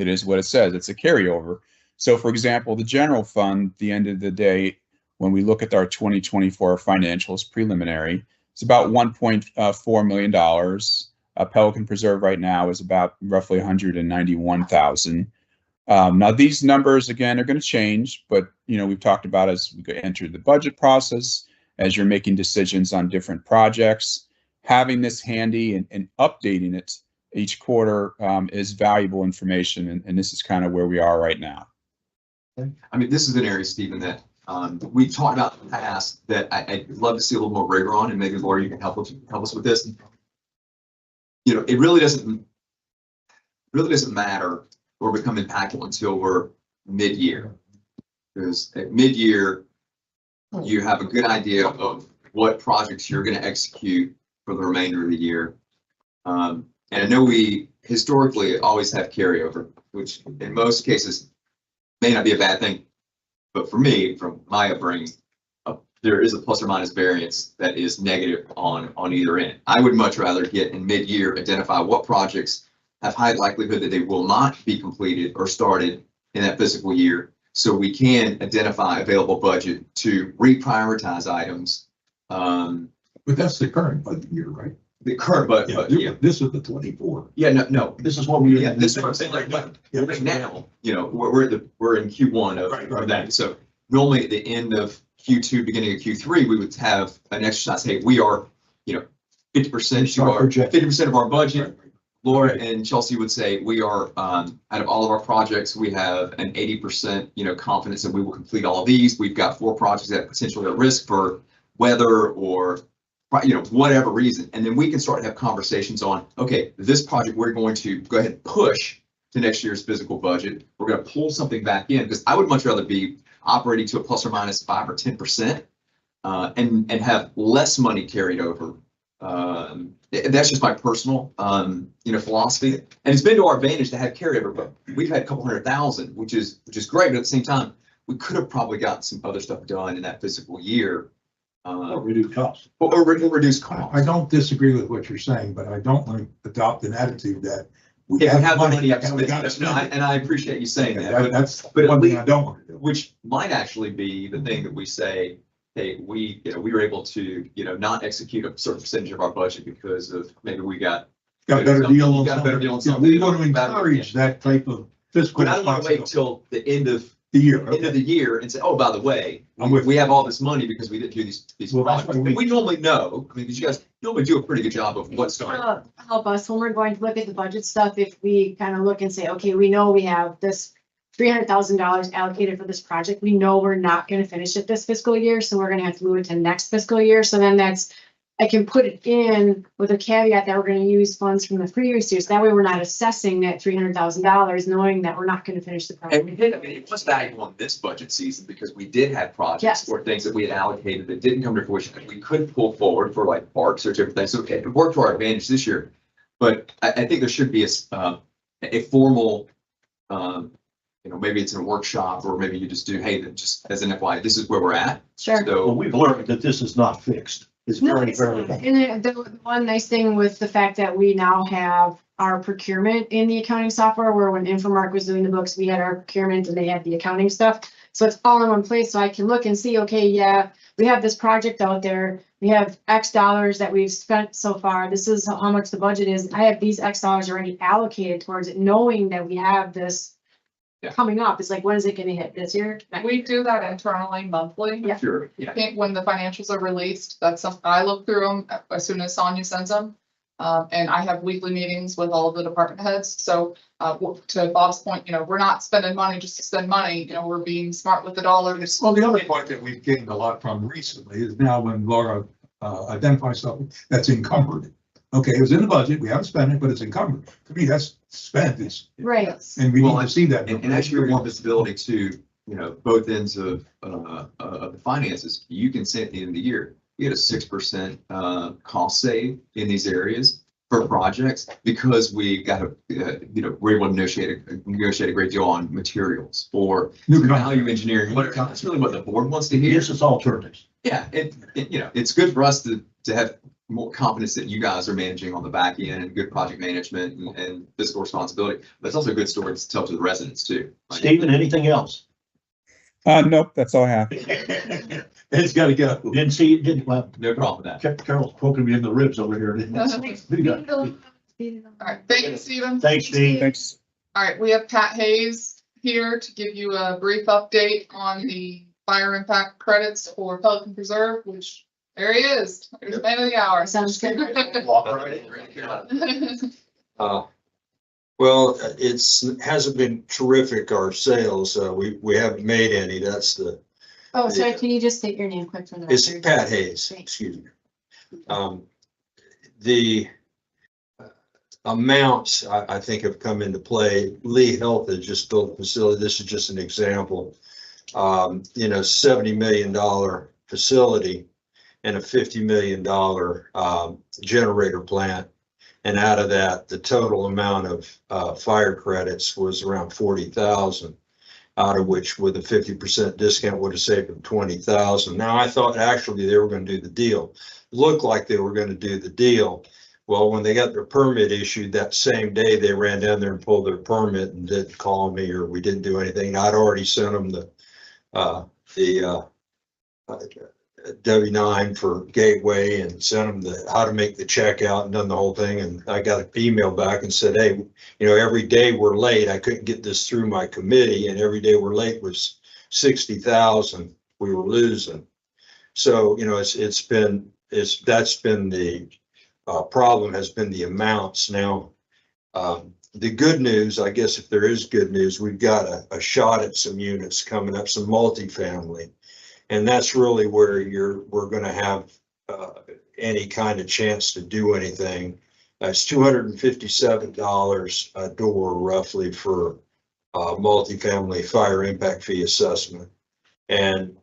Speaker 16: is what it says, it's a carryover. So for example, the general fund, at the end of the day, when we look at our 2024 financials preliminary, it's about $1.4 million. Pelican Preserve right now is about roughly 191,000. Now these numbers again are going to change, but we've talked about as we enter the budget process, as you're making decisions on different projects, having this handy and updating it each quarter is valuable information, and this is kind of where we are right now.
Speaker 4: I mean, this is an area, Stephen, that we've talked about in the past that I'd love to see a little more rigor on, and maybe Laura, you can help us with this. It really doesn't matter or become impactful until we're mid-year, because at mid-year you have a good idea of what projects you're going to execute for the remainder of the year. And I know we historically always have carryover, which in most cases may not be a bad thing, but for me, from my upbringing, there is a plus or minus variance that is negative on either end. I would much rather get in mid-year, identify what projects have high likelihood that they will not be completed or started in that fiscal year, So we can identify available budget to reprioritize items.
Speaker 3: But that's the current budget year, right?
Speaker 4: The current budget, yeah.
Speaker 3: This is the 24.
Speaker 4: Yeah, no,
Speaker 2: This is what we.
Speaker 4: yeah, this is what I'm saying, like, right now, you know, we're in Q1 of that. So normally at the end of Q2, beginning of Q3, we would have an exercise, hey, we are, you know, 50% to our, 50% of our budget. Laura and Chelsea would say, we are, out of all of our projects, we have an 80%, you know, confidence that we will complete all of these. We've got 4 projects that potentially are at risk for weather or, you know, whatever reason. And then we can start to have conversations on, okay, this project, we're going to go ahead and push to next year's physical budget. We're going to pull something back in, because I would much rather be operating to a plus or minus 5 or 10%, and have less money carried over. That's just my personal, you know, philosophy. And it's been to our advantage to have carryover, but we've had a couple $100,000, which is great. But at the same time, we could have probably gotten some other stuff done in that fiscal year.
Speaker 2: Reduce costs.
Speaker 4: Or reduce costs.
Speaker 3: I don't disagree with what you're saying, but I don't want to adopt an attitude that
Speaker 4: If we have money,
Speaker 3: we gotta
Speaker 4: no,
Speaker 3: spend it.
Speaker 4: and I appreciate you saying that.
Speaker 3: That's
Speaker 4: but
Speaker 3: one
Speaker 4: at
Speaker 3: thing I
Speaker 4: least-
Speaker 3: don't want to do.
Speaker 4: Which might actually be the thing that we say, hey, we were able to, you know, not execute a certain percentage of our budget because of maybe we got.
Speaker 3: Got a better deal on
Speaker 4: Got a better deal on
Speaker 3: something. Yeah,
Speaker 4: something.
Speaker 3: we want to encourage that type of fiscal
Speaker 4: But I don't want to wait
Speaker 3: responsibility.
Speaker 4: till the end of
Speaker 3: The year.
Speaker 4: end of the year and say, oh, by the way,
Speaker 3: I'm with
Speaker 4: we have all this money because we didn't do these
Speaker 3: Well, that's
Speaker 4: projects.
Speaker 3: why
Speaker 4: And we normally know, I mean, because you guys normally do a pretty good job of what's starting.
Speaker 5: Help us when we're going to look at the budget stuff, if we kind of look and say, okay, we know we have this $300,000 allocated for this project. We know we're not going to finish it this fiscal year, so we're going to have to move it to next fiscal year. So then I can put it in with a caveat that we're going to use funds from the previous years. That way we're not assessing that $300,000, knowing that we're not going to finish the
Speaker 4: And
Speaker 5: project.
Speaker 4: we did, I mean, it was valuable in this budget season because we did have projects
Speaker 5: Yes.
Speaker 4: or things that we had allocated that didn't come to fruition that we could pull forward for like parks or different things. So it worked to our advantage this year. But I think there should be a formal, you know, maybe it's in a workshop or maybe you just do, hey, just as an FYI, this is where we're at.
Speaker 5: Sure.
Speaker 2: Well,
Speaker 4: So,
Speaker 2: we've learned that this is not fixed. It's
Speaker 5: No,
Speaker 2: very,
Speaker 5: it's
Speaker 2: very.
Speaker 5: not. And the one nice thing with the fact that we now have our procurement in the accounting software, where when Infomark was doing the books, we had our procurement and they had the accounting stuff. So it's all in one place, so I can look and see, okay, yeah, we have this project out there. We have X dollars that we've spent so far. This is how much the budget is. I have these X dollars already allocated towards it, knowing that we have this
Speaker 4: Yeah.
Speaker 5: coming up. It's like, when is it gonna hit this year?
Speaker 9: We do that internally monthly.
Speaker 5: Yeah.
Speaker 4: sure, yeah.
Speaker 9: I think when the financials are released, that's something I look through them as soon as Sonia sends them. And I have weekly meetings with all of the department heads. So, to Bob's point, you know, we're not spending money just to spend money, you know, we're being smart with the dollars.
Speaker 3: Well, the other point that we've gained a lot from recently is now when Laura identifies something that's encumbered. Okay, it was in the budget, we haven't spent it, but it's encumbered. To me, that's spent,
Speaker 5: Right.
Speaker 3: and we
Speaker 4: Well,
Speaker 3: need to see that.
Speaker 4: And actually, we want visibility to, you know, both ends of the finances. You can say at the end of the year, you get a 6% cost save in these areas for projects because we got to, you know, we're able to negotiate a great deal on materials or
Speaker 3: New
Speaker 4: value engineering. That's really what the board wants to hear.
Speaker 2: Yes, it's alternatives.
Speaker 4: Yeah, you know, it's good for us to have more confidence that you guys are managing on the back end and good project management and fiscal responsibility. But it's also a good story to tell to the residents too. Like,
Speaker 2: Stephen, anything else?
Speaker 16: Nope, that's all I have.
Speaker 3: It's got to go.
Speaker 2: Didn't see, didn't, well,
Speaker 4: No problem with that.
Speaker 2: Carol's poking me in the ribs over here.
Speaker 9: All right, thank you, Stephen.
Speaker 2: Thanks, Steve.
Speaker 16: Thanks.
Speaker 9: All right, we have Pat Hayes here to give you a brief update on the fire impact credits for Pelican Preserve, which there he is. There's man of the hour.
Speaker 5: Sounds good.
Speaker 2: Walk right in.
Speaker 17: Well, hasn't been terrific, our sales. We haven't made any. That's
Speaker 5: Oh, sorry, can you just state your name quick for the
Speaker 17: it's
Speaker 5: record?
Speaker 17: Pat Hayes,
Speaker 5: Thanks.
Speaker 17: excuse me. The amounts I think have come into play. Lee Health has just built a facility. This is just an example. You know, $70 million facility and a $50 million generator plant. And out of that, the total amount of fire credits was around 40,000, out of which with a 50% discount would have saved them 20,000. Now, I thought actually they were going to do the deal. Looked like they were going to do the deal, Well, when they got their permit issued that same day, they ran down there and pulled their permit and didn't call me, or we didn't do anything. I'd already sent them the W-9 for Gateway and sent them the, how to make the check out and done the whole thing. And I got an email back and said, hey, you know, every day we're late. I couldn't get this through my committee, and every day we're late was 60,000 we were losing. So, you know, that's been the problem, has been the amounts. Now, the good news, I guess, if there is good news, we've got a shot at some units coming up, some multifamily. And that's really where we're gonna have any kind of chance to do anything. It's $257 a door roughly for multifamily fire impact fee assessment. And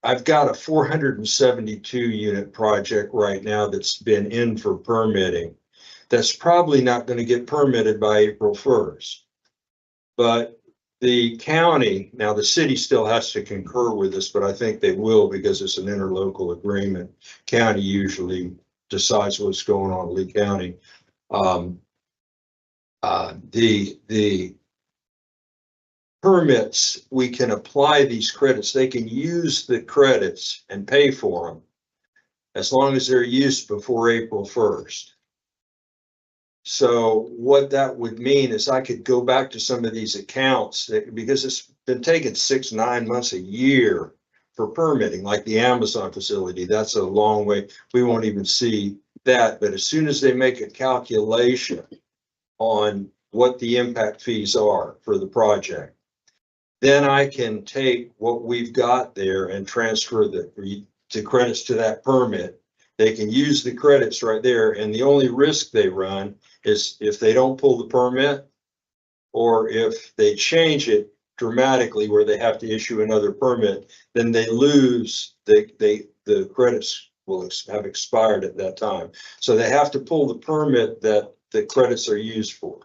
Speaker 17: I've got a 472 unit project right now that's been in for permitting. That's probably not going to get permitted by April 1st. But the county, now the city still has to concur with this, but I think they will because it's an interlocal agreement. County usually decides what's going on in Lee County. The permits, we can apply these credits. They can use the credits and pay for them as long as they're used before April 1st. So what that would mean is I could go back to some of these accounts that, because it's been taking 6-9 months, a year for permitting, like the Amazon facility. That's a long way. We won't even see that. But as soon as they make a calculation on what the impact fees are for the project, then I can take what we've got there and transfer the credits to that permit. They can use the credits right there. And the only risk they run is if they don't pull the permit, or if they change it dramatically where they have to issue another permit, then they lose, the credits will have expired at that time. So they have to pull the permit that the credits are used for.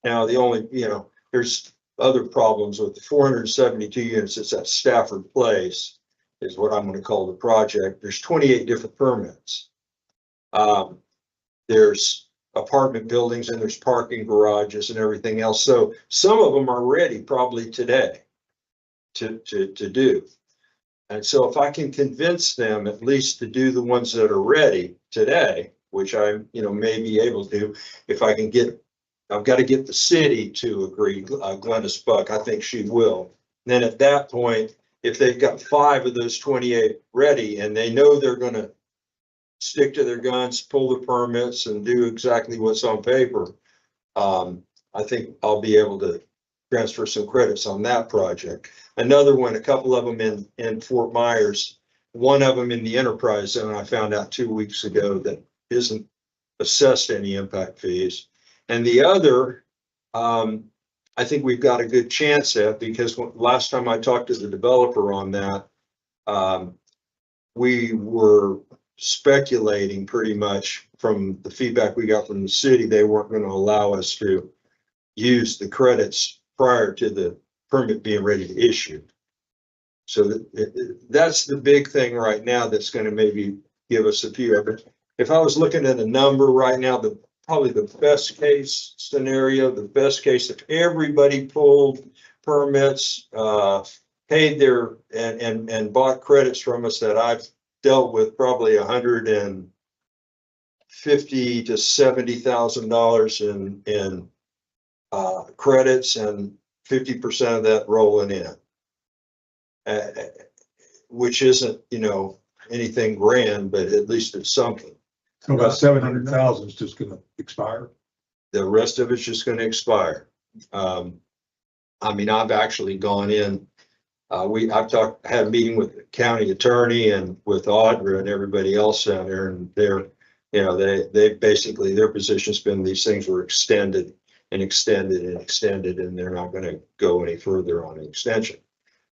Speaker 17: Now, the only, you know, there's other problems with the 472 units. It's at Stafford Place is what I'm going to call the project. There's 28 different permits. There's apartment buildings and there's parking garages and everything else. So some of them are ready probably today to do. And so if I can convince them at least to do the ones that are ready today, which I, you know, may be able to, if I can get, I've got to get the city to agree, Glennis Buck, I think she will. And then at that point, if they've got 5 of those 28 ready and they know they're going to stick to their guns, pull the permits and do exactly what's on paper, I think I'll be able to transfer some credits on that project. Another one, a couple of them in Fort Myers, one of them in the enterprise zone, I found out 2 weeks ago that isn't assessed any impact fees. And the other, I think we've got a good chance at, because last time I talked to the developer on that, we were speculating pretty much from the feedback we got from the city, they weren't going to allow us to use the credits prior to the permit being ready to issue. So that's the big thing right now that's going to maybe give us a few of it. If I was looking at a number right now, probably the best case scenario, the best case, if everybody pulled permits, paid their and bought credits from us, that I've dealt with probably $150,000 to $70,000 in credits, and 50% of that rolling in, which isn't, you know, anything grand, but at least it's something.
Speaker 3: So about 700,000 is just going to expire.
Speaker 17: The rest of it's just going to expire. I mean, I've actually gone in. I've had a meeting with the county attorney and with Audra and everybody else down there, and they're, you know, they basically, their position's been these things were extended and extended and extended, and they're not going to go any further on an extension.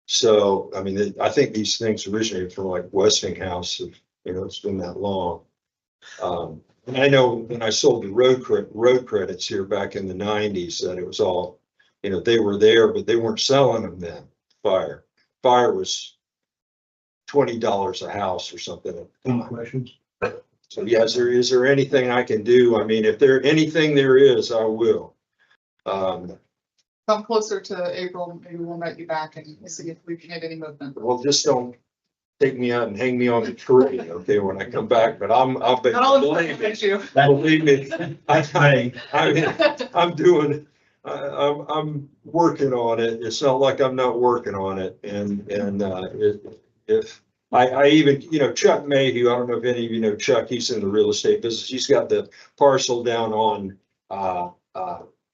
Speaker 17: So, I mean, I think these things originated from like Westinghouse. You know, it's been that long. And I know when I sold the road credits here back in the 90s, that it was all, you know, they were there, but they weren't selling them then. Fire was $20 a house or something.
Speaker 2: Any questions?
Speaker 17: So yeah, is there anything I can do? I mean, if anything there is, I will.
Speaker 9: Come closer to April, maybe we'll invite you back and we'll see if we can get any movement.
Speaker 17: Well, just don't take me out and hang me on the tree, okay, when I come back, but I'll be.
Speaker 9: Not all the time, thank you.
Speaker 17: Believe me, I'm doing, I'm working on it. It's not like I'm not working on it. And if I even, Chuck Mayhew, I don't know if any of you know Chuck, he's in the real estate business. He's got the parcel down on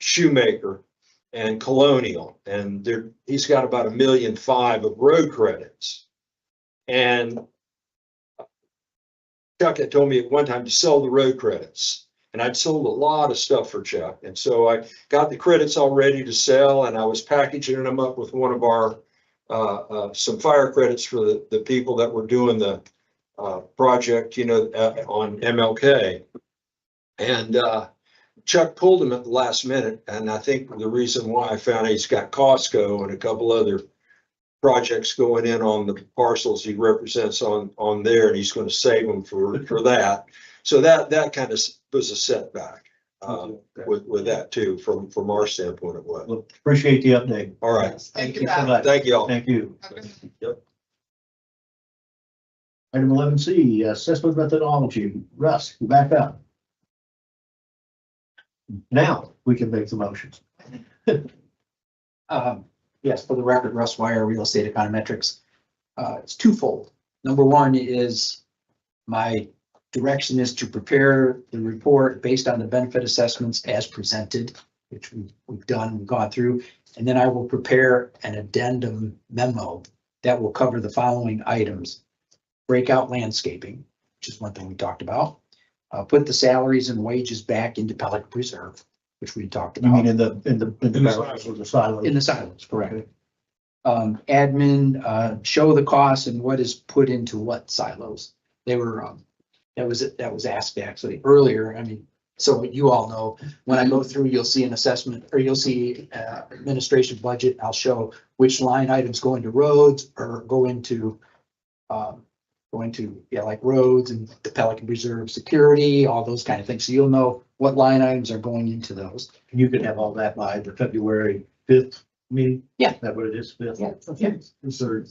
Speaker 17: Shoemaker and Colonial, and he's got about 1.5 million of road credits. And Chuck had told me at one time to sell the road credits, and I'd sold a lot of stuff for Chuck. And so I got the credits all ready to sell, and I was packaging them up with one of our, some fire credits for the people that were doing the project, on MLK. And Chuck pulled them at the last minute. And I think the reason why I found he's got Costco and a couple other projects going in on the parcels he represents on there, and he's going to save them for that. So that kind of was a setback with that too, from our standpoint it was.
Speaker 2: Well, appreciate the update.
Speaker 17: All right.
Speaker 9: Thank you.
Speaker 2: so much.
Speaker 17: Thank you all.
Speaker 2: Thank you.
Speaker 17: Yep.
Speaker 2: Item 11C, assessment methodology. Russ, you back up. Now we can make the motions.
Speaker 1: Yes, for the record, Russ Wire, Real Estate Econometrics. It's twofold. Number one is my direction is to prepare the report based on the benefit assessments as presented, which we've gone through. And then I will prepare an addendum memo that will cover the following items. Breakout landscaping, which is one thing we talked about. Put the salaries and wages back into Pelican Reserve, which we talked
Speaker 2: You mean
Speaker 1: about.
Speaker 2: in the silos?
Speaker 1: In the silos, correct. Admin, show the costs and what is put into what silos. They were, that was asked actually earlier. I mean, so you all know, when I go through, you'll see an assessment, or you'll see administration budget. I'll show which line items go into roads or go into like roads and the Pelican Reserve security, all those kind of things. So you'll know what line items are going into those.
Speaker 2: And you can have all that by the February 5th meeting?
Speaker 1: Yeah.
Speaker 2: Is that what it is? 5th?
Speaker 1: Yeah.
Speaker 2: Okay. So,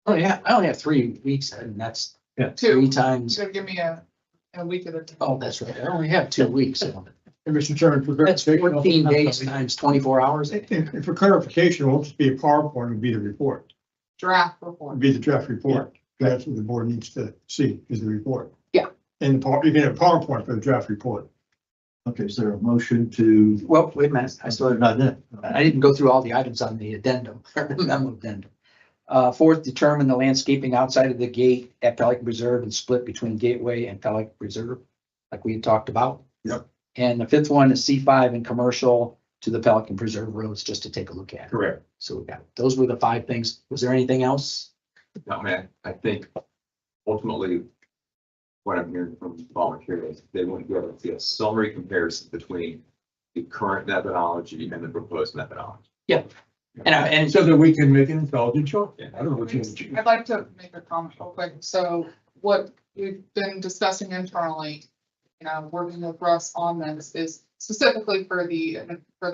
Speaker 1: Oh, yeah, I only have 3 weeks and that's
Speaker 9: Two.
Speaker 1: 3
Speaker 9: You're
Speaker 1: times.
Speaker 9: gonna give me a week of it.
Speaker 1: Oh, that's right. I only have 2 weeks. So
Speaker 8: And Mr. Chairman, for
Speaker 1: that's
Speaker 8: verification.
Speaker 1: 14 days times 24 hours.
Speaker 8: And for clarification, it won't just be a PowerPoint, it'll be the report,
Speaker 9: Draft
Speaker 8: it'll
Speaker 9: report.
Speaker 8: be the draft report. That's what the board needs to see, is the report.
Speaker 1: Yeah.
Speaker 8: And you can have PowerPoint for the draft report.
Speaker 2: okay, is there a motion to?
Speaker 1: Well, wait a minute. I still
Speaker 2: Not that.
Speaker 1: I didn't go through all the items on the addendum, the memo addendum. Fourth, determine the landscaping outside of the gate at Pelican Reserve and split between Gateway and Pelican Reserve, like we had talked about.
Speaker 3: Yep.
Speaker 1: And the fifth one is C5 and commercial to the Pelican Preserve roads, just to take a look at.
Speaker 3: Correct.
Speaker 1: So we got, those were the 5 things. Was there anything else?
Speaker 4: No, man, I think ultimately what I'm hearing from volunteers, they want to be able to see a summary comparison between the current methodology and the proposed methodology.
Speaker 1: Yeah. And
Speaker 3: So that we can make an intelligent choice. I don't know what you.
Speaker 9: I'd like to make a comment real quick. So what we've been discussing internally, working with Russ on this is specifically for the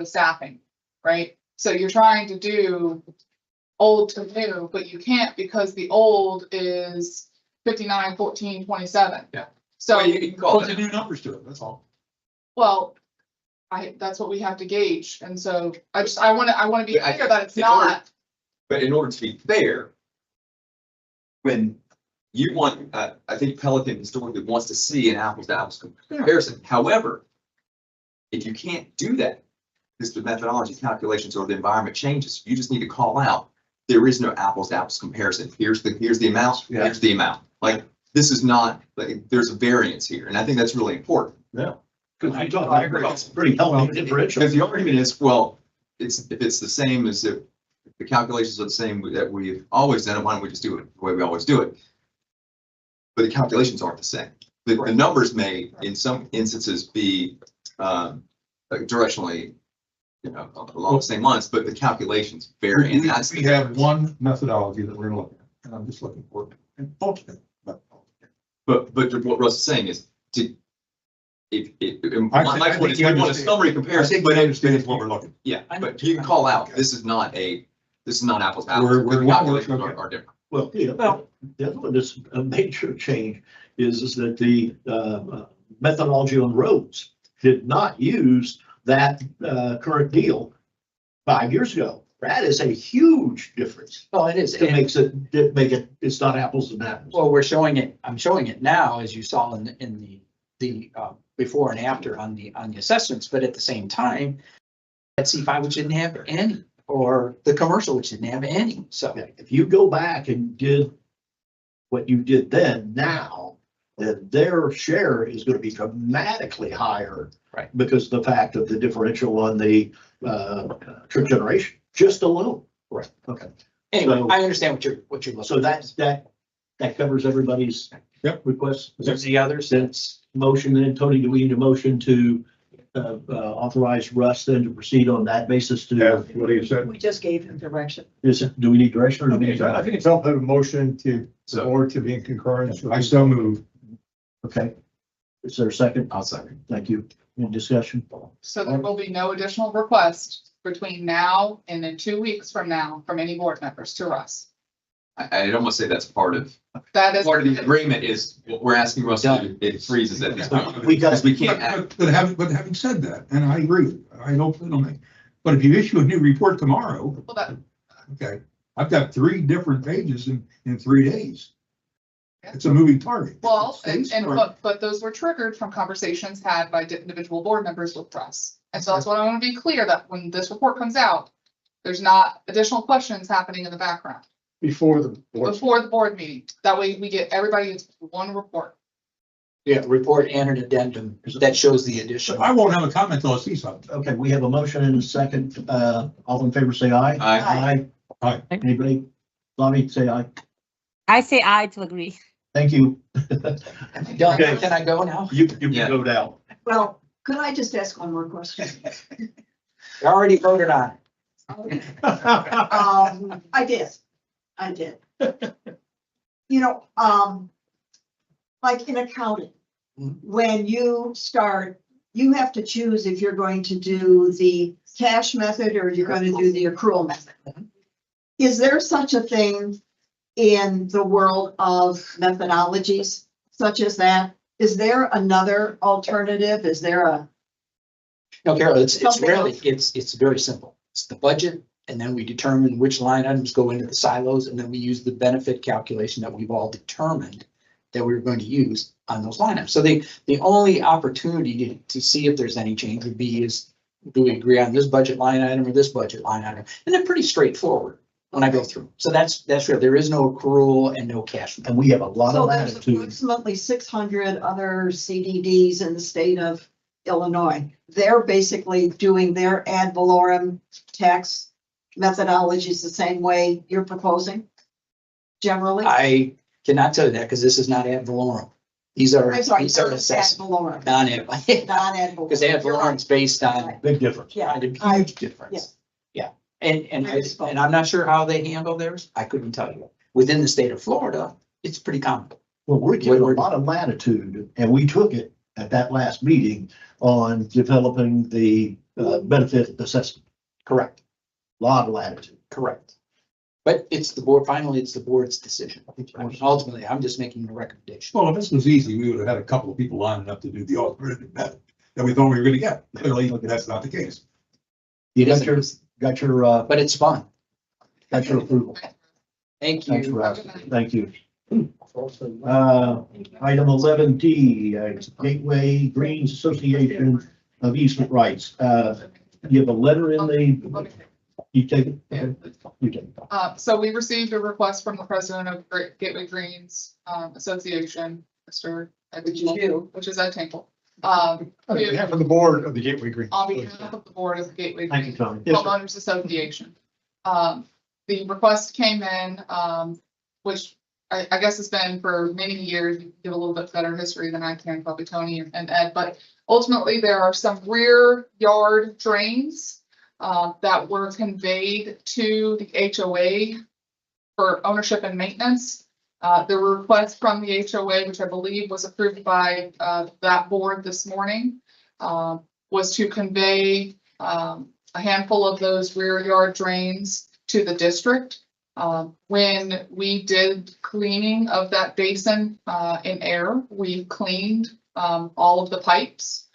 Speaker 9: staffing, right? So you're trying to do old to new, but you can't because the old is 59, 14, 27.
Speaker 4: Yeah.
Speaker 9: So,
Speaker 4: Well, you can call
Speaker 3: Put
Speaker 4: it.
Speaker 3: the new numbers to it, that's all.
Speaker 9: well, that's what we have to gauge. And so I want to be
Speaker 4: Yeah,
Speaker 9: clear that it's
Speaker 4: in order-
Speaker 9: not.
Speaker 4: But in order to be fair, when you want, I think Pelican historically wants to see an apples to apples comparison. However, if you can't do that, because the methodology calculations or the environment changes, you just need to call out, there is no apples to apples comparison. Here's the amount,
Speaker 2: Yeah.
Speaker 4: here's the amount. Like, this is not, like, there's a variance here. And I think that's really important.
Speaker 2: Yeah. I agree. It's pretty healthy differential.
Speaker 4: Because the argument is, well, if it's the same as if the calculations are the same that we've always done it, why don't we just do it the way we always do it? But the calculations aren't the same. The numbers may, in some instances, be like directionally, along the same lines, but the calculations vary. And that's
Speaker 3: We have one methodology that we're looking at, and I'm just looking for an ultimate methodology.
Speaker 4: But what Russ is saying is to, if,
Speaker 3: I
Speaker 4: my
Speaker 3: think
Speaker 4: point is,
Speaker 3: you
Speaker 4: we want a
Speaker 3: understand.
Speaker 4: summary
Speaker 3: I
Speaker 4: comparison,
Speaker 3: think
Speaker 4: but
Speaker 3: you understand what we're looking.
Speaker 4: yeah, but you can call out, this is not apples to apples.
Speaker 3: We're-
Speaker 4: The
Speaker 3: we're-
Speaker 4: calculations
Speaker 3: okay.
Speaker 4: are different.
Speaker 2: Well, yeah, the other one that's a major change is that the methodology on roads did not use that current deal 5 years ago. That is a huge difference.
Speaker 1: Well, it is.
Speaker 2: It makes it, it's not apples and apples.
Speaker 1: Well, I'm showing it now, as you saw in the before and after on the assessments, but at the same time, that C5, which didn't have any, or the commercial, which didn't have any, so.
Speaker 2: Yeah, if you go back and did what you did then, now, then their share is gonna be dramatically higher.
Speaker 1: Right.
Speaker 2: Because of the fact of the differential on the trip generation, just alone.
Speaker 1: Right.
Speaker 2: Okay,
Speaker 1: Anyway,
Speaker 2: So-
Speaker 1: I understand what you're looking.
Speaker 2: so that covers everybody's
Speaker 3: Yep.
Speaker 2: requests.
Speaker 1: There's the others, that's,
Speaker 2: Motion then, Tony, do we need a motion to authorize Russ then to proceed on that basis
Speaker 3: Yeah,
Speaker 2: to,
Speaker 3: what do you say?
Speaker 6: We just gave him direction.
Speaker 2: do we need direction or do we
Speaker 8: Okay,
Speaker 2: need?
Speaker 8: so I think it's helpful to have a motion to,
Speaker 4: So-
Speaker 8: the board to be in concurrence. with-
Speaker 3: I so move.
Speaker 2: Okay. Is there a second?
Speaker 4: I'll second.
Speaker 2: Thank you. Any discussion?
Speaker 9: So there will be no additional request between now and in 2 weeks from now from any board members to Russ.
Speaker 4: I'd almost say that's part of
Speaker 9: That is.
Speaker 4: the agreement is what we're asking Russ to do. It freezes at this point.
Speaker 2: We got-
Speaker 4: Because we can't add.
Speaker 3: But having said that, and I agree, I hope it'll make, but if you issue a new report tomorrow,
Speaker 9: Well, that,
Speaker 3: okay, I've got 3 different pages in 3 days. It's a moving target.
Speaker 9: well,
Speaker 3: Stays
Speaker 9: and
Speaker 3: for-
Speaker 9: but those were triggered from conversations had by individual board members with Russ. And so that's what I want to be clear, that when this report comes out, there's not additional questions happening in the background
Speaker 8: Before the board.
Speaker 9: before the board meeting. That way we get, everybody gets one report.
Speaker 1: yeah, report and an addendum that shows the addition.
Speaker 3: I won't have a comment till I see something.
Speaker 2: Okay, we have a motion and a second. All in favor, say aye.
Speaker 4: Aye.
Speaker 3: Aye.
Speaker 2: Anybody? Bobby, say aye.
Speaker 10: I say aye to agree.
Speaker 2: Thank you.
Speaker 1: Done.
Speaker 2: Okay.
Speaker 1: Can I go now?
Speaker 2: You can
Speaker 4: Yeah.
Speaker 2: go down.
Speaker 6: Well, could I just ask one more question?
Speaker 1: You already voted on it.
Speaker 6: I did. You know, like in accounting,
Speaker 1: Mhm.
Speaker 6: when you start, you have to choose if you're going to do the cash method or you're going to do the accrual method. Is there such a thing in the world of methodologies such as that? Is there another alternative? Is there a?
Speaker 1: No, Carol, it's
Speaker 6: Something
Speaker 1: really,
Speaker 6: else.
Speaker 1: it's very simple. It's the budget, and then we determine which line items go into the silos, and then we use the benefit calculation that we've all determined that we're going to use on those line items. So the only opportunity to see if there's any change would be is, do we agree on this budget line item or this budget line item? And they're pretty straightforward when I go through. So that's real. There is no accrual and no cash.
Speaker 2: And we have a lot
Speaker 6: So
Speaker 2: of
Speaker 6: there's
Speaker 2: latitude.
Speaker 6: approximately 600 other CDDs in the state of Illinois. They're basically doing their ad valorem tax methodologies the same way you're proposing generally.
Speaker 1: I cannot tell you that because this is not ad valorem. These are
Speaker 6: I'm sorry,
Speaker 1: these are
Speaker 6: they're ad
Speaker 1: assessment,
Speaker 6: valorem,
Speaker 1: non-ad.
Speaker 6: non-ad valorem.
Speaker 1: Because ad
Speaker 6: You're
Speaker 1: valorem
Speaker 6: right.
Speaker 1: is based on
Speaker 2: Big difference.
Speaker 6: Yeah,
Speaker 1: a huge difference. Yeah, and
Speaker 6: I misspoke.
Speaker 1: I'm not sure how they handle theirs. I couldn't tell you. Within the state of Florida, it's pretty common.
Speaker 2: Well, we're given a lot of latitude and we took it at that last meeting on developing the benefit assessment.
Speaker 1: Correct,
Speaker 2: Lot of latitude.
Speaker 1: correct. But it's the board, finally, it's the board's decision. I mean, ultimately, I'm just making a recommendation.
Speaker 3: Well, if this was easy, we would have had a couple of people lining up to do the alternative method that we thought we were gonna get. Clearly, that's not the case.
Speaker 2: You
Speaker 1: Yes,
Speaker 2: got your,
Speaker 1: But it's fun.
Speaker 2: got your approval.
Speaker 1: Thank
Speaker 2: Thanks
Speaker 1: you.
Speaker 2: for asking. Thank you. Item 11D, Gateway Greens Association of Easement Rights. You have a letter in the, you take it? Okay. You take it.
Speaker 9: So we received a request from the president of Gateway Greens Association, Mr.
Speaker 6: Which is you.
Speaker 9: Which is Ed Tinkle.
Speaker 8: On behalf of the board of the Gateway Green.
Speaker 9: On behalf of the board of the Gateway
Speaker 2: Thank you,
Speaker 9: Greens
Speaker 2: Tony.
Speaker 9: Homeowners Association. The request came in, which I guess has been for many years. You give a little bit better history than I can, probably Tony and Ed, but ultimately there are some rear yard drains that were conveyed to the HOA for ownership and maintenance. The request from the HOA, which I believe was approved by that board this morning, was to convey a handful of those rear yard drains to the district. When we did cleaning of that basin in air, we cleaned all of the pipes.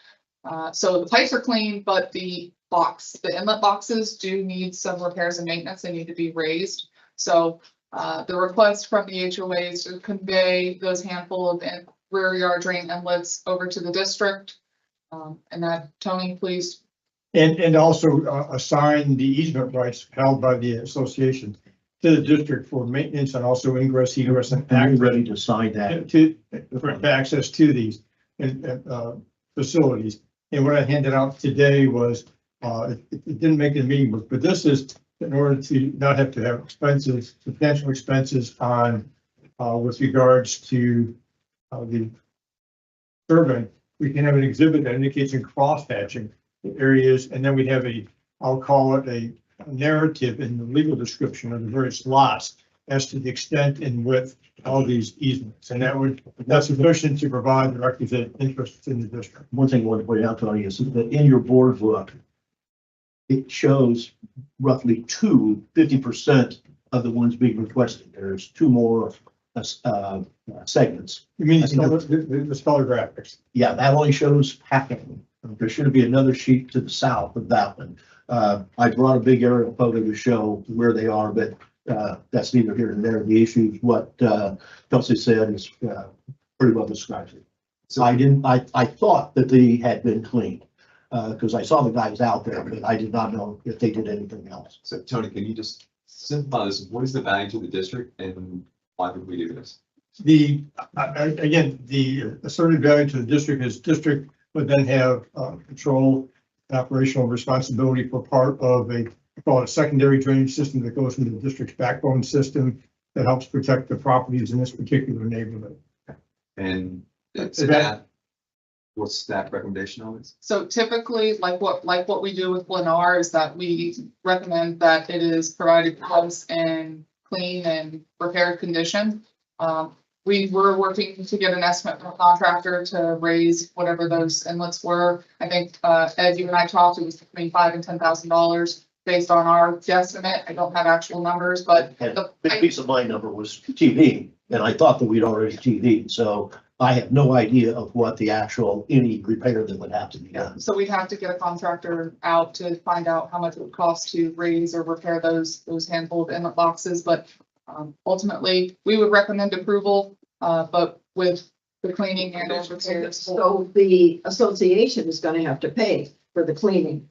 Speaker 9: So the pipes are clean, but the inlet boxes do need some repairs and maintenance. They need to be raised. So the request from the HOA is to convey those handful of rear yard drain inlets over to the district. And that, Tony, please.
Speaker 8: And also assign the easement rights held by the association to the district for maintenance and also ingress, egress, and
Speaker 2: I'm ready to sign that.
Speaker 8: for access to these facilities. And what I handed out today was, it didn't make the meeting, but this is in order to not have to have expenses, substantial expenses on, with regards to the survey. We can have an exhibit that indicates in cross hatching areas, and then we have I'll call it a narrative in the legal description of the various lots as to the extent and width of these easements. And that's sufficient to provide the requisite interest in the district.
Speaker 2: One thing I want to point out, Tony, is that in your board book, it shows roughly 50% of the ones being requested. There's two more segments.
Speaker 8: You mean the color graphics?
Speaker 2: Yeah, that only shows half of them. There should be another sheet to the south of that one. I brought a big aerial photo to show where they are, but that's neither here nor there. The issue is what Kelsey said is pretty well describes it. So I thought that they had been cleaned because I saw the guys out there, but I did not know if they did anything else.
Speaker 4: So Tony, can you just simplify this? What is the value to the district and why would we do this?
Speaker 8: Again, the asserted value to the district would then have control and operational responsibility for part of call it a secondary drainage system that goes into the district's backbone system that helps protect the properties in this particular neighborhood.
Speaker 4: And staff, what's staff recommendation on this?
Speaker 9: So typically, like what we do with Lennar is that we recommend that it is provided to us in clean and repaired condition. We were working to get an estimate from a contractor to raise whatever those inlets were. I think, Ed, you and I talked, it was between $5,000 and $10,000 based on our guesstimate. I don't have actual numbers, but
Speaker 2: And a big piece of my number was TV, and I thought that we'd already TV'd, so I have no idea of what the actual, any repair that would have to be done.
Speaker 9: so we'd have to get a contractor out to find out how much it would cost to raise or repair those handful of inlet boxes, but ultimately, we would recommend approval, but with the cleaning and repairs.
Speaker 6: So the association is gonna have to pay for the cleaning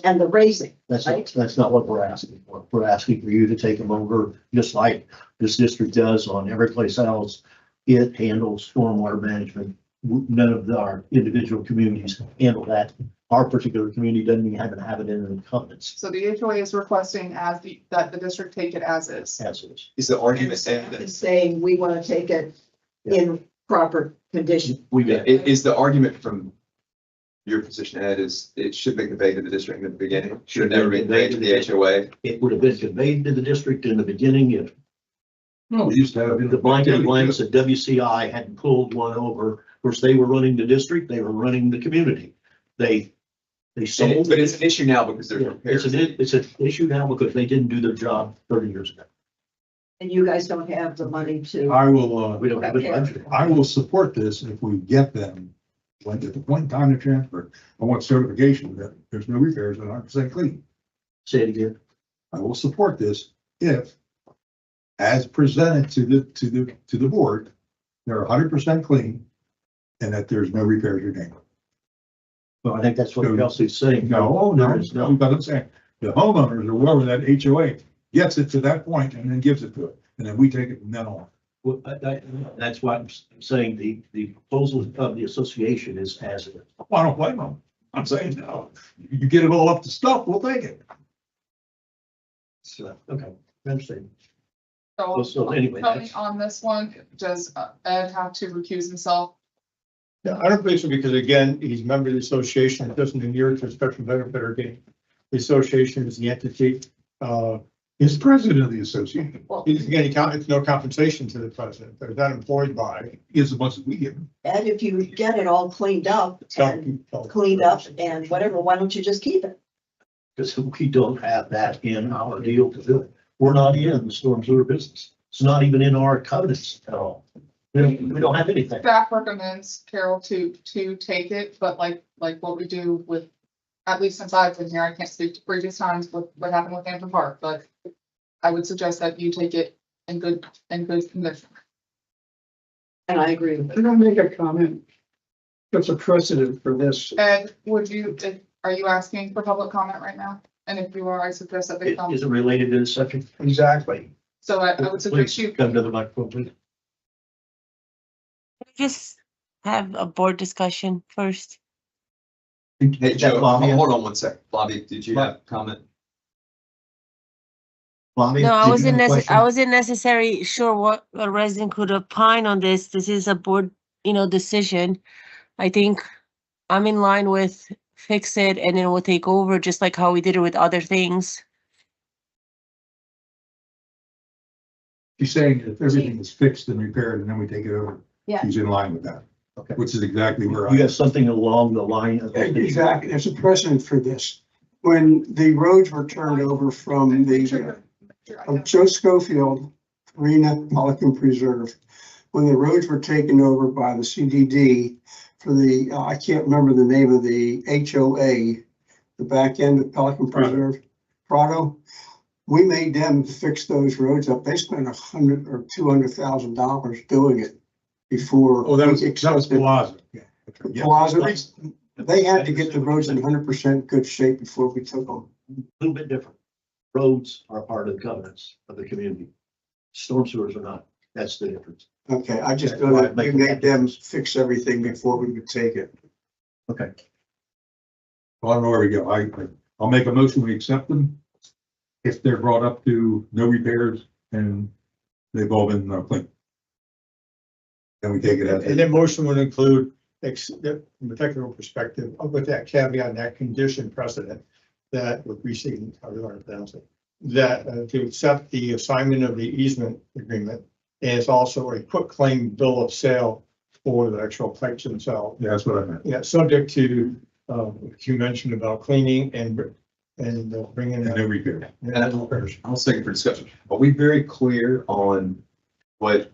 Speaker 6: and the raising.
Speaker 2: That's
Speaker 6: right?
Speaker 2: not what we're asking for. We're asking for you to take them over, just like this district does on every place else. It handles stormwater management. None of our individual communities handle that. Our particular community doesn't even have it in the covenants.
Speaker 9: So the HOA is requesting that the district take it as is.
Speaker 2: As is.
Speaker 4: Is the argument
Speaker 6: Staff
Speaker 4: that
Speaker 6: is saying we wanna take it in proper condition.
Speaker 2: We got
Speaker 4: is the argument from your position, Ed, is it should be conveyed to the district in the beginning? Should have never been conveyed to the HOA?
Speaker 2: It would have been conveyed to the district in the beginning if
Speaker 3: No, we used to have.
Speaker 2: the blanket glance that WCI hadn't pulled one over. Of course, they were running the district, they were running the community. They sold.
Speaker 4: But it's an issue now because there's repairs.
Speaker 2: It's an issue now because they didn't do their job 30 years ago.
Speaker 6: And you guys don't have the money to.
Speaker 3: I will,
Speaker 2: We don't have a budget.
Speaker 3: I will support this if we get them. When at the point in time to transfer, I want certification that there's no repairs and 100% clean.
Speaker 2: Say it again.
Speaker 3: I will support this if, as presented to the board, they're 100% clean and that there's no repairs or damage.
Speaker 2: Well, I think that's what Kelsey's saying.
Speaker 3: No, but I'm saying the homeowners or whoever that HOA gets it to that point and then gives it to it, and then we take it from then on.
Speaker 2: Well, that's why I'm saying the proposal of the association is as it is.
Speaker 3: I don't blame them. I'm saying, no, you get it all up to stuff, we'll take it.
Speaker 2: So, okay, I understand.
Speaker 9: So
Speaker 2: So anyway,
Speaker 9: Tony,
Speaker 2: that's,
Speaker 9: on this one, does Ed have to recuse himself?
Speaker 8: Yeah, I don't believe so because again, he's a member of the association. It doesn't adhere to a special benefit or gain. The association is the entity.
Speaker 3: He's president of the association.
Speaker 8: He's getting, it's no compensation to the president. They're not employed by.
Speaker 3: He gets as much as we give him.
Speaker 6: And if you get it all cleaned up and whatever, why don't you just keep it?
Speaker 2: Because we don't have that in our deal to do it. We're not in the storm sewer business. It's not even in our covenants at all. We don't have anything.
Speaker 9: Staff recommends Carol to take it, but like what we do with, at least since I've been here, I can't speak to previous times with what happened with Hampton Park, but I would suggest that you take it in good condition.
Speaker 6: And I agree with
Speaker 1: I'm gonna make a comment. What's a precedent for this?
Speaker 9: Ed, are you asking for public comment right now? And if you are, I suggest that they come.
Speaker 2: Is it related to the subject?
Speaker 1: Exactly.
Speaker 9: So I would suggest
Speaker 2: Please
Speaker 9: you.
Speaker 2: come to the microphone, please.
Speaker 10: Just have a board discussion first.
Speaker 4: Hey, Joe,
Speaker 2: Flavia?
Speaker 4: hold on one sec. Bobby, did you have a comment?
Speaker 2: Flavia,
Speaker 10: No, I
Speaker 2: did you
Speaker 10: wasn't
Speaker 2: have a question?
Speaker 10: I wasn't necessarily sure what a resident could opine on this. This is a board, decision. I think I'm in line with fix it and then we'll take over, just like how we did it with other things.
Speaker 3: She's saying that if everything is fixed and repaired and then we take it over,
Speaker 6: Yeah.
Speaker 3: she's in line with that.
Speaker 2: Okay.
Speaker 3: Which is exactly where I
Speaker 2: You
Speaker 3: am.
Speaker 2: have something along the line of.
Speaker 18: Exactly, there's a precedent for this. When the roads were turned over from the, of Joe Schofield, Marina Pelican Preserve, when the roads were taken over by the CDD for the, I can't remember the name of the HOA, the back end of Pelican Preserve, Prado, we made them fix those roads up. They spent $100,000 or $200,000 doing it before.
Speaker 3: Oh, that was
Speaker 18: we accepted.
Speaker 3: Plaza. Yeah. Okay. Yeah.
Speaker 18: Plaza, they had to get the roads in 100% good shape before we took them.
Speaker 2: A little bit different. Roads are part of the covenants of the community. Storm sewers are not. That's the difference.
Speaker 18: Okay, I just
Speaker 2: That's
Speaker 18: know
Speaker 2: why
Speaker 18: that
Speaker 2: I
Speaker 18: we
Speaker 2: make
Speaker 18: made
Speaker 2: that
Speaker 18: them
Speaker 2: difference.
Speaker 18: fix everything before we would take it.
Speaker 2: Okay.
Speaker 3: Well, I don't know where we go. I'll make a motion, we accept them. If they're brought up to no repairs and they've all been cleaned. Then we take it as.
Speaker 8: And that motion would include, from a technical perspective, with that caveat and that condition precedent, that would precede, how do you want to pronounce it? That to accept the assignment of the easement agreement, and it's also a quick claim bill of sale for the actual pipes themselves.
Speaker 3: Yeah, that's what I meant.
Speaker 8: Yeah, subject to, what you mentioned about cleaning and bringing.
Speaker 3: And no repair.
Speaker 4: And I was thinking for discussion, are we very clear on what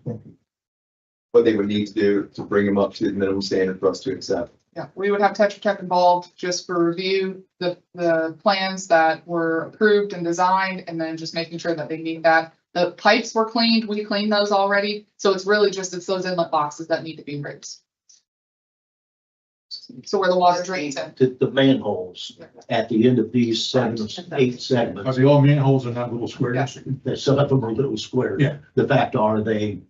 Speaker 4: they would need to do to bring them up to the minimum standard for us to accept?
Speaker 9: Yeah, we would have Tetra Tech involved just for review, the plans that were approved and designed, and then just making sure that they meet that. The pipes were cleaned, we cleaned those already, so it's really just, it's those inlet boxes that need to be raised. So where the water drains in.
Speaker 2: The manholes at the end of these segments, 8
Speaker 3: Are
Speaker 2: segments,
Speaker 3: they all manholes and not little squares?
Speaker 2: some of them are little squares.
Speaker 3: Yeah.
Speaker 2: The fact are they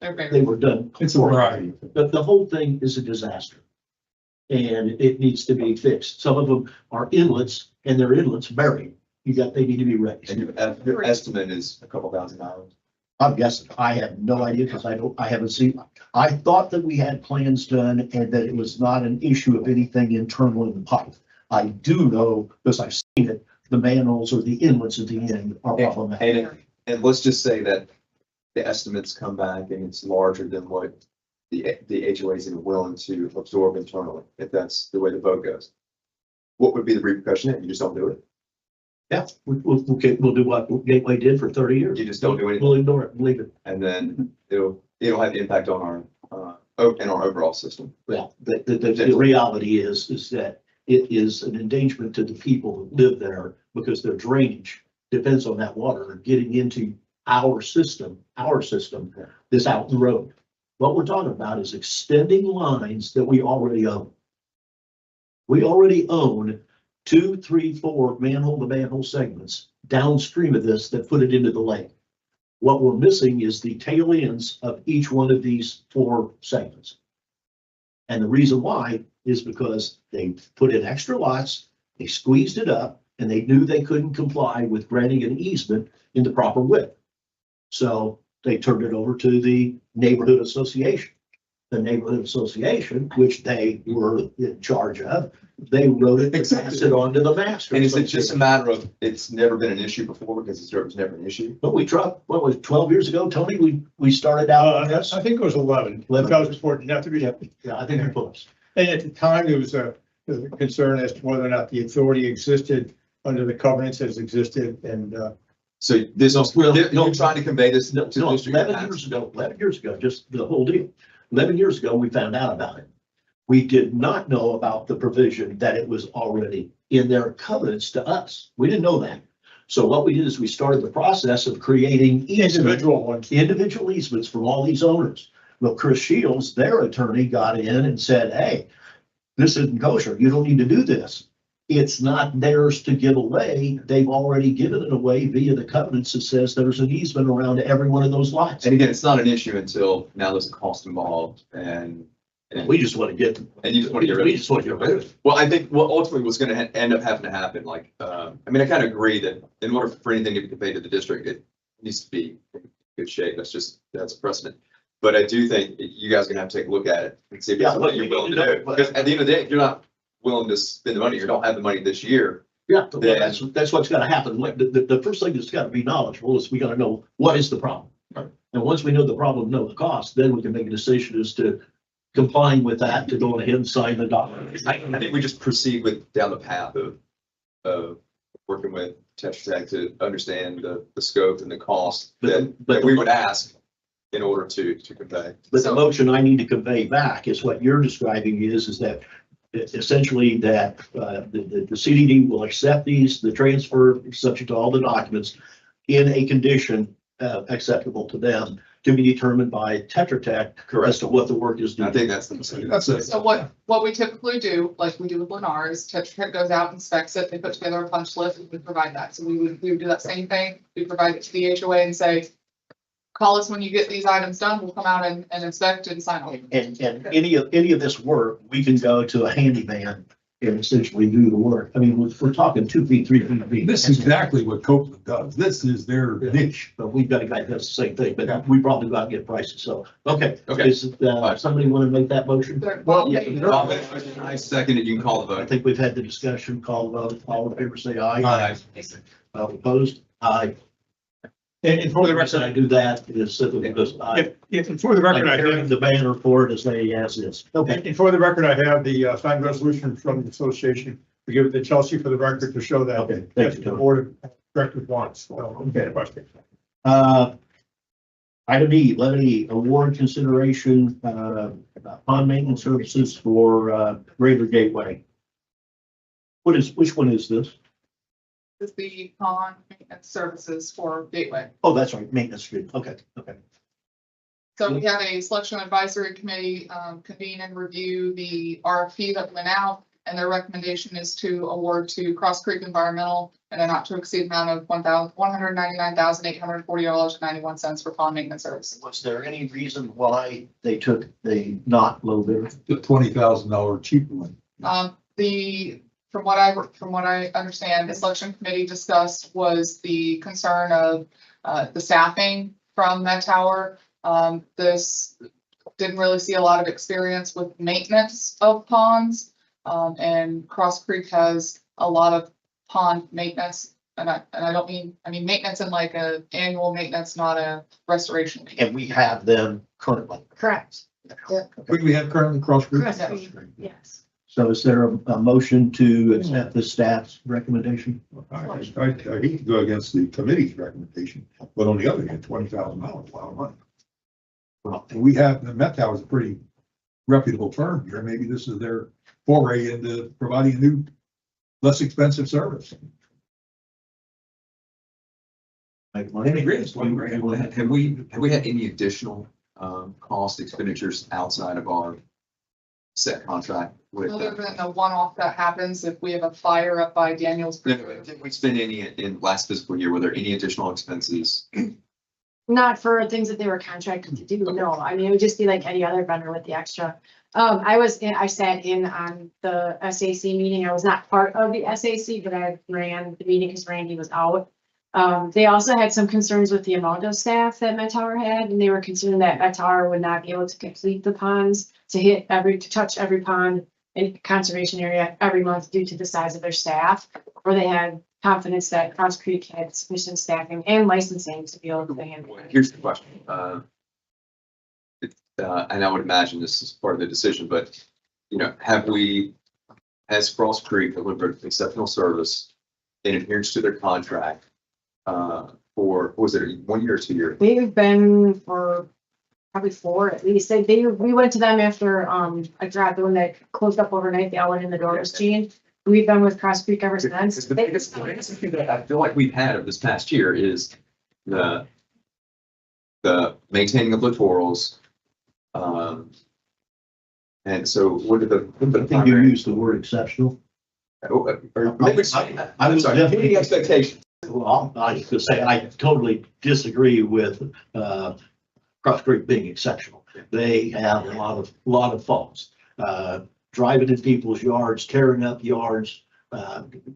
Speaker 9: They're bigger.
Speaker 2: were done.
Speaker 3: It's a variety.
Speaker 2: The whole thing is a disaster. And it needs to be fixed. Some of them are inlets and their inlets buried. They need to be raised.
Speaker 4: And your estimate is a couple $1,000.
Speaker 2: I'm guessing. I have no idea because I haven't seen. I thought that we had plans done and that it was not an issue of anything internal in the pipe. I do know, because I've seen it, the manholes or the inlets at the end are problematic.
Speaker 4: And let's just say that the estimates come back and it's larger than what the HOAs are willing to absorb internally, if that's the way the vote goes. What would be the repercussion if you just don't do it?
Speaker 2: Yeah, we'll do what Gateway did for 30 years.
Speaker 4: You just don't do anything.
Speaker 2: We'll ignore it, leave it.
Speaker 4: And then it'll have impact on our overall system.
Speaker 2: Well, the reality is that it is an endangerment to the people who live there because their drainage depends on that water getting into our system that's out the road. What we're talking about is extending lines that we already own. We already own 2, 3, 4 manhole to manhole segments downstream of this that put it into the lake. What we're missing is the tail ends of each one of these 4 segments. And the reason why is because they put in extra lots, they squeezed it up, and they knew they couldn't comply with granting an easement in the proper width. So they turned it over to the neighborhood association. the neighborhood association, which they were in charge of, they wrote it and passed it on to the master.
Speaker 4: And is it just a matter of, it's never been an issue before because it was never an issue?
Speaker 2: But we tried, what was it, 12 years ago, Tony, we started out on this?
Speaker 8: I think it was 11.
Speaker 2: 11.
Speaker 8: That was before, not to be,
Speaker 2: Yeah, I think it was.
Speaker 8: and at the time, there was a concern as to whether or not the authority existed under the covenants as existed, and,
Speaker 4: So this was,
Speaker 2: No,
Speaker 4: you're trying to convey this to
Speaker 2: No,
Speaker 4: the
Speaker 2: no,
Speaker 4: district?
Speaker 2: 11 years ago, just the whole deal. 11 years ago, we found out about it. We did not know about the provision that it was already in their covenants to us. We didn't know that. So what we did is we started the process of creating individual easements from all these owners. Well, Chris Shields, their attorney, got in and said, hey, this isn't kosher. You don't need to do this. It's not theirs to give away. They've already given it away via the covenants that says there's an easement around every one of those lots.
Speaker 4: And again, it's not an issue until now there's a cost involved and.
Speaker 2: We just want to get.
Speaker 4: And you just want to get rid of it.
Speaker 2: We just want to get rid of it.
Speaker 4: Well, I think what ultimately was going to end up having to happen, like, I mean, I kind of agree that in order for anything to be conveyed to the district, it needs to be in good shape. That's a precedent. But I do think you guys are going to have to take a look at it and see if it's what you're willing to do. Because at the end of the day, if you're not willing to spend the money, or don't have the money this year.
Speaker 2: Yeah, well, that's what's gonna happen. The first thing that's gotta be knowledgeable is we gotta know what is the problem. And once we know the problem, know the cost, then we can make a decision as to complying with that, to go ahead and sign the document.
Speaker 4: I think we just proceed with down the path of working with Tetra Tech to understand the scope and the cost that we would ask in order to convey.
Speaker 2: But the motion I need to convey back is what you're describing is that essentially that the CDD will accept the transfer subject to all the documents in a condition acceptable to them to be determined by Tetra Tech as to what the work is doing.
Speaker 4: I think that's it.
Speaker 9: So what we typically do, like we do with Lennar, is Tetra Tech goes out, inspects it, they put together a punch list, and we provide that. So we would do that same thing. We provide it to the HOA and say, call us when you get these items done. We'll come out and inspect and sign off.
Speaker 2: And any of this work, we can go to a handyman and essentially do the work. I mean, we're talking 2 feet, 3 feet.
Speaker 3: This is exactly what Copeland does. This is their niche.
Speaker 2: But we've got a guy that does the same thing, but we probably go out and get prices. So, okay.
Speaker 4: Okay.
Speaker 2: Is somebody want to make that motion?
Speaker 9: Well,
Speaker 4: I second it. You can call the
Speaker 2: I
Speaker 4: vote.
Speaker 2: think we've had the discussion, call the vote. All in favor, say aye.
Speaker 4: Aye.
Speaker 2: Opposed? Aye.
Speaker 8: and for the
Speaker 2: The reason
Speaker 8: record,
Speaker 2: I do that is simply because
Speaker 8: if for the record, I
Speaker 2: carry
Speaker 8: have,
Speaker 2: the banner for it as is. Okay.
Speaker 8: and for the record, I have the signed resolution from the association. We give it to Chelsea for the record to show that.
Speaker 2: Okay, thank
Speaker 8: That's
Speaker 2: you,
Speaker 8: the
Speaker 2: Tony.
Speaker 8: board of directors wants.
Speaker 2: Okay.
Speaker 8: Question.
Speaker 2: Item E, levy award consideration, pond maintenance services for, Greater Gateway. Which one is this?
Speaker 9: Is the pond maintenance services for Gateway.
Speaker 2: Oh, that's right, maintenance fee. Okay.
Speaker 9: So we have a selection advisory committee convene and review the RFP that went out. And their recommendation is to award to Cross Creek Environmental and a not to exceed amount of $199,840.91 for pond maintenance services.
Speaker 2: Was there any reason why they took the not low bidder?
Speaker 3: The $20,000 cheaper one.
Speaker 9: From what I understand, the selection committee discussed was the concern of the staffing from that tower. This didn't really see a lot of experience with maintenance of ponds. And Cross Creek has a lot of pond maintenance, and I mean maintenance in like a annual maintenance, not a restoration.
Speaker 2: And we have them currently.
Speaker 5: Correct.
Speaker 3: Who do we have currently Cross Creek?
Speaker 5: Yes.
Speaker 2: So is there a motion to accept the staff's recommendation?
Speaker 3: I hate to go against the committee's recommendation, but on the other hand, $20,000, a lot of money. Well, we have, the Met Tower is a pretty reputable firm here. Maybe this is their foray into providing a new, less expensive service.
Speaker 4: Have we had any additional cost expenditures outside of our set contract with?
Speaker 9: Other than the one-off that happens if we have a fire up by Daniel's.
Speaker 4: Did we spend any in last fiscal year? Were there any additional expenses?
Speaker 5: Not for things that they were contracted to do, no. I mean, it would just be like any other vendor with the extra. I sat in on the SAC meeting. I was not part of the SAC, but I ran the meeting because Randy was out. They also had some concerns with the amount of staff that Met Tower had, and they were concerned that Met Tower would not be able to complete the ponds, to touch every pond in conservation area every month due to the size of their staff, or they had confidence that Cross Creek had sufficient staffing and licensing to be able to handle it.
Speaker 4: Here's the question. And I would imagine this is part of the decision, but, you know, has Cross Creek delivered exceptional service in adherence to their contract? For, was it 1 year or 2 years?
Speaker 5: They've been for probably 4 at least. We went to them after, a drought, the one that closed up overnight, the outlet in the door was changed. We've been with Cross Creek ever since.
Speaker 4: The biggest thing that I feel like we've had of this past year is the maintaining of littorals. And so what are the?
Speaker 2: I think you used the word exceptional.
Speaker 4: I'm sorry, meeting expectations.
Speaker 2: Well, I was gonna say, I totally disagree with, Cross Creek being exceptional. They have a lot of faults. Driving in people's yards, tearing up yards,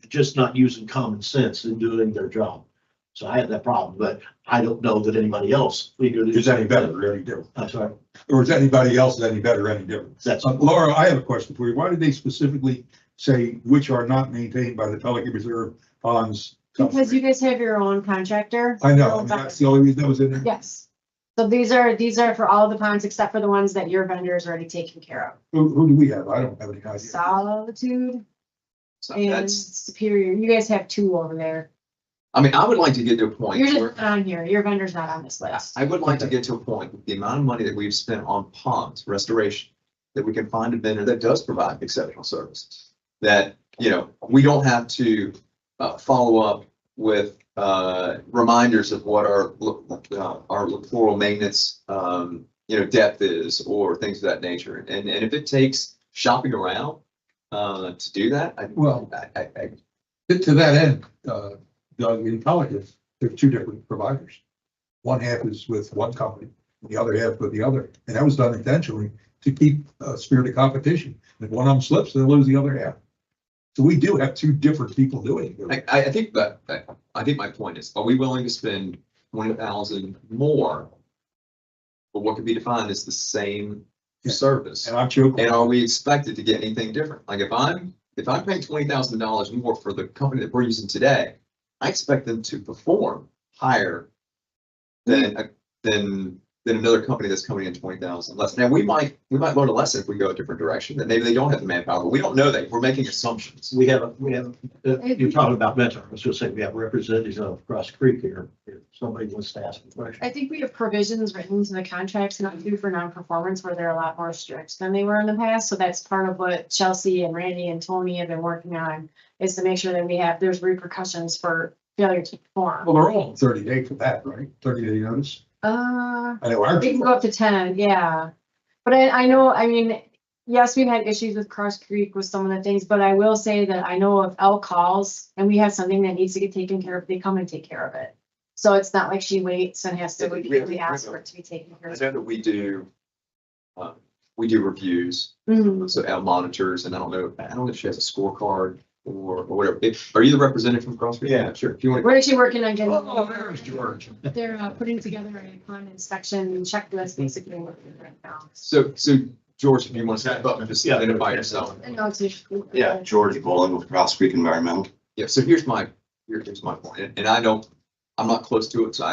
Speaker 2: just not using common sense in doing their job. So I have that problem, but I don't know that anybody else.
Speaker 3: Is any better or any different?
Speaker 2: I'm sorry.
Speaker 3: Or is anybody else any better or any different?
Speaker 2: That's
Speaker 3: Laura, I have a question for you. Why did they specifically say which are not maintained by the Pelican Reserve ponds?
Speaker 5: Because you guys have your own contractor.
Speaker 3: I know, that's the only reason that was in there.
Speaker 5: Yes. So these are for all the ponds except for the ones that your vendor is already taking care of.
Speaker 3: Who do we have? I don't have any idea.
Speaker 5: Solitude
Speaker 4: So
Speaker 5: and
Speaker 4: that's,
Speaker 5: Superior. You guys have 2 over there.
Speaker 4: I mean, I would like to get to a point
Speaker 5: You're
Speaker 4: where
Speaker 5: just not on here. Your vendor's not on this list.
Speaker 4: I would like to get to a point with the amount of money that we've spent on ponds restoration, that we can find a vendor that does provide exceptional services. That, you know, we don't have to follow up with reminders of what our littoral maintenance, depth is, or things of that nature. And if it takes shopping around to do that,
Speaker 3: To that end, Doug, in Pelican, there are 2 different providers. One half is with one company, the other half with the other, and that was done intentionally to keep a spirit of competition. And if one of them slips, they'll lose the other half. So we do have 2 different people doing it.
Speaker 4: I think my point is, are we willing to spend 20,000 more for what could be defined as the same service?
Speaker 3: And I'm joking.
Speaker 4: And are we expected to get anything different? Like if I'm paying $20,000 more for the company that we're using today, I expect them to perform higher than another company that's coming in 20,000 less. Now, we might learn a lesson if we go a different direction, that maybe they don't have the manpower, but we don't know that. We're making assumptions.
Speaker 2: you're talking about Mentor. I was gonna say, we have representatives of Cross Creek here. If somebody wants to ask a question.
Speaker 5: I think we have provisions written into the contracts not due for non-performance where they're a lot more strict than they were in the past. So that's part of what Chelsea and Randy and Tony have been working on, is to make sure that there's repercussions for failure to perform.
Speaker 3: Well, they're all 30-day for that, right? 30-day notice. I know our
Speaker 5: They can go up to 10, yeah. But I know, I mean, yes, we've had issues with Cross Creek with some of the things, but I will say that I know if Elle calls and we have something that needs to get taken care of, they come and take care of it. So it's not like she waits and has to repeatedly ask for it to be taken care
Speaker 4: I
Speaker 5: of.
Speaker 4: know that we do reviews,
Speaker 5: Mhm.
Speaker 4: so Elle monitors, and I don't know if she has a scorecard or whatever. Are you the representative from Cross Creek?
Speaker 17: Yeah.
Speaker 4: Sure. If you want.
Speaker 5: We're actually working on getting.
Speaker 3: Oh, there's George.
Speaker 5: They're putting together a pond inspection checklist basically right now.
Speaker 4: So George, if you want to step up and just identify yourself.
Speaker 5: And I'll just-
Speaker 19: Yeah, George Bowling with Cross Creek Environmental.
Speaker 4: Yeah, so here's my point, and I'm not close to it, so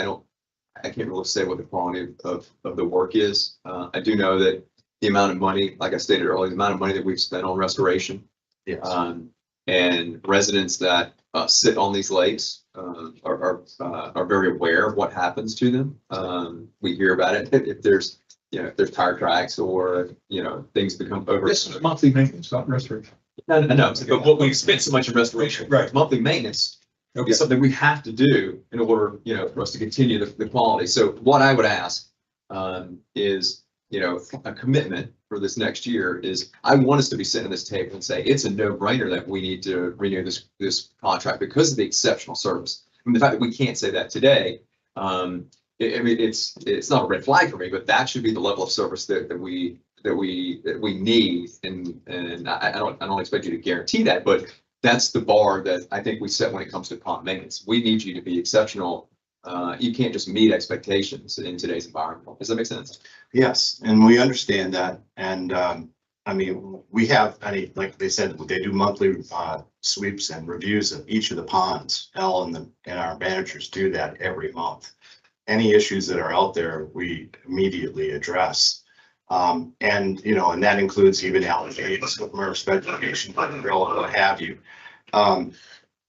Speaker 4: I can't really say what the quality of the work is. I do know that the amount of money, like I stated earlier, the amount of money that we've spent on restoration.
Speaker 2: Yes.
Speaker 4: And residents that sit on these lakes are very aware of what happens to them. We hear about it if there's tire tracks or things become over.
Speaker 3: This is monthly maintenance, not restoration.
Speaker 4: No. But what we've spent so much in restoration,
Speaker 3: Right.
Speaker 4: monthly maintenance
Speaker 3: Okay.
Speaker 4: is something we have to do in order, for us to continue the quality. So what I would ask is, a commitment for this next year is, I want us to be sitting at this table and say, it's a no-brainer that we need to renew this contract because of the exceptional service. I mean, the fact that we can't say that today, it's not a red flag for me, but that should be the level of service that we need. And I don't expect you to guarantee that, but that's the bar that I think we set when it comes to pond maintenance. We need you to be exceptional. You can't just meet expectations in today's environment. Does that make sense?
Speaker 19: Yes, and we understand that. And I mean, we have, like they said, they do monthly sweeps and reviews of each of the ponds. Elle and our managers do that every month. Any issues that are out there, we immediately address. And, you know, and that includes even allergens, specification, drill, and what have you.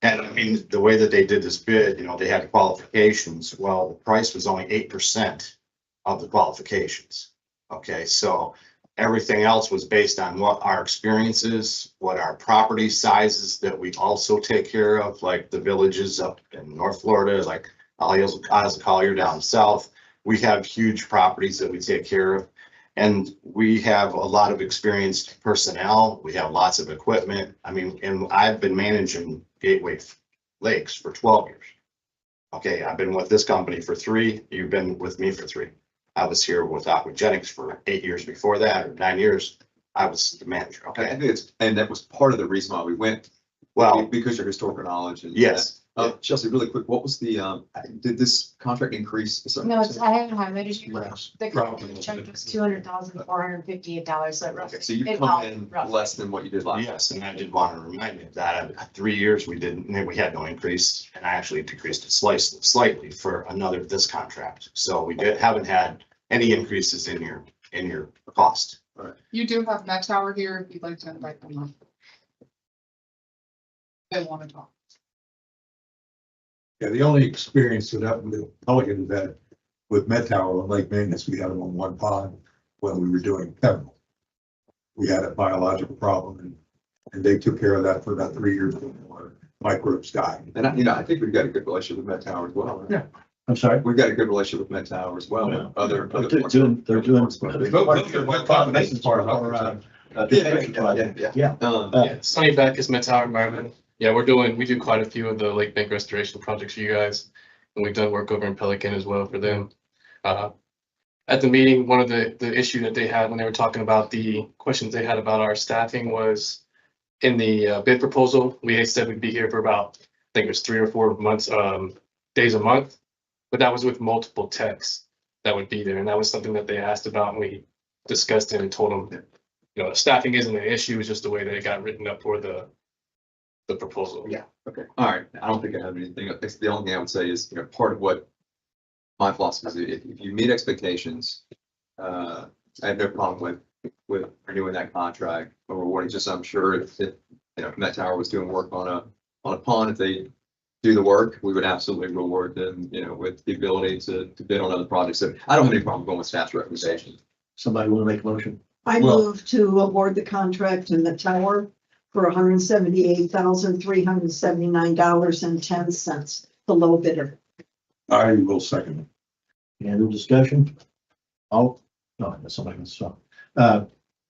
Speaker 19: And I mean, the way that they did this bid, you know, they had qualifications. Well, the price was only 8% of the qualifications. Okay, so everything else was based on what our experience is, what our property sizes that we also take care of, like the villages up in North Florida, like Isles Collier down south. We have huge properties that we take care of. And we have a lot of experienced personnel. We have lots of equipment. I mean, and I've been managing Gateway Lakes for 12 years. Okay, I've been with this company for 3. You've been with me for 3. I was here with Aquagenics for 8 years before that, or 9 years. I was the manager.
Speaker 4: I
Speaker 19: Okay,
Speaker 4: think it's, and that was part of the reason why we went.
Speaker 19: well,
Speaker 4: Because your historical knowledge and.
Speaker 19: yes.
Speaker 4: Chelsea, really quick, what was the, did this contract increase?
Speaker 5: No, it's, I haven't highlighted you.
Speaker 3: Yes.
Speaker 5: The contract was $200,458, so roughly.
Speaker 4: Okay, so you've
Speaker 5: it
Speaker 4: come
Speaker 5: all
Speaker 4: in
Speaker 5: roughly.
Speaker 4: less than what you did last.
Speaker 19: Yes, and I did want to remind you that 3 years we didn't, we had no increase, and I actually decreased it slightly for this contract. So we haven't had any increases in your cost.
Speaker 9: You do have Met Tower here if you'd like to invite them on. They want to talk.
Speaker 3: Yeah, the only experience that the Pelicans had with Met Tower on lake maintenance, we had them on one pond when we were doing chemical. We had a biological problem and they took care of that for about 3 years before microbes died.
Speaker 4: And I think we've got a good relationship with Met Tower as well.
Speaker 3: Yeah.
Speaker 2: I'm sorry.
Speaker 4: We've got a good relationship with Met Tower as well.
Speaker 3: Yeah.
Speaker 4: Other.
Speaker 2: They're doing.
Speaker 4: Yeah.
Speaker 20: Sunny Beck is Met Tower Environment. Yeah, we do quite a few of the lake bank restoration projects for you guys. And we've done work over in Pelican as well for them. At the meeting, one of the issue that they had when they were talking about the questions they had about our staffing was in the bid proposal, we had said we'd be here for about, I think it was 3 or 4 months, days a month. But that was with multiple techs that would be there. And that was something that they asked about and we discussed it and told them, you know, staffing isn't an issue, it's just the way that it got written up for the proposal.
Speaker 4: Yeah, okay, all right, I don't think I have anything, the only thing I would say is, you know, part of what my philosophy is, if you meet expectations, I have no problem with renewing that contract or rewarding, just I'm sure if you know, Met Tower was doing work on a pond, if they do the work, we would absolutely reward them, you know, with the ability to bid on other projects. So I don't have any problem going with staff's recommendation.
Speaker 2: Somebody want to make a motion?
Speaker 6: I move to award the contract to the tower for $178,379.10, the low bidder.
Speaker 3: I will second it.
Speaker 2: Any other discussion? Oh, no, that's somebody wants to talk.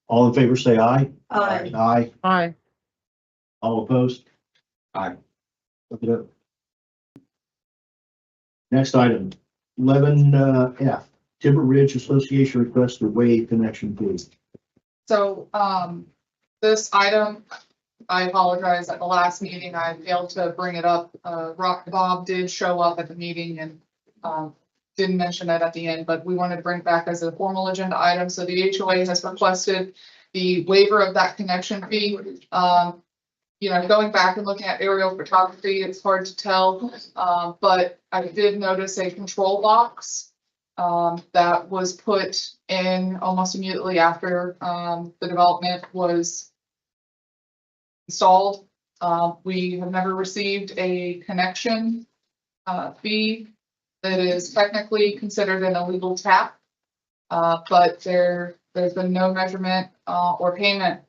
Speaker 2: All in favor, say aye.
Speaker 6: Aye.
Speaker 2: Aye.
Speaker 10: Aye.
Speaker 2: All opposed?
Speaker 4: Aye.
Speaker 2: Look it up. Next item, 11F, Timber Ridge Association request to waive connection fee.
Speaker 9: So, this item, I apologize, at the last meeting, I failed to bring it up. Bob did show up at the meeting and, didn't mention it at the end, but we wanted to bring it back as a formal agenda item. So the HOA has requested the waiver of that connection fee. You know, going back and looking at aerial photography, it's hard to tell, but I did notice a control box that was put in almost immediately after the development was installed. We have never received a connection fee that is technically considered an illegal tap, but there's been no measurement or payment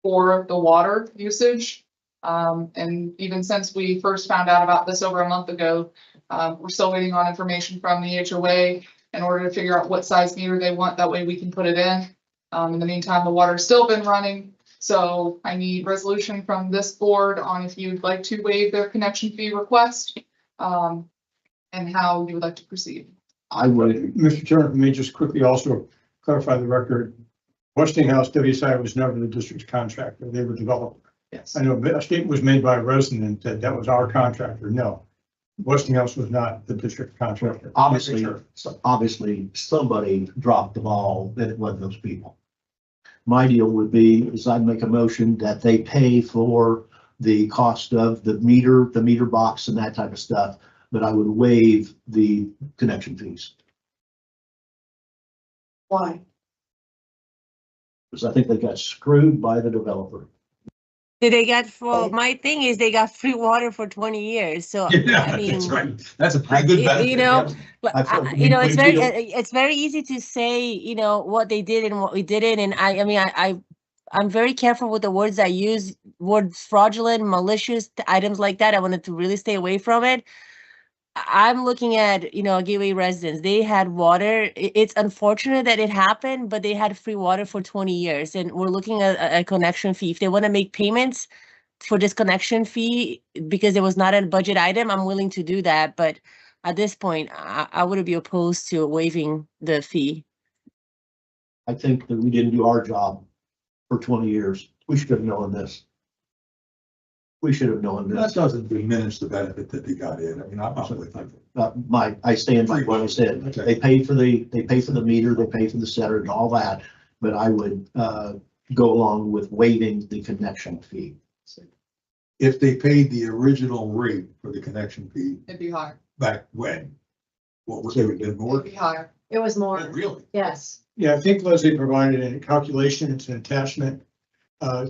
Speaker 9: for the water usage. And even since we first found out about this over a month ago, we're still waiting on information from the HOA in order to figure out what size meter they want. That way we can put it in. In the meantime, the water's still been running. So I need resolution from this board on if you'd like to waive their connection fee request, and how you would like to proceed.
Speaker 2: I would.
Speaker 8: Mr. Chairman, may just quickly also clarify the record. Westinghouse WSI was never the district's contractor. They were developed.
Speaker 11: Yes.
Speaker 8: I know a statement was made by a resident that that was our contractor. No. Westinghouse was not the district contractor.
Speaker 2: Obviously, somebody dropped the ball, that it wasn't those people. My deal would be, is I'd make a motion that they pay for the cost of the meter box and that type of stuff, but I would waive the connection fees.
Speaker 6: Why?
Speaker 2: Because I think they got screwed by the developer.
Speaker 10: They got my thing is they got free water for 20 years. So I mean,
Speaker 3: That's right. That's a pretty good benefit.
Speaker 10: you know, but you know,
Speaker 2: we
Speaker 10: it's very easy to say, you know, what they did and what we didn't. And I mean, I'm very careful with the words I use. Words fraudulent, malicious, items like that. I wanted to really stay away from it. I'm looking at, you know, Gateway residents. They had water. It's unfortunate that it happened, but they had free water for 20 years. And we're looking at a connection fee. If they want to make payments for this connection fee, because it was not a budget item, I'm willing to do that. But at this point, I wouldn't be opposed to waiving the fee.
Speaker 2: I think that we didn't do our job for 20 years. We should have known this. We should have known
Speaker 3: That
Speaker 2: this.
Speaker 3: doesn't diminish the benefit that they got in. I mean, I'm with you.
Speaker 2: I stand by what I said. They pay for the meter, they pay for the setter and all that, but I would go along with waiving the connection fee.
Speaker 3: If they paid the original rate for the connection fee
Speaker 9: It'd be higher.
Speaker 3: back when, what was it, been more?
Speaker 9: It'd be higher.
Speaker 5: It was more,
Speaker 3: Really?
Speaker 5: yes.
Speaker 8: Yeah, I think Leslie provided a calculation. It's an attachment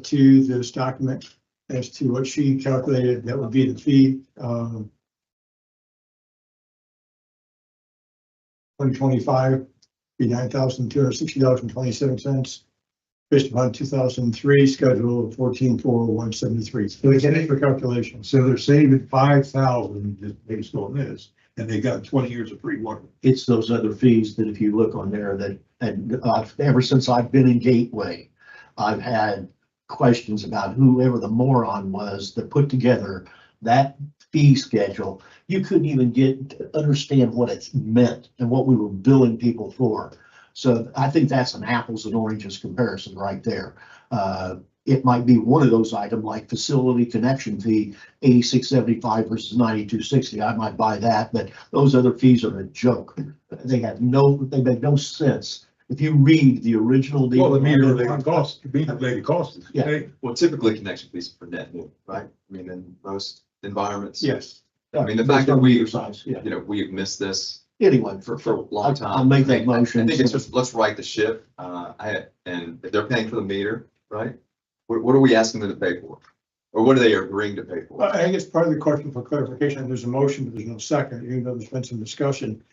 Speaker 8: to this document as to what she calculated. That would be the fee. 2025 be $9,260.27 based upon 2003 schedule of 14,401.73. So they get it for calculation.
Speaker 3: So they're saving 5,000 just based on this, and they got 20 years of free water.
Speaker 2: It's those other fees that if you look on there that, and ever since I've been in Gateway, I've had questions about whoever the moron was that put together that fee schedule. You couldn't even understand what it meant and what we were billing people for. So I think that's an apples and oranges comparison right there. It might be one of those items like facility connection fee, 86.75 versus 92.60. I might buy that, but those other fees are a joke. They make no sense. If you read the original deal.
Speaker 3: Well, the meter related cost,
Speaker 2: Yeah.
Speaker 4: Well, typically connection fees are for net new, right? I mean, in most environments.
Speaker 8: Yes.
Speaker 4: I mean, the fact that we,
Speaker 2: size, yeah.
Speaker 4: you know, we've missed this
Speaker 2: Anyway,
Speaker 4: for a long time.
Speaker 2: I'll make that motion.
Speaker 4: I think it's just, let's right the ship. And if they're paying for the meter, right? What are we asking them to pay for? Or what are they agreeing to pay for?
Speaker 8: I guess part of the question for clarification, there's a motion, but there's no second, even though there's been some discussion.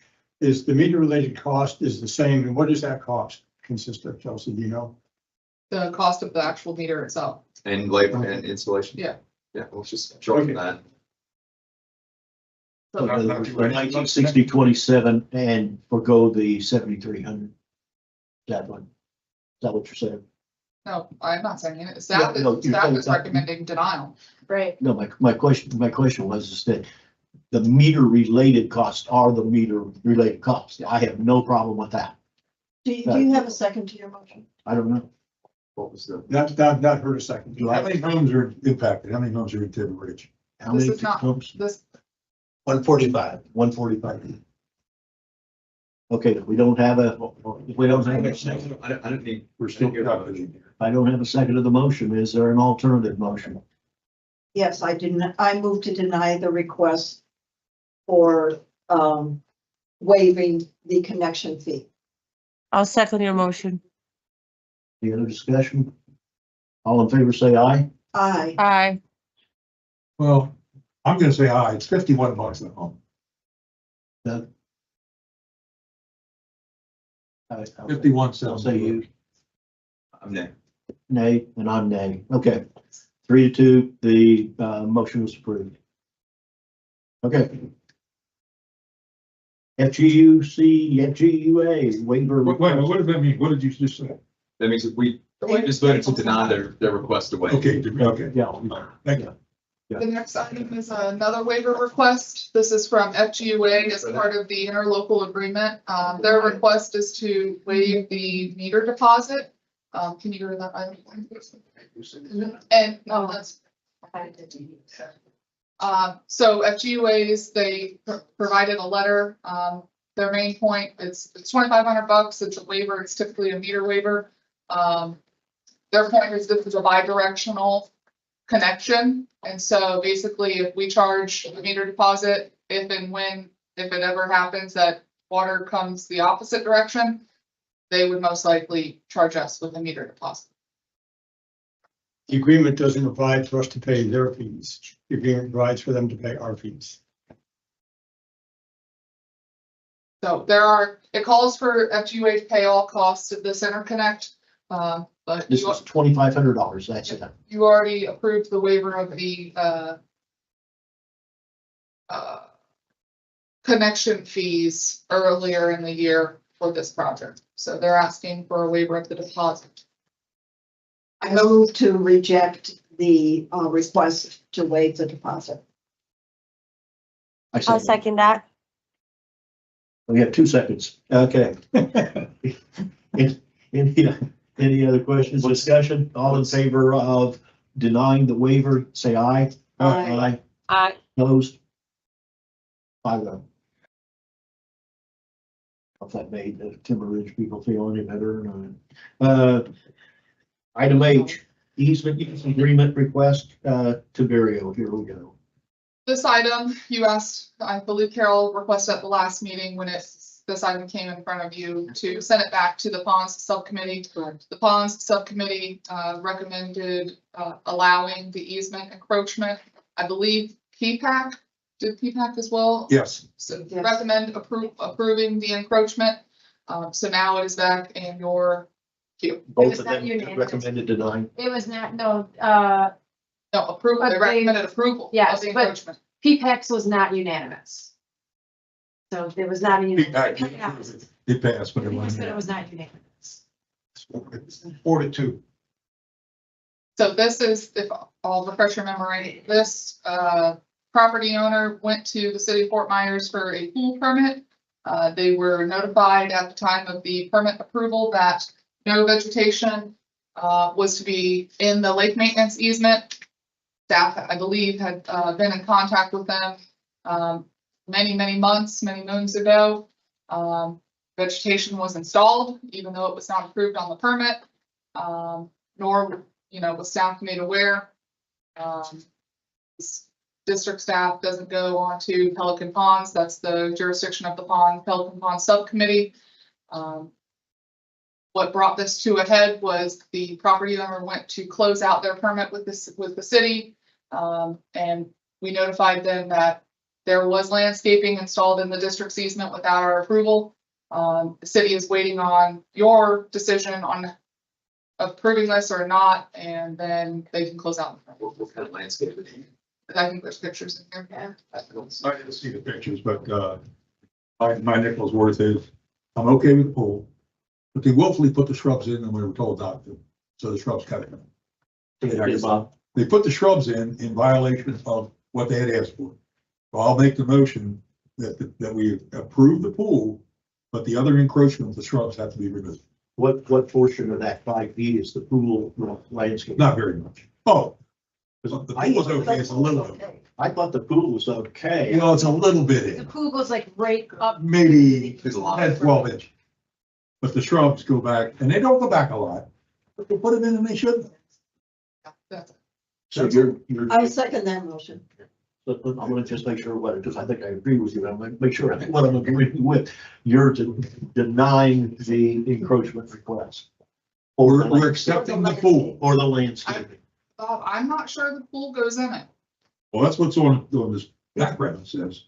Speaker 8: Is the meter related cost is the same, and what does that cost consist of, Chelsea, do you know?
Speaker 9: The cost of the actual meter itself.
Speaker 4: And labor and installation?
Speaker 9: Yeah.
Speaker 4: Yeah, let's just shorten that.
Speaker 2: 1960-27 and forgo the 7,300. That one. Is that what you're saying?
Speaker 9: No, I'm not saying it. Staff
Speaker 2: No,
Speaker 9: is,
Speaker 2: you're
Speaker 9: staff
Speaker 2: saying
Speaker 9: is
Speaker 2: that-
Speaker 9: recommending denial.
Speaker 5: Right.
Speaker 2: No, my question was is that the meter related costs are the meter related costs. I have no problem with that.
Speaker 6: Do you have a second to your motion?
Speaker 2: I don't know.
Speaker 4: What was the?
Speaker 8: Not heard a second.
Speaker 3: How many homes are impacted? How many homes are in Timber Ridge?
Speaker 2: How
Speaker 9: This
Speaker 2: many
Speaker 9: is not,
Speaker 2: homes?
Speaker 9: this,
Speaker 2: 145. 145. Okay, if we don't have a, if we don't have a second,
Speaker 4: I don't need.
Speaker 3: We're still.
Speaker 2: I don't have a second of the motion. Is there an alternative motion?
Speaker 6: Yes, I move to deny the request for waiving the connection fee.
Speaker 10: I'll second your motion.
Speaker 2: Any other discussion? All in favor, say aye.
Speaker 6: Aye.
Speaker 10: Aye.
Speaker 3: Well, I'm gonna say aye. It's $51 a home.
Speaker 2: Doug?
Speaker 3: 51
Speaker 2: I'll
Speaker 3: cents.
Speaker 2: say you.
Speaker 4: I'm nay.
Speaker 2: Nay, and I'm nay. Okay. 3-2, the motion was approved. Okay. FGUA waiver.
Speaker 3: What does that mean? What did you just say?
Speaker 4: That means if we just voted to deny their request away.
Speaker 3: Okay,
Speaker 2: Yeah.
Speaker 3: thank you.
Speaker 9: the next item is another waiver request. This is from FGUA as part of the interlocal agreement. Their request is to waive the meter deposit Can you go to that item? And, no, that's. So FGUAs, they provided a letter, their main point, it's $2,500, it's a waiver, it's typically a meter waiver. Their point is this is a bi-directional connection, and so basically if we charge the meter deposit, if it ever happens that water comes the opposite direction, they would most likely charge us with a meter deposit.
Speaker 8: The agreement doesn't provide for us to pay their fees. The agreement provides for them to pay our fees.
Speaker 9: So it calls for FGUA to pay all costs of this interconnect, but
Speaker 2: This is $2,500, that's it.
Speaker 9: you already approved the waiver of the connection fees earlier in the year for this project. So they're asking for a waiver of the deposit.
Speaker 6: I move to reject the request to waive the deposit.
Speaker 10: I'll second that.
Speaker 2: We have 2 seconds. Okay. Any other questions, discussion? All in favor of denying the waiver, say aye.
Speaker 6: Aye.
Speaker 10: Aye.
Speaker 2: Opposed? 5-0. If that made the Timber Ridge people feel any better or not. Item H, easement use agreement request to Barrio. Here we go.
Speaker 9: This item, you asked, I believe Carol requested at the last meeting when this item came in front of you to send it back to the ponds subcommittee. The ponds subcommittee recommended allowing the easement encroachment. I believe PPAC, did PPAC as well?
Speaker 3: Yes.
Speaker 9: So recommend approving the encroachment. So now it is back in your queue.
Speaker 2: Both of them recommended denying.
Speaker 5: It was not, no,
Speaker 9: No, approval, they
Speaker 5: But
Speaker 9: recommended approval of
Speaker 5: yes,
Speaker 9: the
Speaker 5: but
Speaker 9: encroachment.
Speaker 5: PPEX was not unanimous. So there was not a unanimous.
Speaker 3: It passed, but it
Speaker 5: It
Speaker 3: wasn't.
Speaker 5: was not unanimous.
Speaker 3: 4-2.
Speaker 9: So this is, if I'll refresh your memory, this property owner went to the city of Fort Myers for a pool permit. They were notified at the time of the permit approval that no vegetation was to be in the lake maintenance easement. Staff, I believe, had been in contact with them many months, many moons ago. Vegetation was installed, even though it was not approved on the permit, nor, was staff made aware. District staff doesn't go on to Pelican Ponds. That's the jurisdiction of the Pelican Pond Subcommittee. What brought this to a head was the property owner went to close out their permit with the city. And we notified them that there was landscaping installed in the district's easement without our approval. The city is waiting on your decision on approving this or not, and then they can close out.
Speaker 4: What kind of landscape?
Speaker 9: I think there's pictures in here. Yeah.
Speaker 3: I didn't see the pictures, but my nickel's worth is, I'm okay with the pool, but they willfully put the shrubs in and we were told not to, so the shrubs cut it. They put the shrubs in violation of what they had asked for. So I'll make the motion that we approve the pool, but the other encroachment, the shrubs have to be removed.
Speaker 2: What portion of that 5 feet is the pool landscape?
Speaker 3: Not very much. Oh. The pool was okay, it's a little bit.
Speaker 2: I thought the pool was okay.
Speaker 3: It's a little bit
Speaker 5: The
Speaker 3: in,
Speaker 5: pool goes like right up.
Speaker 3: maybe
Speaker 4: There's a lot.
Speaker 3: 10, 12 inch. But the shrubs go back, and they don't go back a lot, but they put it in and they shouldn't.
Speaker 2: So you're.
Speaker 6: I second that motion.
Speaker 2: But I'm gonna just make sure what, because I think I agree with you, I'm gonna make sure what I'm agreeing with. You're denying the encroachment request.
Speaker 3: We're accepting the pool.
Speaker 2: Or the landscaping.
Speaker 9: I'm not sure the pool goes in it.
Speaker 3: Well, that's what's on this background says.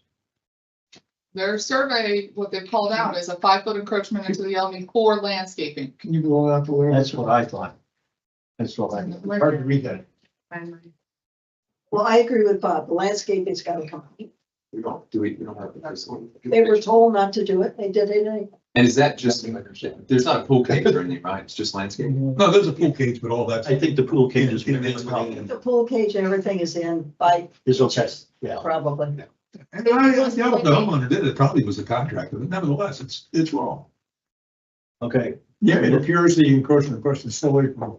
Speaker 9: Their survey, what they've called out is a 5-foot encroachment into the LV core landscaping.
Speaker 8: Can you go out to where?
Speaker 2: That's what I thought. That's what I, hard to read that.
Speaker 6: Well, I agree with Bob. The landscaping's gotta come.
Speaker 4: We don't have this one.
Speaker 6: They were told not to do it. They did it anyway.
Speaker 4: And is that just, there's not a pool cage or anything, right? It's just landscaping?
Speaker 3: No, there's a pool cage, but all that's.
Speaker 2: I think the pool cage is.
Speaker 6: The pool cage and everything is in by.
Speaker 2: Is okay, yeah.
Speaker 6: Probably.
Speaker 3: And I doubt the homeowner did it, probably was the contractor, but nevertheless, it's wrong.
Speaker 2: Okay,
Speaker 8: Yeah, it appears the encroachment request is solely for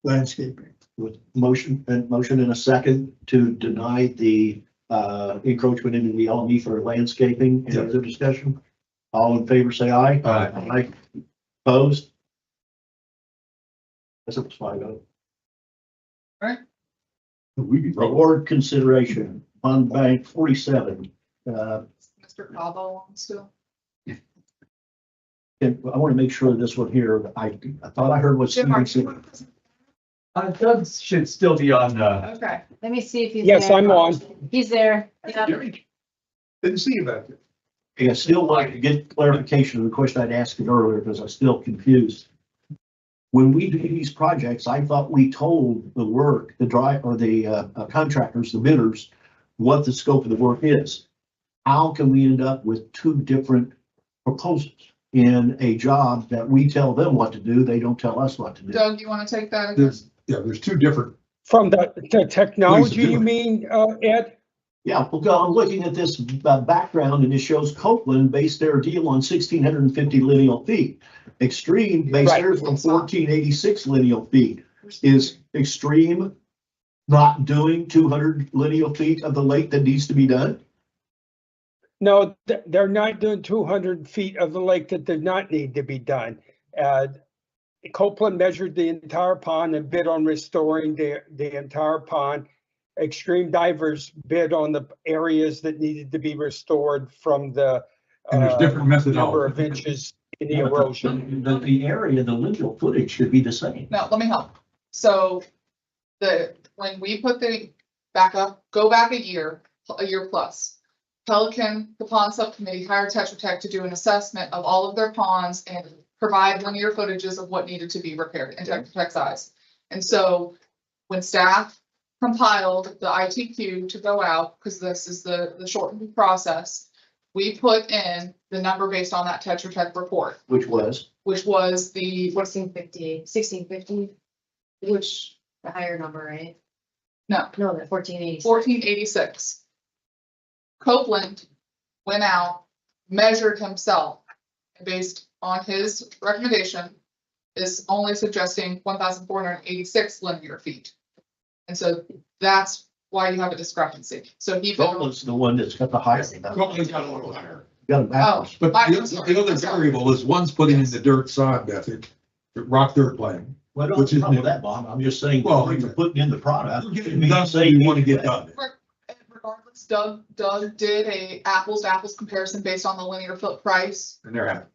Speaker 8: landscaping.
Speaker 2: With motion and a second to deny the encroachment into the LME for landscaping. Any other discussion? All in favor, say aye. Aye. Opposed? That's a 5-0. Reward consideration, Fund Bank 47.
Speaker 9: Mr. Cabo wants to.
Speaker 2: And I want to make sure this one here, I thought I heard what
Speaker 9: Jim, are
Speaker 2: Steven said.
Speaker 9: you-
Speaker 21: Doug should still be on,
Speaker 9: Okay.
Speaker 5: Let me see if he's.
Speaker 15: Yes,
Speaker 5: there.
Speaker 15: I'm on.
Speaker 5: He's there. Yeah.
Speaker 3: Didn't see you back there.
Speaker 2: I still like to get clarification of the question I'd asked it earlier because I'm still confused. When we do these projects, I thought we told the work, the contractors, the bidders, what the scope of the work is. How can we end up with two different proposals in a job that we tell them what to do, they don't tell us what to do?
Speaker 9: Doug, you want to take that? again?
Speaker 3: There's two different.
Speaker 15: From the technology,
Speaker 3: do
Speaker 15: you
Speaker 3: it.
Speaker 15: mean, Ed?
Speaker 2: Yeah, well, I'm looking at this background and it shows Copeland based their deal on 1,650 lineal feet. Extreme based
Speaker 15: Right.
Speaker 2: theirs on 1,486 lineal feet. Is Extreme not doing 200 lineal feet of the lake that needs to be done?
Speaker 15: No, they're not doing 200 feet of the lake that does not need to be done. Copeland measured the entire pond and bid on restoring the entire pond. Extreme Divers bid on the areas that needed to be restored from the
Speaker 3: And there's different
Speaker 15: number of
Speaker 3: methodology.
Speaker 15: inches in the erosion.
Speaker 2: The area, the lineal footage should be the same.
Speaker 9: No, let me help. So when we put the go back a year plus, Pelican, the pond subcommittee hired Tetra Tech to do an assessment of all of their ponds and provide linear footages of what needed to be repaired in Tetra Tech's eyes. And so when staff compiled the ITQ to go out, because this is the shortened process, we put in the number based on that Tetra Tech report,
Speaker 2: Which was?
Speaker 9: the
Speaker 5: 1650,
Speaker 9: which
Speaker 5: the higher number, right?
Speaker 9: no,
Speaker 5: No, the 1480.
Speaker 9: 1486. Copeland went out, measured himself, and based on his recommendation, is only suggesting 1,486 linear feet. And so that's why you have a discrepancy. So he.
Speaker 2: Copeland's the one that's got the higher.
Speaker 3: Copeland's got a little higher.
Speaker 2: Got it backwards.
Speaker 3: But
Speaker 9: I'm
Speaker 3: the
Speaker 9: sorry.
Speaker 3: other variable is one's putting in the dirt sod method, rock dirt plan.
Speaker 2: Well, I don't
Speaker 3: Which
Speaker 2: have a
Speaker 3: is
Speaker 2: problem with
Speaker 3: new.
Speaker 2: that, Bob. I'm just saying,
Speaker 3: Well,
Speaker 2: when you're putting in the product.
Speaker 3: You're getting done what you want to get done.
Speaker 9: Regardless, Doug did a apples to apples comparison based on the linear foot price,
Speaker 3: And they're happy.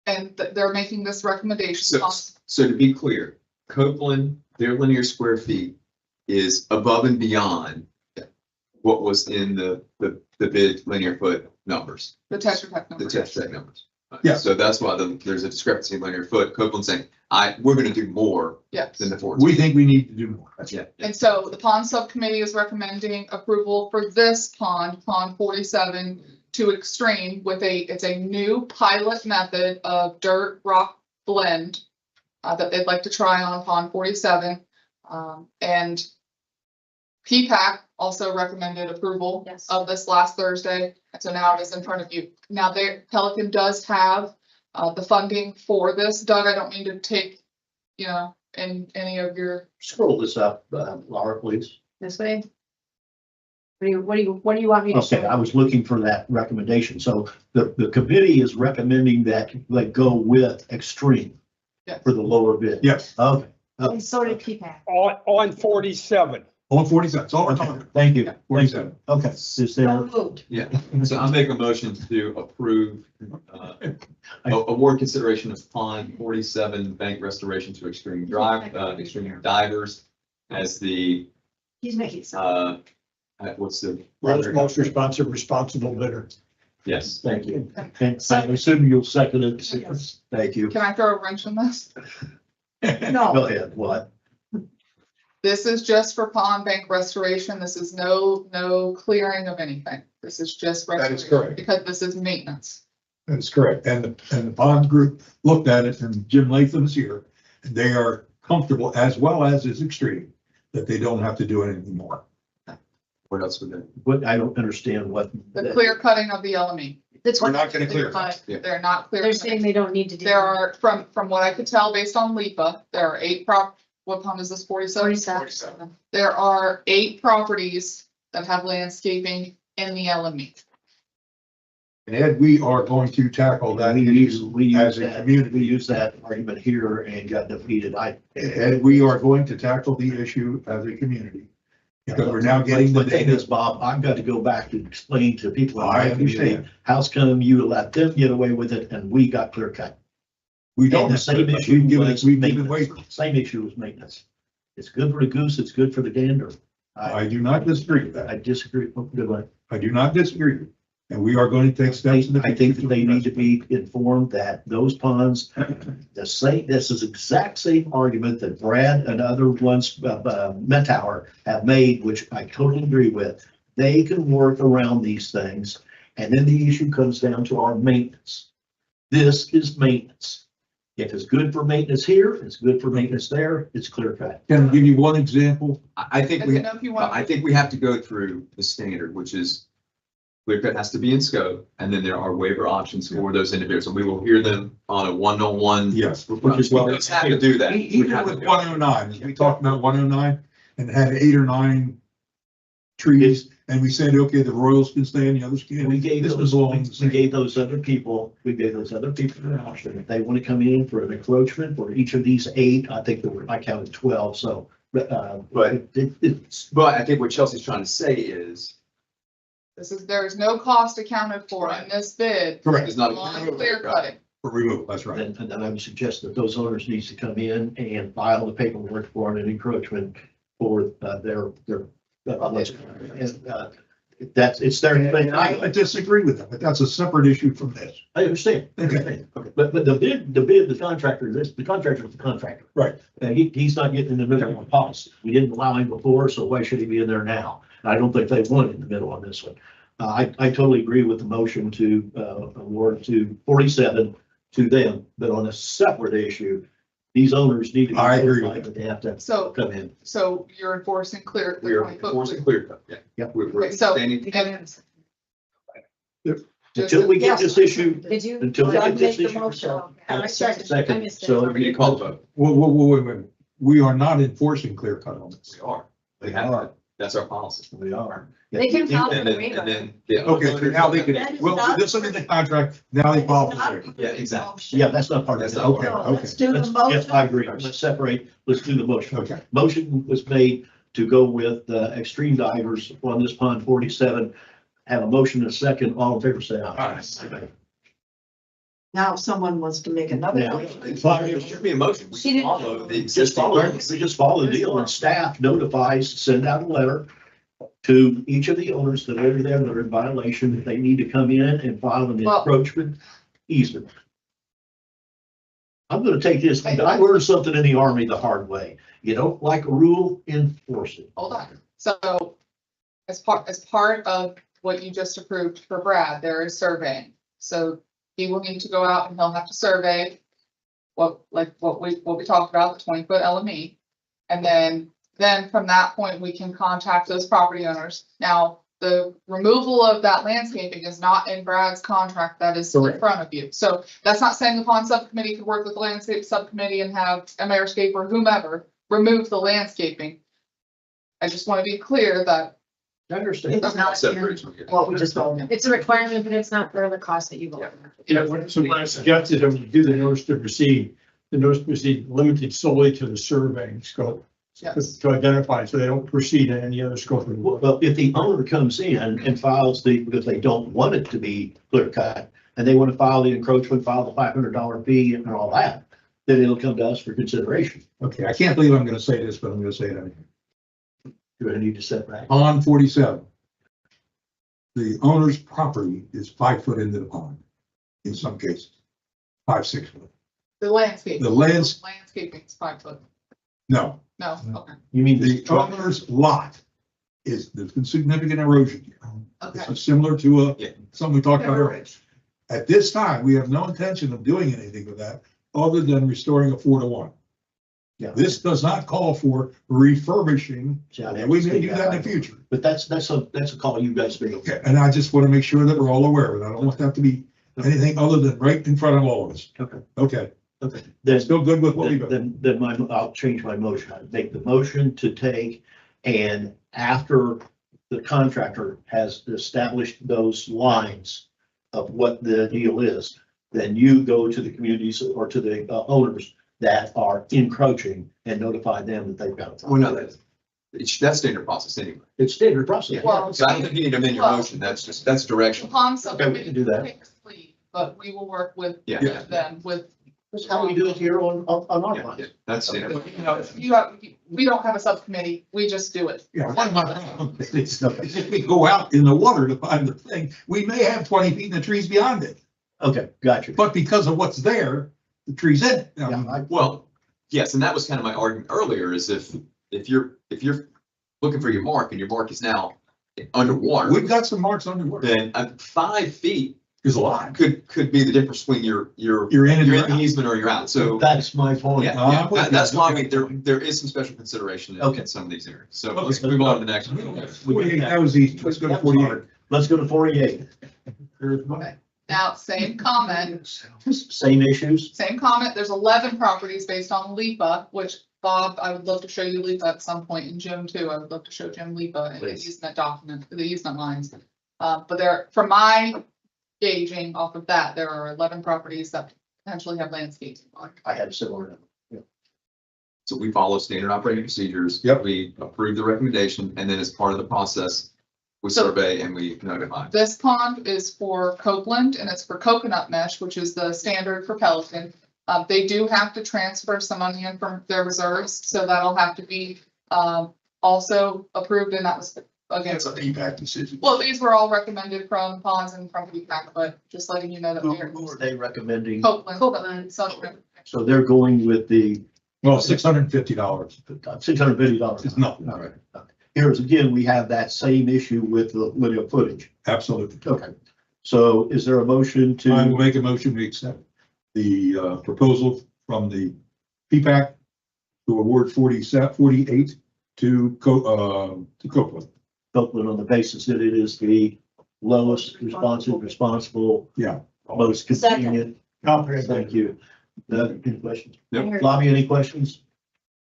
Speaker 9: and they're making this recommendation.
Speaker 4: So to be clear, Copeland, their linear square feet is above and beyond what was in the bid linear foot numbers,
Speaker 9: The Tetra Tech
Speaker 4: the
Speaker 9: number.
Speaker 4: Tetra Tech numbers.
Speaker 3: Yeah.
Speaker 4: So that's why there's a discrepancy in linear foot. Copeland saying, we're gonna do more
Speaker 9: Yes.
Speaker 4: than the 14.
Speaker 3: We think we need to do more.
Speaker 4: Yeah.
Speaker 9: And so the pond subcommittee is recommending approval for this pond 47, to Extreme it's a new pilot method of dirt rock blend that they'd like to try on pond 47. And PPAC also recommended approval
Speaker 5: Yes.
Speaker 9: of this last Thursday. And so now it is in front of you. Now Pelican does have the funding for this. Doug, I don't mean to take, in any of your.
Speaker 2: Scroll this up, Laura, please.
Speaker 5: This way? What do you want me to
Speaker 2: Okay,
Speaker 5: show?
Speaker 2: I was looking for that recommendation. So the committee is recommending that they go with Extreme
Speaker 9: Yes.
Speaker 2: for the lower bid.
Speaker 3: Yes,
Speaker 2: Okay.
Speaker 5: And so did PPAC.
Speaker 15: On 47.
Speaker 3: on 47, that's all we're talking.
Speaker 2: Thank you. Thank
Speaker 3: 47.
Speaker 2: you. Okay, is there,
Speaker 6: Moved.
Speaker 4: Yeah, so I'll make a motion to approve, award consideration of pond 47 bank restoration to Extreme Extreme Divers as the,
Speaker 5: He's making some.
Speaker 4: what's the?
Speaker 8: Most responsible bidder.
Speaker 4: Yes.
Speaker 2: thank you. And I assume you'll second it. Thank you.
Speaker 9: Can I throw a wrench in this?
Speaker 6: No,
Speaker 2: Go ahead. What?
Speaker 9: This is just for pond bank restoration. This is no clearing of anything. This is just
Speaker 3: That is
Speaker 9: restoration
Speaker 3: correct.
Speaker 9: because this is maintenance.
Speaker 3: That's correct. And the pond group looked at it, and Jim Latham's here, and they are comfortable, as well as is Extreme, that they don't have to do anything more.
Speaker 4: What else would that?
Speaker 2: What, I don't understand what.
Speaker 9: The clear cutting of the LME. We're
Speaker 5: not
Speaker 9: gonna clear cut. They're not clear.
Speaker 5: They're saying they don't need to do.
Speaker 9: There are, from what I could tell based on LIPA, there are 8 what pond is this, 47?
Speaker 5: 47.
Speaker 9: There are 8 properties that have landscaping in the LME.
Speaker 3: And Ed, we are going to tackle that
Speaker 2: We
Speaker 3: issue
Speaker 2: use
Speaker 3: as a
Speaker 2: that,
Speaker 3: community.
Speaker 2: we use that argument here and got defeated.
Speaker 3: And we are going to tackle the issue as a community. Because we're now getting the
Speaker 2: The thing
Speaker 3: data.
Speaker 2: is, Bob, I've got to go back to explain to people. in
Speaker 3: I
Speaker 2: my community,
Speaker 3: understand.
Speaker 2: How's come you let them get away with it and we got clear cut?
Speaker 3: We don't.
Speaker 2: And the same issue
Speaker 3: We've given,
Speaker 2: was
Speaker 3: we've given
Speaker 2: maintenance.
Speaker 3: waivers.
Speaker 2: Same issue was maintenance. It's good for the goose, it's good for the gander.
Speaker 3: I do not disagree with
Speaker 2: I
Speaker 3: that.
Speaker 2: disagree. Good luck.
Speaker 3: I do not disagree. And we are going to take steps. in the
Speaker 2: I think
Speaker 3: future
Speaker 2: that they need to
Speaker 3: address
Speaker 2: be informed that those ponds, this is exact same argument that Brad and other ones, Metower have made, which I totally agree with. They can work around these things. And then the issue comes down to our maintenance. This is maintenance. If it's good for maintenance here, it's good for maintenance there, it's clear cut.
Speaker 3: it. Can I give you one example?
Speaker 4: I think
Speaker 9: I
Speaker 4: we,
Speaker 9: don't know if you want.
Speaker 4: I think we have to go through the standard, which is clear cut has to be in scope, and then there are waiver options for those individuals. And we will hear them on a one-on-one.
Speaker 3: Yes.
Speaker 4: Which is well, we have to do that. We
Speaker 3: Even
Speaker 4: have to
Speaker 3: with
Speaker 4: do it.
Speaker 3: 109, as we talked about 109 and had 8 or 9 trees, and we said, okay, the Royals can stay and the others can't.
Speaker 2: We gave
Speaker 3: This
Speaker 2: those,
Speaker 3: was along the
Speaker 2: we
Speaker 3: same.
Speaker 2: gave those other people an option. If they want to come in for an encroachment for each of these 8, I think there were, I counted 12, so.
Speaker 4: Right.
Speaker 2: It's,
Speaker 4: But I think what Chelsea's trying to say is,
Speaker 9: There is no cost accounted for in this bid.
Speaker 3: Correct.
Speaker 4: it's not.
Speaker 9: On clear cutting.
Speaker 3: For removal, that's right.
Speaker 2: and then I would suggest that those owners needs to come in and file the paperwork for an encroachment for their. That's, it's their thing.
Speaker 3: And I disagree with that, but that's a separate issue from this.
Speaker 2: I understand.
Speaker 3: Okay.
Speaker 2: But the contractor's the contractor.
Speaker 3: Right.
Speaker 2: And he's not getting in the middle of a policy. We didn't allow him before, so why should he be in there now? And I don't think they want in the middle on this one. I totally agree with the motion to, award to 47 to them, but on a separate issue, these owners need to be
Speaker 3: I agree with
Speaker 2: notified that they have to
Speaker 9: So,
Speaker 2: come in.
Speaker 9: so you're enforcing clear.
Speaker 4: We are enforcing clear cut, yeah.
Speaker 2: Yeah.
Speaker 4: We're
Speaker 9: Okay, so-
Speaker 4: standing.
Speaker 2: Until we get this issue,
Speaker 5: Did you?
Speaker 2: until we
Speaker 6: John
Speaker 2: get this
Speaker 6: made the
Speaker 2: issue.
Speaker 6: motion.
Speaker 5: I second. I
Speaker 2: Second,
Speaker 5: missed it.
Speaker 2: so
Speaker 4: We need to call the vote.
Speaker 3: Wait. We are not enforcing clear cut on this.
Speaker 4: We are. We have to. That's our policy.
Speaker 2: we are.
Speaker 5: They can file
Speaker 4: And
Speaker 5: the
Speaker 4: then,
Speaker 5: waiver.
Speaker 4: and then. the
Speaker 3: Okay, so now they
Speaker 6: That
Speaker 3: can,
Speaker 6: is
Speaker 3: well,
Speaker 6: not-
Speaker 3: this is in the contract, now they follow.
Speaker 6: It's not
Speaker 3: the
Speaker 4: Yeah, exactly.
Speaker 2: Yeah, that's not part of it.
Speaker 4: That's not
Speaker 2: Okay.
Speaker 4: part
Speaker 6: No, let's do the
Speaker 2: Yes,
Speaker 6: motion.
Speaker 2: I agree. Let's separate. Let's do the motion.
Speaker 3: Okay.
Speaker 2: Motion was made to go with extreme divers on this pond 47. Have a motion and a second. All in favor, say aye.
Speaker 3: Aye.
Speaker 6: Now, if someone wants to make another
Speaker 2: Yeah.
Speaker 6: motion.
Speaker 4: It should be a motion. We
Speaker 5: She didn't-
Speaker 4: follow the
Speaker 2: Just
Speaker 4: existing.
Speaker 2: follow, we just follow the deal and staff notifies, send out a letter to each of the owners that are there that are in violation, that they need to come in and file an
Speaker 9: Well-
Speaker 2: encroachment easement. I'm gonna take this, I learned something in the Army the hard way. You don't like a rule, enforce it.
Speaker 9: Hold on. So as part of what you just approved for Brad, there is surveying. So he will need to go out and he'll have to survey what we talked about, the 20-foot LME. And then from that point, we can contact those property owners. Now, the removal of that landscaping is not in Brad's contract, that is in front of you. So that's not saying the pond subcommittee could work with the landscape subcommittee and have Ameriscape or whomever remove the landscaping. I just want to be clear that
Speaker 2: I understand.
Speaker 6: It's not what we just voted.
Speaker 5: It's a requirement, but it's not for the cost that you vote.
Speaker 8: Yeah, so when I suggested that we do the notice to proceed, the notice to proceed limited solely to the surveying scope.
Speaker 9: Yes.
Speaker 8: To identify, so they don't proceed in any other scope of the work.
Speaker 2: Well, if the owner comes in and files because they don't want it to be clear cut, and they want to file the encroachment, file the $500 fee and all that, then it'll come to us for consideration.
Speaker 3: Okay, I can't believe I'm gonna say this, but I'm gonna say it anyway.
Speaker 2: Do I need to set back?
Speaker 3: Pond 47. The owner's property is 5 foot into the pond, in some cases, 5, 6 foot.
Speaker 9: the landscape.
Speaker 3: The
Speaker 9: Landscaping is 5 foot.
Speaker 3: No,
Speaker 9: No, okay.
Speaker 2: You mean
Speaker 3: the owner's lot is, there's been significant erosion here.
Speaker 9: Okay.
Speaker 3: This is similar to
Speaker 4: Yeah.
Speaker 3: something we talked about earlier. At this time, we have no intention of doing anything with that other than restoring a 4-to-1.
Speaker 2: Yeah.
Speaker 3: This does not call for refurbishing.
Speaker 2: Yeah,
Speaker 3: We may do that in the future.
Speaker 2: But that's a call you guys make.
Speaker 3: Okay, and I just want to make sure that we're all aware of it. I don't want that to be anything other than right in front of all of us.
Speaker 2: Okay.
Speaker 3: Okay,
Speaker 2: Okay. Then,
Speaker 3: still good with what we got.
Speaker 2: then I'll change my motion. I make the motion to take, and after the contractor has established those lines of what the deal is, then you go to the communities or to the owners that are encroaching and notify them that they've got.
Speaker 4: Well, no, that's standard process anyway.
Speaker 2: It's standard process.
Speaker 9: Well,
Speaker 4: So I don't think you need to amend your motion. That's direction.
Speaker 9: Upon
Speaker 2: Okay, we can do that.
Speaker 9: But we will work with
Speaker 4: Yeah.
Speaker 9: them with.
Speaker 2: That's how we do it here on our
Speaker 4: Yeah,
Speaker 2: lines.
Speaker 4: yeah, that's standard.
Speaker 9: You know, we don't have a subcommittee, we just do it.
Speaker 3: Yeah, one of my problems is if we go out in the water to find the thing, we may have 20 feet in the trees beyond it.
Speaker 2: Okay, gotcha.
Speaker 3: But because of what's there, the tree's in it. I mean,
Speaker 4: Well, yes, and that was kind of my argument earlier is if you're looking for your mark and your mark is now underwater,
Speaker 3: We've got some marks underwater.
Speaker 4: then 5 feet
Speaker 3: There's a lot.
Speaker 4: could be the difference between you're
Speaker 3: You're in and
Speaker 4: you're
Speaker 3: you're
Speaker 4: in the
Speaker 3: out.
Speaker 4: easement or you're out. So
Speaker 2: That's my point.
Speaker 4: yeah,
Speaker 3: I'm with you.
Speaker 4: that's why there is some special consideration in some of these areas. So let's move on to the next one.
Speaker 3: 48, that was easy. Let's go to 48.
Speaker 2: Let's go to 48.
Speaker 9: Now, same comment,
Speaker 2: Same issues.
Speaker 9: same comment, there's 11 properties based on LIPA, which Bob, I would love to show you LIPA at some point, in Jim too, I would love to show Jim LIPA and the
Speaker 2: Please.
Speaker 9: easement document, the easement lines. But there, from my gauging off of that, there are 11 properties that potentially have landscaping.
Speaker 2: I had similar.
Speaker 4: So we follow standard operating procedures.
Speaker 3: Yep.
Speaker 4: We approve the recommendation, and then as part of the process, we
Speaker 9: So-
Speaker 4: survey and we notify.
Speaker 9: This pond is for Copeland and it's for coconut mesh, which is the standard for Pelican. They do have to transfer some money in from their reserves, so that'll have to be, also approved, and that was, again.
Speaker 3: That's an EPAC decision.
Speaker 9: Well, these were all recommended from ponds and from PPAC, but just letting you know that
Speaker 2: Who
Speaker 9: they're
Speaker 2: who are they recommending?
Speaker 9: Copeland, Southern.
Speaker 2: So they're going with the
Speaker 3: Well, $650.
Speaker 2: $650.
Speaker 3: It's nothing.
Speaker 2: All right. Here's again, we have that same issue with the linear footage.
Speaker 3: Absolutely.
Speaker 2: Okay. So is there a motion
Speaker 3: I will
Speaker 2: to,
Speaker 3: make a motion to accept the proposal from the PPAC to award 48 to Copeland.
Speaker 2: Copeland on the basis that it is the lowest responsible,
Speaker 3: Yeah.
Speaker 2: most convenient? Thank you. Any questions?
Speaker 4: Yep.
Speaker 2: Flavia, any questions?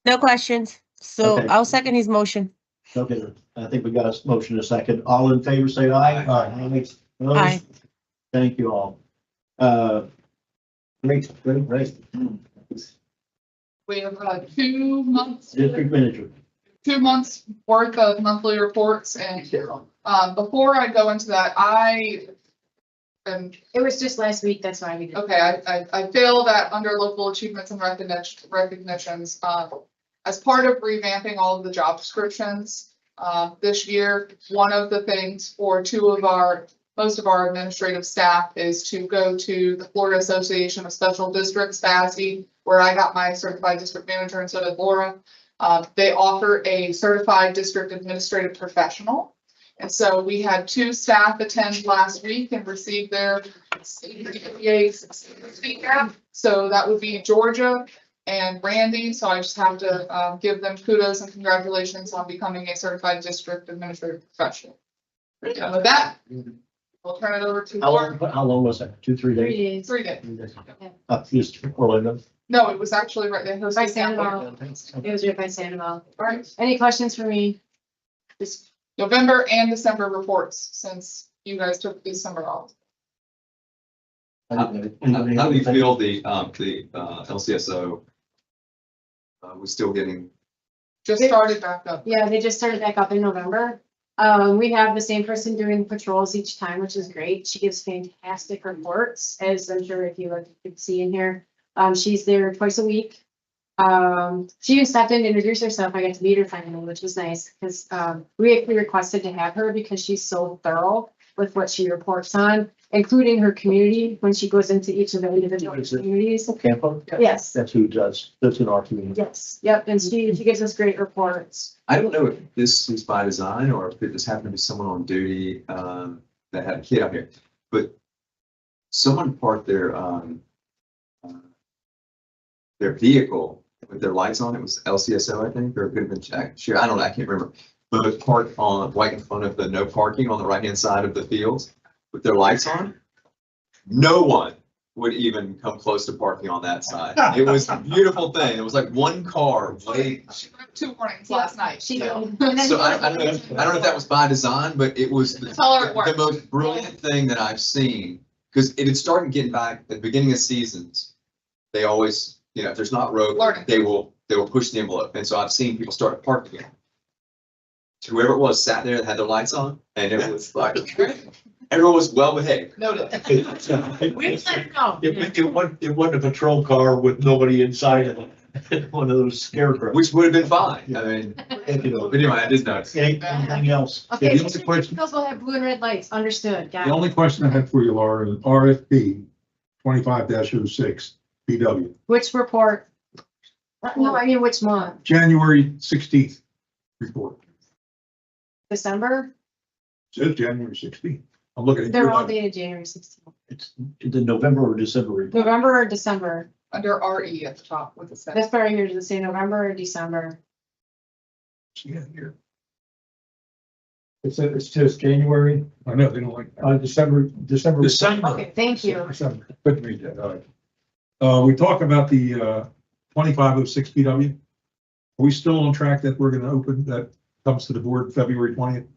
Speaker 10: No questions. So
Speaker 2: Okay.
Speaker 10: I'll second his motion.
Speaker 2: Okay, I think we got a motion, a second. All in favor, say aye.
Speaker 3: Aye.
Speaker 2: Opposed?
Speaker 10: Aye.
Speaker 2: Thank you all. Great.
Speaker 9: We have 2 months.
Speaker 2: District manager.
Speaker 9: 2 months worth of monthly reports, and before I go into that,
Speaker 5: It was just last week, that's why we did.
Speaker 9: okay, I feel that under local achievements and recognitions, as part of revamping all of the job descriptions, this year, one of the things for most of our administrative staff is to go to the Florida Association of Special Districts, FASD, where I got my certified district manager and so did Laura. They offer a certified district administrative professional. And so we had 2 staff attend last week and receive their CPA. So that would be Georgia and Randy. So I just have to give them kudos and congratulations on becoming a certified district administrative professional. And with that, we'll turn it over to Laura.
Speaker 2: How long was that? 2-3 days?
Speaker 9: 3 days.
Speaker 2: 3 days. Just Orlando.
Speaker 9: No, it was actually right there.
Speaker 5: By Sandoval. It was right by Sandoval.
Speaker 9: All right.
Speaker 5: Any questions for me? Just
Speaker 9: November and December reports, since you guys took December off.
Speaker 4: How do you feel the LCSO was still getting?
Speaker 9: Just started back up.
Speaker 5: Yeah, they just started back up in November. We have the same person doing patrols each time, which is great. She gives fantastic reports, as I'm sure if you could see in here. She's there twice a week. She even stopped in to introduce herself. I got to meet her finally, which was nice because we actually requested to have her because she's so thorough with what she reports on, including her community when she goes into each of the individual communities.
Speaker 2: Campo?
Speaker 5: Yes.
Speaker 2: That's who does, that's in our community.
Speaker 5: Yes, yep, and she gives us great reports.
Speaker 4: I don't know if this is by design or if it just happened to be someone on duty that had a kid out here, but someone parked their vehicle with their lights on. It was LCSO, I think, or it could have been Jack. Sure, I don't know. I can't remember. But parked on right in front of the no parking on the right-hand side of the fields with their lights on. No one would even come close to parking on that side. It was a beautiful thing. It was like one car waiting.
Speaker 9: She went 2 warnings last night.
Speaker 5: She
Speaker 9: so.
Speaker 4: So I don't know if that was by design, but it was
Speaker 9: Tell her it
Speaker 4: the
Speaker 9: worked.
Speaker 4: most brilliant thing that I've seen. Because it had started getting back at the beginning of seasons. They always, if there's not road,
Speaker 9: Learning.
Speaker 4: they will push the envelope. And so I've seen people start parking again. Whoever it was sat there and had their lights on, and it was like, everyone was well behaved.
Speaker 9: Noted.
Speaker 5: We let it go.
Speaker 2: It wasn't a patrol car with nobody inside of it, one of those scarecrows.
Speaker 4: Which would have been fine. I mean, but anyway, I did notice.
Speaker 2: Anything else?
Speaker 5: Okay,
Speaker 3: the only question-
Speaker 5: those will have blue and red lights, understood, got
Speaker 3: The
Speaker 5: it.
Speaker 3: only question I had for you, Laura, is RFP 25-06 BW,
Speaker 5: Which report? No, I mean, which month?
Speaker 3: January 16th report.
Speaker 5: December?
Speaker 3: Says January 16th. I'm looking at.
Speaker 5: They're
Speaker 3: your
Speaker 5: all
Speaker 3: note.
Speaker 5: dated January 16th.
Speaker 2: It's the November or December report.
Speaker 5: November or December?
Speaker 9: Under RE at the top with the set.
Speaker 5: That's probably here to say November or December.
Speaker 3: Yeah, here.
Speaker 8: It says January,
Speaker 3: I know, they don't like.
Speaker 8: December.
Speaker 3: December.
Speaker 5: Okay, thank you.
Speaker 3: December. Couldn't read that, all right. We talked about the 2506 BW. Are we still on track that we're gonna open, that comes to the board February 20th?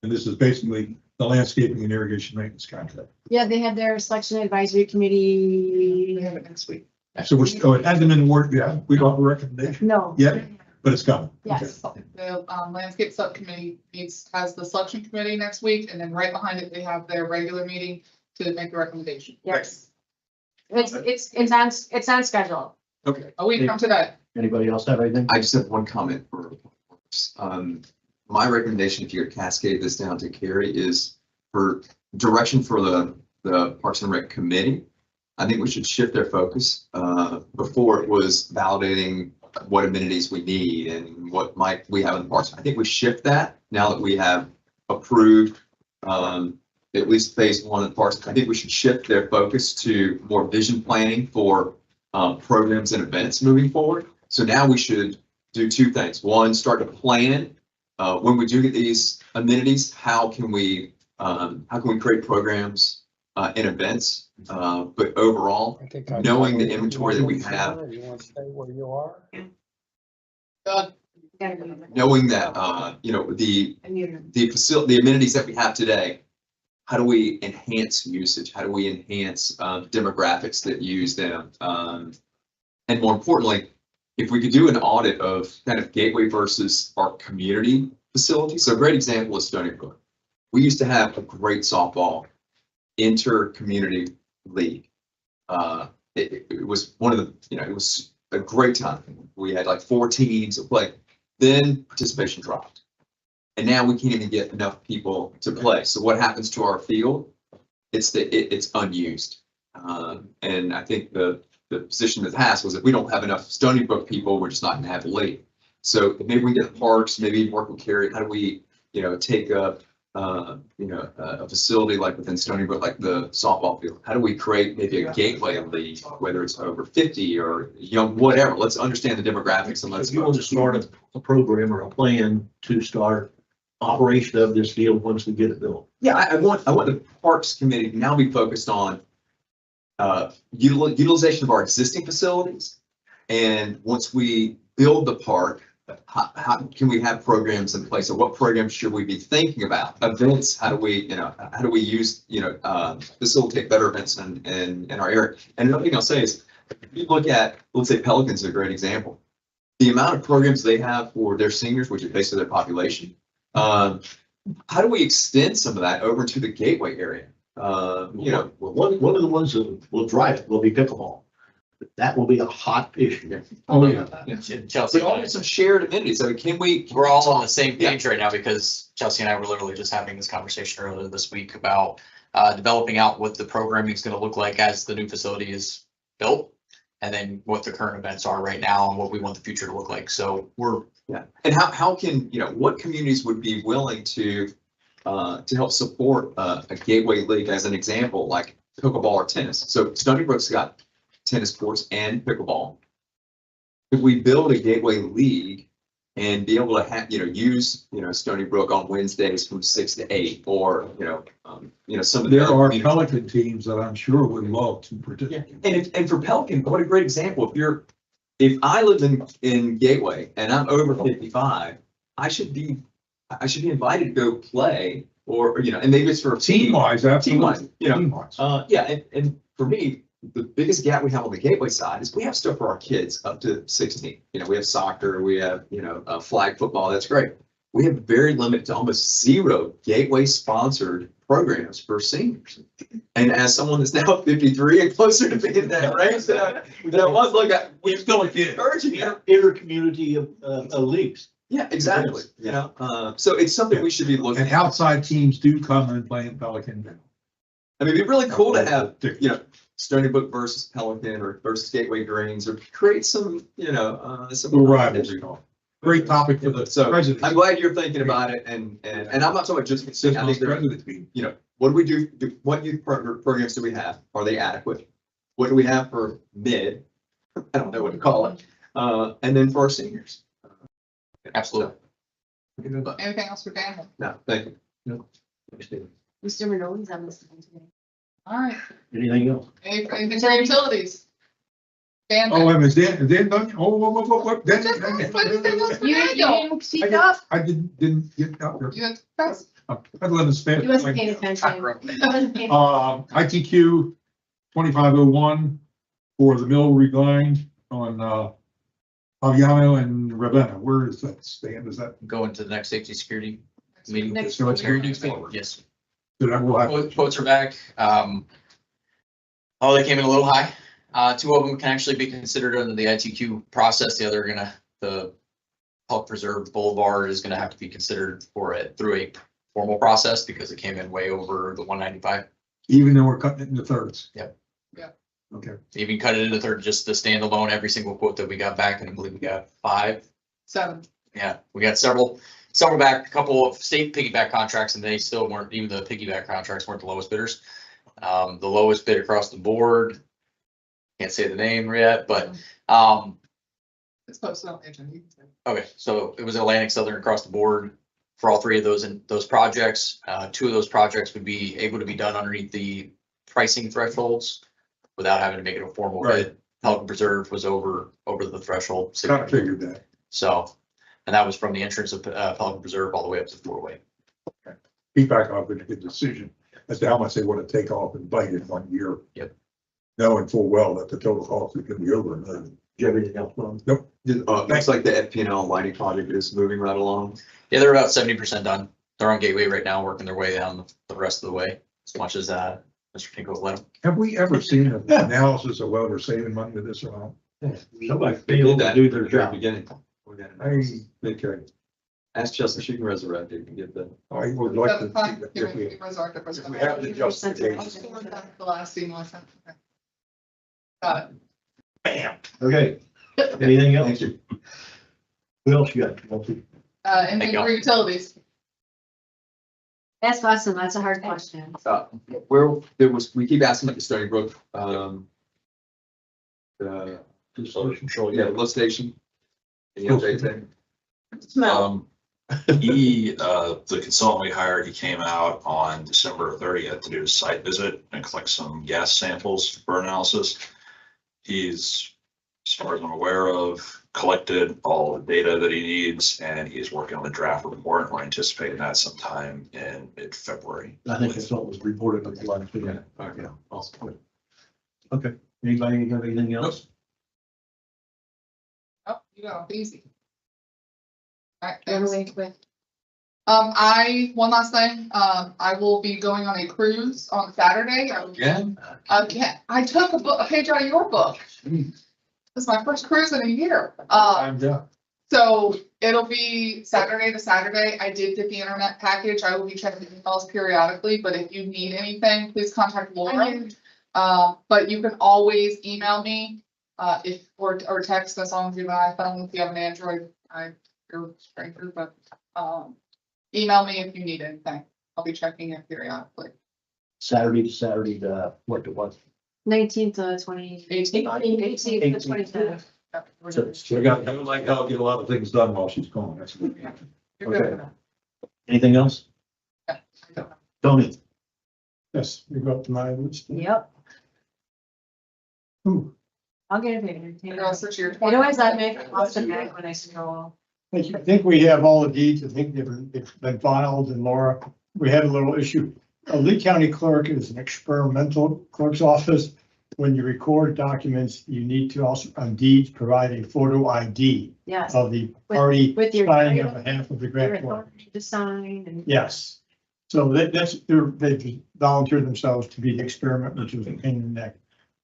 Speaker 3: And this is basically the landscaping and irrigation maintenance contract.
Speaker 5: Yeah, they had their selection advisory committee.
Speaker 9: Next week.
Speaker 3: So we're still, it hasn't been worked yet. We don't have a recommendation
Speaker 5: No.
Speaker 3: yet, but it's coming.
Speaker 5: Yes.
Speaker 9: The landscape subcommittee has the selection committee next week, and then right behind it, they have their regular meeting to make the recommendation.
Speaker 5: Yes. It's on schedule.
Speaker 4: Okay.
Speaker 9: A week from today.
Speaker 2: Anybody else have anything?
Speaker 4: I just have one comment for, my recommendation, if you could cascade this down to Carrie, is for direction for the Parks and Rec committee. I think we should shift their focus. Before it was validating what amenities we need and what might we have in the parks. I think we shift that now that we have approved, at least phase 1 of the parks. I think we should shift their focus to more vision planning for programs and events moving forward. So now we should do 2 things. One, start to plan when we do get these amenities, how can we create programs and events? But overall, knowing the inventory that we have,
Speaker 15: You want to stay where you are?
Speaker 4: knowing that, the amenities that we have today, how do we enhance usage? How do we enhance demographics that use them? And more importantly, if we could do an audit of kind of Gateway versus our community facility. So a great example is Stony Brook. We used to have a great softball inter-community league. It was one of the, it was a great time. We had like 4 teams that played. Then participation dropped. And now we can't even get enough people to play. So what happens to our field? It's unused. And I think the position in the past was if we don't have enough Stony Brook people, we're just not gonna have a league. So maybe we get the parks, maybe work with Carrie. How do we, take a facility like within Stony Brook, like the softball field? How do we create maybe a gateway league, whether it's over 50 or young, whatever? Let's understand the demographics and let's.
Speaker 2: If you want to start a program or a plan to start operation of this field once we get it built.
Speaker 4: Yeah, I want the Parks Committee to now be focused on utilization of our existing facilities. And once we build the park, how can we have programs in place? Or what programs should we be thinking about? Events, how do we use, facilitate better events in our area? And another thing I'll say is, if you look at, let's say Pelican's a great example. The amount of programs they have for their seniors, which is basically their population, how do we extend some of that over into the Gateway area?
Speaker 2: One of the ones that will drive it will be pickleball. That will be a hot issue.
Speaker 3: Oh, yeah.
Speaker 4: Chelsea, but all some shared amenities. So
Speaker 12: we're all on the same page right now because Chelsea and I were literally just having this conversation earlier this week about developing out what the programming is going to look like as the new facility is built, and then what the current events are right now and what we want the future to look like. So
Speaker 4: and how can, what communities would be willing to help support a Gateway League as an example, like pickleball or tennis? So Stony Brook's got tennis courts and pickleball. If we build a gateway league and be able to have, use, Stony Brook on Wednesdays from 6 to 8, or, some of the.
Speaker 3: There
Speaker 4: other
Speaker 3: are
Speaker 4: communities.
Speaker 3: Pelican teams that I'm sure would love to participate.
Speaker 4: And for Pelican, what a great example. If I live in Gateway and I'm over 55, I should be invited to go play, or, and maybe it's for a
Speaker 3: Team wise, absolutely.
Speaker 4: Team wise, yeah, and for me, the biggest gap we have on the Gateway side is we have stuff for our kids up to 16. We have soccer, we have, flag football, that's great. We have very limited to almost zero Gateway sponsored programs for seniors. And as someone that's now 53 and closer to being that range that I was, like, we still encouraging it.
Speaker 2: Inter-community leagues.
Speaker 4: Yeah, exactly. So it's something we should be looking
Speaker 3: And
Speaker 4: at.
Speaker 3: outside teams do come and play in Pelican.
Speaker 4: I mean, it'd be really cool to have, Stony Brook versus Pelican or versus Gateway Greens, or create some, some
Speaker 3: Little rivalry. Great topic for the
Speaker 4: So
Speaker 3: president.
Speaker 4: I'm glad you're thinking about it, and I'm not talking about just, I think there, what do we do, what youth programs do we have? Are they adequate? What do we have for mid? I don't know what to call it. And then for our seniors.
Speaker 12: Absolutely.
Speaker 9: Anything else for Dan?
Speaker 4: No, thank you.
Speaker 3: No.
Speaker 5: Mr. Manoli's on this one today.
Speaker 9: All right,
Speaker 2: Anything else?
Speaker 9: anything for utilities? Dan?
Speaker 3: Oh, wait a minute, Dan done? Oh, what? Dan-
Speaker 5: You didn't speak up.
Speaker 3: I didn't get out there.
Speaker 9: You had press?
Speaker 3: I'd let us spend.
Speaker 5: He wasn't paying attention. He wasn't paying-
Speaker 3: ITQ 2501 for the mill regrind on, Aviano and Ravenna. Where is that stand? Is that,
Speaker 12: Go into the next safety security meeting.
Speaker 5: Next
Speaker 3: so it's here?
Speaker 12: Yes.
Speaker 3: So that will have.
Speaker 12: Quotes are back. Oh, they came in a little high. Two of them can actually be considered under the ITQ process. The other the Health Preserve Boulevard is gonna have to be considered through a formal process because it came in way over the 195.
Speaker 3: Even though we're cutting it into thirds.
Speaker 12: Yep.
Speaker 9: Yeah.
Speaker 3: Okay.
Speaker 12: Even cut it into third, just the standalone, every single quote that we got back, and I believe we got 5.
Speaker 9: 7.
Speaker 12: Yeah, we got several back, a couple of state piggyback contracts, and they still weren't, even the piggyback contracts weren't the lowest bidders. The lowest bid across the board, can't say the name yet, but,
Speaker 9: It's posted on the agenda.
Speaker 12: okay, so it was Atlantic Southern across the board for all 3 of those projects. 2 of those projects would be able to be done underneath the pricing thresholds without having to make it a formal bid. Pelican Preserve was over the threshold.
Speaker 3: Kind of figured that.
Speaker 12: So, and that was from the entrance of Pelican Preserve all the way up to 4-way.
Speaker 3: Feedback on a good decision as to how much they want to take off and bite in 1 year.
Speaker 12: Yep.
Speaker 3: Knowing full well that the total cost is going to be over $1 million.
Speaker 2: Do you have anything else, Ron?
Speaker 3: Nope.
Speaker 4: Looks like the FPL lighting project is moving right along.
Speaker 12: Yeah, they're about 70% done. They're on Gateway right now, working their way down the rest of the way, as much as Mr. Pinko let them.
Speaker 3: Have we ever seen an analysis of whether we're saving money with this or not?
Speaker 2: Somebody
Speaker 4: They
Speaker 2: failed
Speaker 4: did
Speaker 2: to
Speaker 4: that
Speaker 2: do
Speaker 4: at
Speaker 2: their
Speaker 4: the very
Speaker 2: job.
Speaker 4: beginning.
Speaker 3: Okay.
Speaker 4: Ask Chelsea, she can resurrect it and get the.
Speaker 3: I would like to.
Speaker 9: That's fine.
Speaker 3: see if we- if we have the justification.
Speaker 9: The last email I sent. Okay. Got it.
Speaker 3: Bam.
Speaker 2: Okay, anything else?
Speaker 4: Thank you.
Speaker 2: Who else you got?
Speaker 9: Anything for utilities?
Speaker 5: That's awesome. That's a hard question.
Speaker 4: Where we keep asking about the Stony Brook, the lift station. Any updates there?
Speaker 6: Smell.
Speaker 14: The consultant we hired, he came out on December 30th to do a site visit and collect some gas samples for analysis. He's, as far as I'm aware of, collected all the data that he needs, and he's working on the draft report. We're anticipating that sometime in mid-February.
Speaker 2: I think that's what was reported on the last video.
Speaker 4: Okay, awesome.
Speaker 2: Okay, anybody have anything else?
Speaker 9: Oh, you go, easy. All right,
Speaker 5: Run
Speaker 9: thanks.
Speaker 5: away with.
Speaker 9: One last thing, I will be going on a cruise on Saturday.
Speaker 4: Again?
Speaker 9: Again, I took a page out of your book. This is my first cruise in a year.
Speaker 3: I'm done.
Speaker 9: So it'll be Saturday to Saturday. I did get the internet package. I will be checking emails periodically, but if you need anything, please contact Laura. But you can always email me, or text as long as you have an iPhone. If you have an Android, you're a stranger, but, email me if you need anything. I'll be checking it periodically.
Speaker 2: Saturday to Saturday, what to what?
Speaker 5: 19th to 20. 18th to 27th.
Speaker 3: So we got, I would like to get a lot of things done while she's gone. That's good.
Speaker 9: You're good
Speaker 2: Okay.
Speaker 9: for that.
Speaker 2: Anything else?
Speaker 9: Yeah, I don't know.
Speaker 2: Tony?
Speaker 8: Yes, we go up to my list.
Speaker 5: Yep,
Speaker 8: Ooh,
Speaker 5: I'll get it figured.
Speaker 9: You're gonna switch to your
Speaker 5: It always
Speaker 9: 20.
Speaker 5: let me, I'll send back when I scroll.
Speaker 8: I think we have all the deeds. I think they've been filed, and Laura, we had a little issue. A Lee County clerk is an experimental clerk's office. When you record documents, you need to also, on deeds, provide a photo ID
Speaker 5: Yes.
Speaker 8: of the
Speaker 5: With-
Speaker 8: party
Speaker 5: with your
Speaker 8: signing on
Speaker 5: title,
Speaker 8: behalf of the
Speaker 5: Your
Speaker 8: grantor.
Speaker 5: authority to sign and.
Speaker 8: Yes. So they've volunteered themselves to be the experiment, which was a pain in the neck.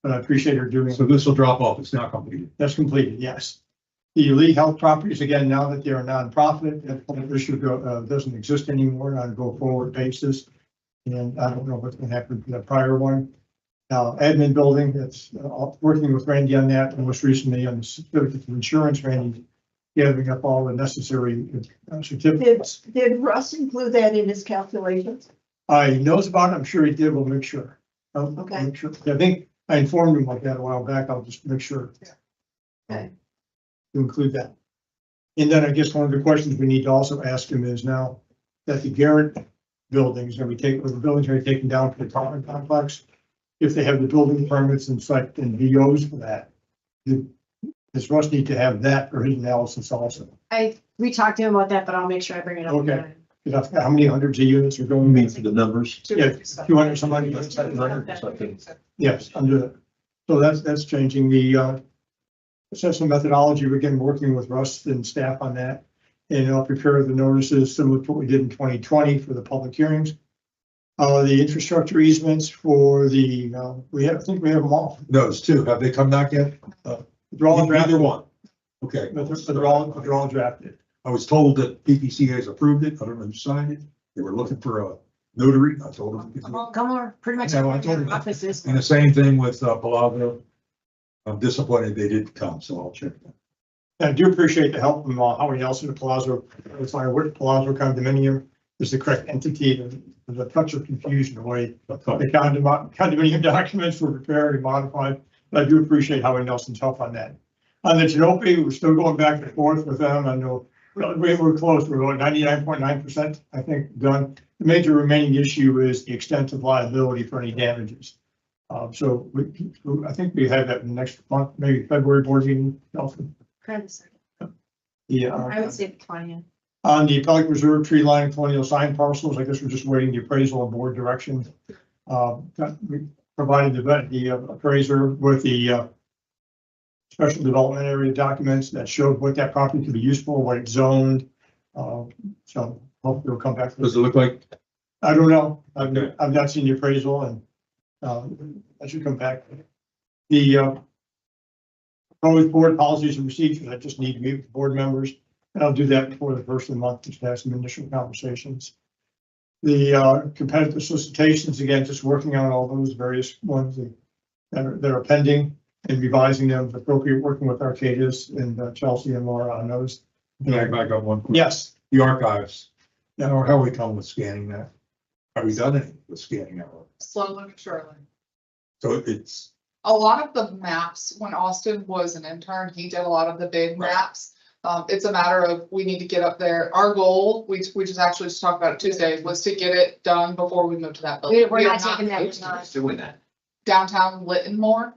Speaker 8: But I appreciate her doing.
Speaker 3: So this will drop off. It's now completed.
Speaker 8: That's completed, yes. The Lee Health Properties, again, now that they're a nonprofit, that whole issue doesn't exist anymore on a go-forward basis. And I don't know what's gonna happen to the prior one. Now, admin building, that's working with Randy on that, and most recently on the certificate of insurance, Randy gathering up all the necessary certificates.
Speaker 6: Did Russ include that in his calculations?
Speaker 8: He knows about it, I'm sure he did, we'll make sure. I'll
Speaker 6: Okay.
Speaker 8: make sure. I think I informed him like that a while back, I'll just make sure.
Speaker 6: Okay.
Speaker 8: To include that. And then I guess one of the questions we need to also ask him is now that the Garrett building is gonna be taken, the building's gonna be taken down for the apartment complex. If they have the building permits and site and VOs for that, does Russ need to have that for his analysis also?
Speaker 5: We talked to him about that, but I'll make sure I bring it up.
Speaker 8: Okay.
Speaker 5: again.
Speaker 8: Because how many hundreds of units are going?
Speaker 2: You mean for the numbers?
Speaker 8: Yeah, 200 somebody. Yes, under, so that's changing the, assessment methodology. We're again working with Russ and staff on that. And I'll prepare the notices similar to what we did in 2020 for the public hearings. The infrastructure easements for the, I think we have them all.
Speaker 3: No, it's two. Have they come back yet?
Speaker 8: They're all drafted.
Speaker 3: Either one. Okay.
Speaker 8: But they're all drafted.
Speaker 3: I was told that PPC has approved it. I don't know who signed it. They were looking for a notary. I told them.
Speaker 5: Come on, pretty much.
Speaker 3: No, I
Speaker 5: every
Speaker 3: told him.
Speaker 5: office
Speaker 3: And the same thing with Palazzo. I'm disappointed they didn't come, so I'll check that.
Speaker 8: I do appreciate the help from Howard Nelson at Palazzo. It's like what Palazzo condominium is the correct entity. There's a touch of confusion the way the condominium documents were prepared and modified. But I do appreciate Howard Nelson's help on that. On the Genope, we're still going back and forth with them. I know we're close. We're going 99.9%, I think, done. The major remaining issue is the extent of liability for any damages. So I think we have that in the next month, maybe February board meeting. Nelson. Yeah.
Speaker 5: I would say the 20th.
Speaker 8: On the Pelican Reserve tree line colonial sign parcels, I guess we're just waiting the appraisal and board direction. We provided the appraiser with the special development area documents that showed what that property could be used for, what it's zoned. So hopefully we'll come back.
Speaker 3: Does it look like?
Speaker 8: I don't know. I've not seen the appraisal and I should come back. The proposed board policies and procedures, I just need to meet with board members. And I'll do that before the first of the month, just to have some initial conversations. The competitive solicitations, again, just working on all those various ones that are pending and revising them as appropriate, working with Arcadis and Chelsea and Laura on those.
Speaker 3: Can I back up one?
Speaker 8: Yes.
Speaker 3: The archives. How are we coming with scanning that? Have we done anything with scanning that?
Speaker 9: Slowly but surely.
Speaker 3: So it's.
Speaker 9: A lot of the maps, when Austin was an intern, he did a lot of the big maps. It's a matter of, we need to get up there. Our goal, we just actually just talked about it Tuesday, was to get it done before we move to that building.
Speaker 5: We're not
Speaker 9: are
Speaker 5: taking that.
Speaker 4: Doing that.
Speaker 9: Downtown Lytton more.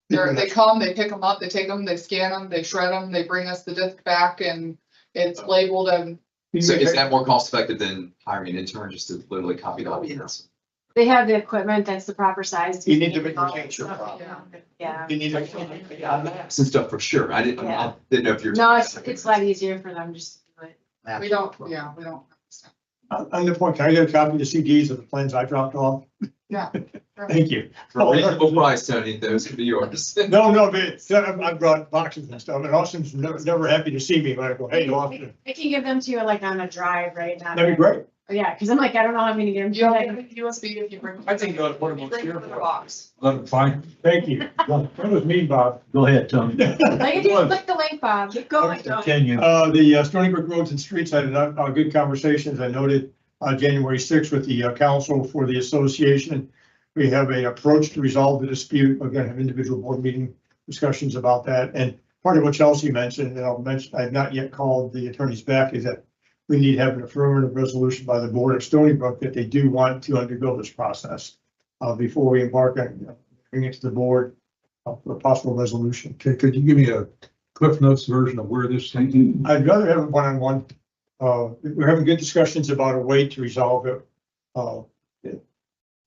Speaker 9: They come, they pick them up, they take them, they scan them, they shred them, they bring us the disc back and it's labeled and.
Speaker 4: So is that more cost effective than hiring an intern just to literally copy the documents?
Speaker 5: They have the equipment that's the proper size.
Speaker 8: You need to make
Speaker 5: Yeah.
Speaker 8: You need
Speaker 4: Maps and stuff for sure. I didn't know if you're.
Speaker 5: No, it's a lot easier for them just to do it.
Speaker 9: We don't.
Speaker 8: On the point, can I get a copy of the CDs of the plans I dropped off?
Speaker 9: Yeah.
Speaker 8: Thank you.
Speaker 4: For a reasonable price, Tony, those could be yours.
Speaker 8: No, but I brought boxes and stuff, and Austin's never happy to see me, but I go, hey, Austin.
Speaker 5: I can give them to you like on a drive, right?
Speaker 8: That'd be great.
Speaker 5: Yeah, because I'm like, I don't know how I'm gonna get them.
Speaker 9: You have USB if you bring.
Speaker 3: I think go to portable
Speaker 9: Bring the box.
Speaker 3: Fine.
Speaker 8: Thank you. That was me, Bob.
Speaker 2: Go ahead, Tony.
Speaker 5: Like if you click the link, Bob. Keep going.
Speaker 2: Continue.
Speaker 8: The Stony Brook Roads and Streets had a good conversations. I noted January 6th with the council for the association. We have an approach to resolve the dispute. Again, have individual board meeting discussions about that. And part of what Chelsea mentioned, and I'll mention, I've not yet called the attorneys back, is that we need to have an affirmative resolution by the board of Stony Brook that they do want to undergo this process before we embark on bring it to the board for a possible resolution.
Speaker 3: Okay, could you give me a Cliff Notes version of where this thing?
Speaker 8: I'd rather have a one-on-one. We're having good discussions about a way to resolve it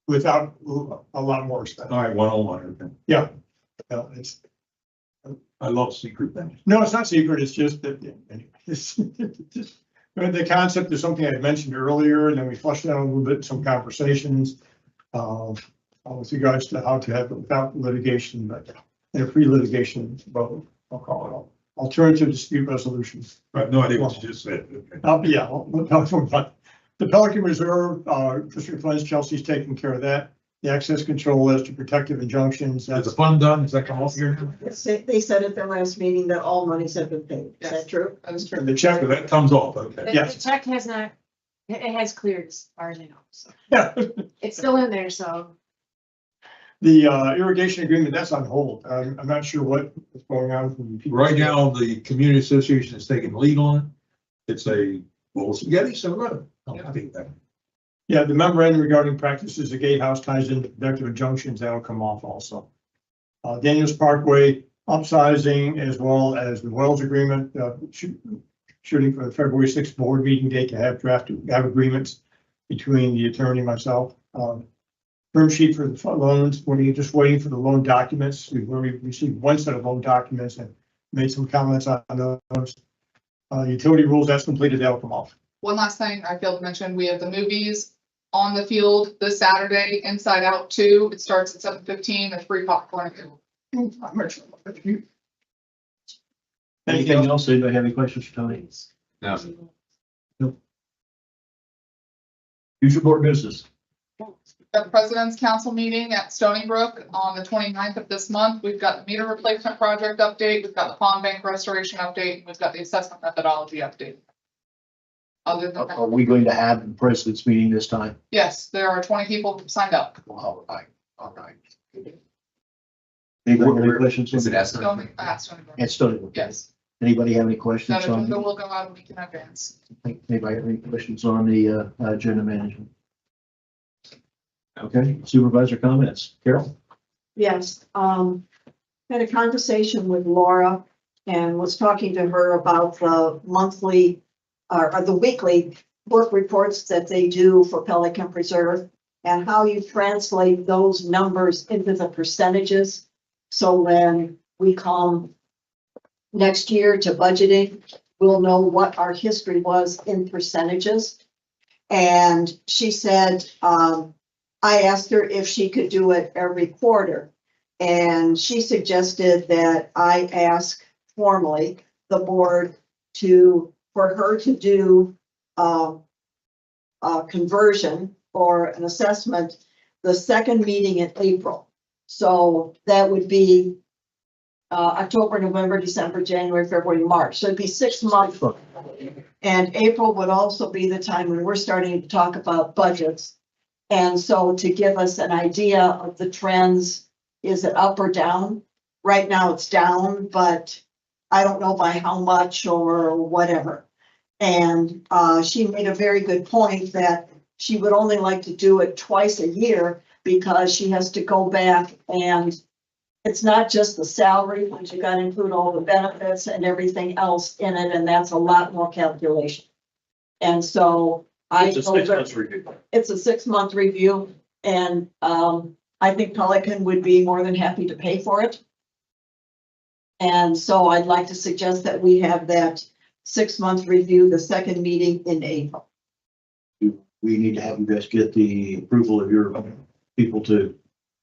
Speaker 8: without a lot more expense.
Speaker 3: All right, 101.
Speaker 8: Yeah. It's,
Speaker 3: I love secret things.
Speaker 8: no, it's not secret. It's just that the concept is something I mentioned earlier, and then we flushed out a little bit, some conversations with regards to how to have it without litigation, but in a pre-litigation, vote, I'll call it alternative dispute resolution.
Speaker 3: I have no idea what you just said. Okay.
Speaker 8: Yeah, we'll talk about the Pelican Reserve, District Funds, Chelsea's taking care of that. The access control list, the protective injunctions.
Speaker 3: Is
Speaker 8: That's
Speaker 3: the fund done? Is that come off here?
Speaker 6: They said at their last meeting that all monies have been paid. Is that true?
Speaker 9: That is true.
Speaker 8: the check.
Speaker 3: So that comes off, okay.
Speaker 5: The
Speaker 8: Yes.
Speaker 5: check has not, it has cleared as far as I know, so
Speaker 8: Yeah.
Speaker 5: it's still in there, so.
Speaker 8: The irrigation agreement, that's on hold. I'm not sure what is going on. from people.
Speaker 3: Right now, the community association is taking the lead on it. It's a bowl of spaghetti, so I'm happy with that.
Speaker 8: Yeah, the memorandum regarding practices of gatehouse ties into protective injunctions, that'll come off also. Daniels Parkway upsizing as well as the Wells agreement, shooting for the February 6th board meeting date to have agreements between the attorney and myself. Term sheet for the loans, we're just waiting for the loan documents. We've already received one set of loan documents and made some comments on those. Utility rules, that's completed, that'll come off.
Speaker 9: One last thing I failed to mention, we have the movies on the field this Saturday, Inside Out 2. It starts at 7:15. There's free popcorn.
Speaker 2: Anything else? Anybody have any questions for Tony?
Speaker 4: No.
Speaker 2: Future board business.
Speaker 9: The President's Council meeting at Stony Brook on the 29th of this month. We've got the meter replacement project update. We've got the pond bank restoration update. We've got the assessment methodology update. Other than
Speaker 2: Are
Speaker 9: that,
Speaker 2: we going to have the president's meeting this time?
Speaker 9: yes, there are 20 people signed up.
Speaker 2: All right, all right. Anybody have any questions?
Speaker 4: Is it at
Speaker 9: Stony, Stony Brook.
Speaker 2: At Stony Brook.
Speaker 9: Yes.
Speaker 2: Anybody have any
Speaker 9: That
Speaker 2: questions
Speaker 9: agenda
Speaker 2: on,
Speaker 9: will go out a week in advance.
Speaker 2: anybody have any questions on the agenda management? Okay, supervisor comments. Carol?
Speaker 6: Yes, had a conversation with Laura and was talking to her about the monthly or the weekly work reports that they do for Pelican Preserve and how you translate those numbers into the percentages. So when we come next year to budgeting, we'll know what our history was in percentages. And she said, I asked her if she could do it every quarter. And she suggested that I ask formally the board for her to do a conversion or an assessment, the second meeting in April. So that would be October, November, December, January, February, March. So it'd be 6 months. And April would also be the time when we're starting to talk about budgets. And so to give us an idea of the trends, is it up or down? Right now it's down, but I don't know by how much or whatever. And she made a very good point that she would only like to do it twice a year because she has to go back and it's not just the salary, but you gotta include all the benefits and everything else in it, and that's a lot more calculation. And so
Speaker 2: It's a 6 months review.
Speaker 6: it's a 6-month review, and I think Pelican would be more than happy to pay for it. And so I'd like to suggest that we have that 6-month review, the second meeting in April.
Speaker 2: We need to have you guys get the approval of your people to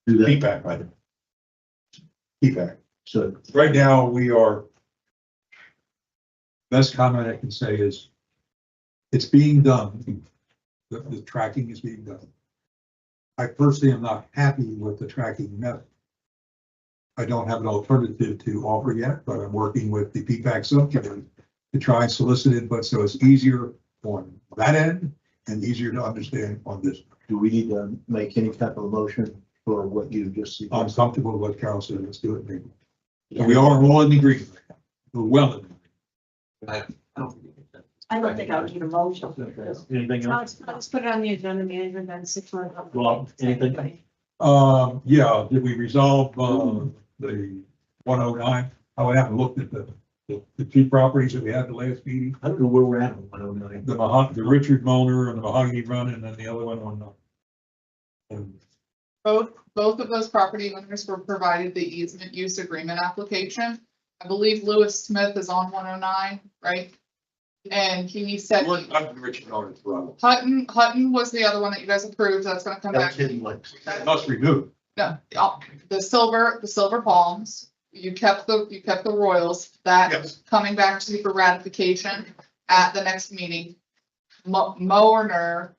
Speaker 2: do that.
Speaker 3: Feedback, right? Feedback.
Speaker 2: So
Speaker 3: Right now, we are, best comment I can say is, it's being done. The tracking is being done. I personally am not happy with the tracking method. I don't have an alternative to offer yet, but I'm working with the feedback subcommittee to try and solicit input so it's easier on that end and easier to understand on this.
Speaker 2: do we need to make any type of motion for what you just said?
Speaker 3: I'm comfortable with what Carol said. Let's do it, maybe. So we are all in agreement. well.
Speaker 6: I don't think I would need a motion for this.
Speaker 2: Anything else?
Speaker 5: Let's put it on the agenda management, then 6 months.
Speaker 2: Well, anything?
Speaker 3: Yeah, did we resolve, the 109? I would have looked at the two properties that we had the last meeting.
Speaker 2: I don't know where we're at on 109.
Speaker 3: The Richard Moner and the Mahogany Run, and then the other one on and
Speaker 9: Both of those property owners were provided the easement use agreement application. I believe Lewis Smith is on 109, right? And he said
Speaker 3: Richard Moner as well.
Speaker 9: Hutton was the other one that you guys approved. That's gonna come back.
Speaker 3: That must remove.
Speaker 9: No, the silver palms, you kept the Royals, that
Speaker 3: Yes.
Speaker 9: coming back to you for ratification at the next meeting. Moerner,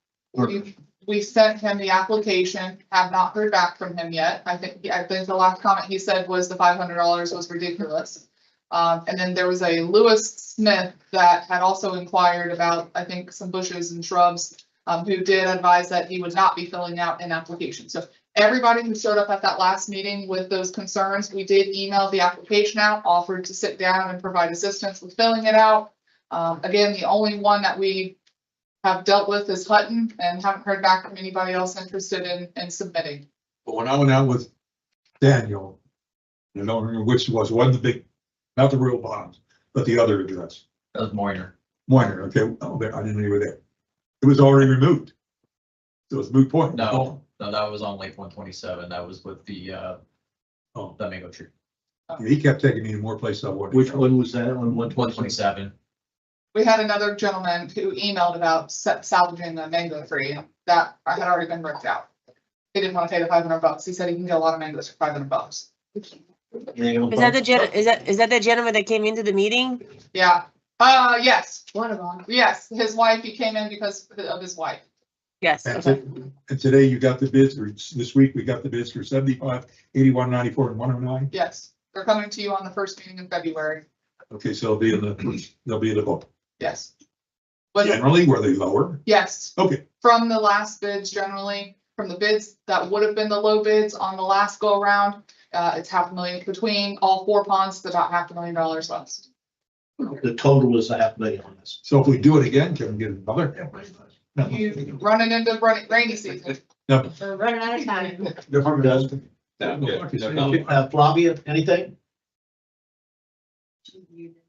Speaker 9: we sent him the application, have not heard back from him yet. I think the last comment he said was the $500 was ridiculous. And then there was a Lewis Smith that had also inquired about, I think, some bushes and shrubs, who did advise that he would not be filling out an application. So everybody who showed up at that last meeting with those concerns, we did email the application out, offered to sit down and provide assistance with filling it out. Again, the only one that we have dealt with is Hutton and haven't heard back from anybody else interested in submitting.
Speaker 3: But when I went out with Daniel, I don't remember which was, wasn't the big, not the real bonds, but the other address.
Speaker 12: That was Moiner.
Speaker 3: Moiner, okay, oh, I didn't know you were there. It was already removed. So it's moot point.
Speaker 12: No, that was on Lake 127. That was with the mango tree.
Speaker 3: He kept taking me to more places I wanted.
Speaker 2: Which one was that on
Speaker 12: 127?
Speaker 9: We had another gentleman who emailed about salvaging the mango tree, and that had already been ripped out. He didn't want to pay the $500. He said he can get a lot of mangoes for $500.
Speaker 10: Is that the gentleman that came into the meeting?
Speaker 9: Yeah. Yes. One of them. Yes, his wife, he came in because of his wife.
Speaker 10: Yes.
Speaker 3: And today you got the bids, or this week we got the bids for 75, 81, 94, and 109.
Speaker 9: Yes, they're coming to you on the first meeting in February.
Speaker 3: Okay, so they'll be in the book.
Speaker 9: Yes.
Speaker 3: Generally, were they lower?
Speaker 9: Yes.
Speaker 3: Okay.
Speaker 9: From the last bids, generally, from the bids that would have been the low bids on the last go around, it's $500,000 between all four ponds, it's about $500,000 less.
Speaker 2: The total is $500,000 on this.
Speaker 3: So if we do it again, can we get another? No.
Speaker 9: You running into rainy season.
Speaker 3: No.
Speaker 5: We're running out of time.
Speaker 2: Flavia, anything?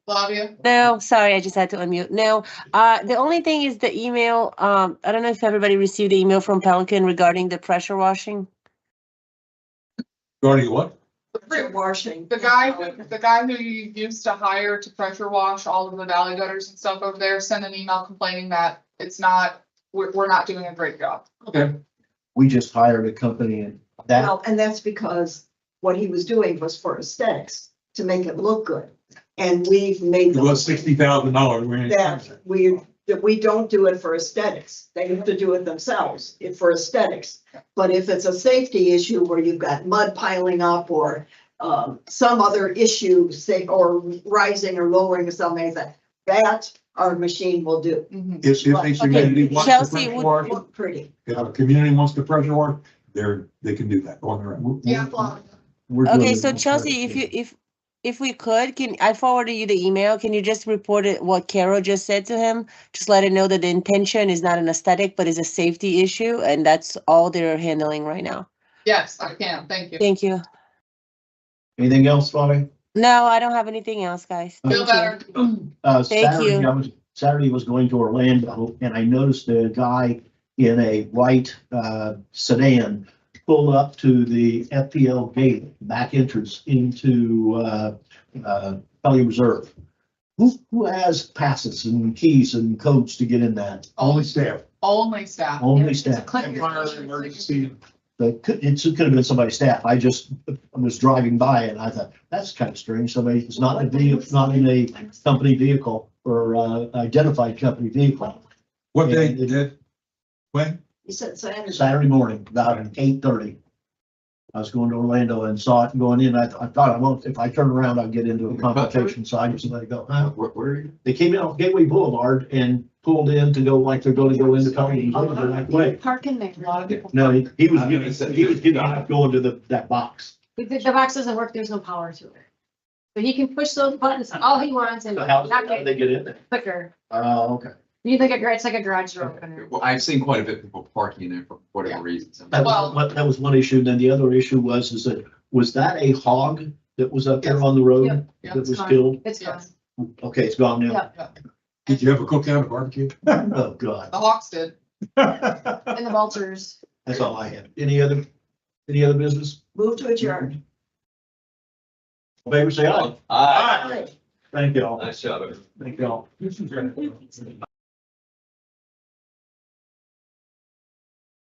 Speaker 9: Flavia?
Speaker 10: No, sorry, I just had to unmute. No, the only thing is the email. I don't know if everybody received the email from Pelican regarding the pressure washing.
Speaker 3: Regarding what?
Speaker 9: Pressure washing. The guy who you used to hire to pressure wash all of the valley gutters and stuff over there sent an email complaining that it's not, we're not doing a great job.
Speaker 3: Okay.
Speaker 2: We just hired a company and that,
Speaker 6: Well, and that's because what he was doing was for aesthetics, to make it look good. And we've made.
Speaker 3: It was $60,000.
Speaker 6: That we don't do it for aesthetics. They have to do it themselves, for aesthetics. But if it's a safety issue where you've got mud piling up or some other issue, say, or rising or lowering or something like that our machine will do.
Speaker 3: If a community wants to
Speaker 10: Chelsea,
Speaker 3: pressure wash,
Speaker 6: Look pretty.
Speaker 3: if a community wants to pressure wash, they can do that on their own.
Speaker 9: Yeah.
Speaker 10: Okay, so Chelsea, if we could, I forwarded you the email. Can you just report it, what Carol just said to him? Just let him know that the intention is not an aesthetic, but is a safety issue, and that's all they're handling right now.
Speaker 9: Yes, I can. Thank you.
Speaker 10: Thank you.
Speaker 2: anything else, Flavia?
Speaker 10: No, I don't have anything else, guys.
Speaker 9: Feel
Speaker 10: Thank
Speaker 9: better.
Speaker 10: you.
Speaker 2: Saturday, Saturday was going to Orlando and I noticed a guy in a white sedan pull up to the FPL gate, back entrance into Pelican Reserve. Who has passes and keys and codes to get in that?
Speaker 3: Only staff.
Speaker 9: Only staff.
Speaker 2: Only staff. It could have been somebody's staff. I was driving by and I thought, that's kind of strange. Somebody is not in a company vehicle or identified company vehicle.
Speaker 3: What day did it? When?
Speaker 6: He said Saturday.
Speaker 2: Saturday morning, about 8:30. I was going to Orlando and saw it going in. I thought, if I turn around, I'll get into a confrontation. So I just let it go.
Speaker 3: Where are you?
Speaker 2: They came out Gateway Boulevard and pulled in to go like they're going to go into Pelican that way.
Speaker 5: Park in there. A lot of people.
Speaker 2: No, he was getting out going to that box.
Speaker 5: The box doesn't work. There's no power to it. So he can push those buttons all he wants and
Speaker 2: How
Speaker 5: not
Speaker 2: do they
Speaker 5: get
Speaker 2: get in there?
Speaker 5: quicker.
Speaker 2: Oh, okay.
Speaker 5: You think it's like a garage door opener.
Speaker 4: Well, I've seen quite a bit of people parking in there for whatever reasons.
Speaker 2: That was one issue. Then the other issue is that, was that a hog that was up there on the road
Speaker 5: Yep.
Speaker 2: that
Speaker 5: It's
Speaker 2: was
Speaker 5: gone.
Speaker 2: killed?
Speaker 5: It's gone.
Speaker 2: Okay, it's gone now.
Speaker 5: Yep.
Speaker 3: Did you ever cook out a barbecue?
Speaker 2: Oh, God.
Speaker 9: The Hawks did.
Speaker 5: And the vultures.
Speaker 2: That's all I have. Any other business?
Speaker 6: Move to adjourn.
Speaker 2: All in favor, say aye.
Speaker 4: Aye.
Speaker 2: Thank you all.
Speaker 4: Nice job, everyone.
Speaker 2: Thank you all.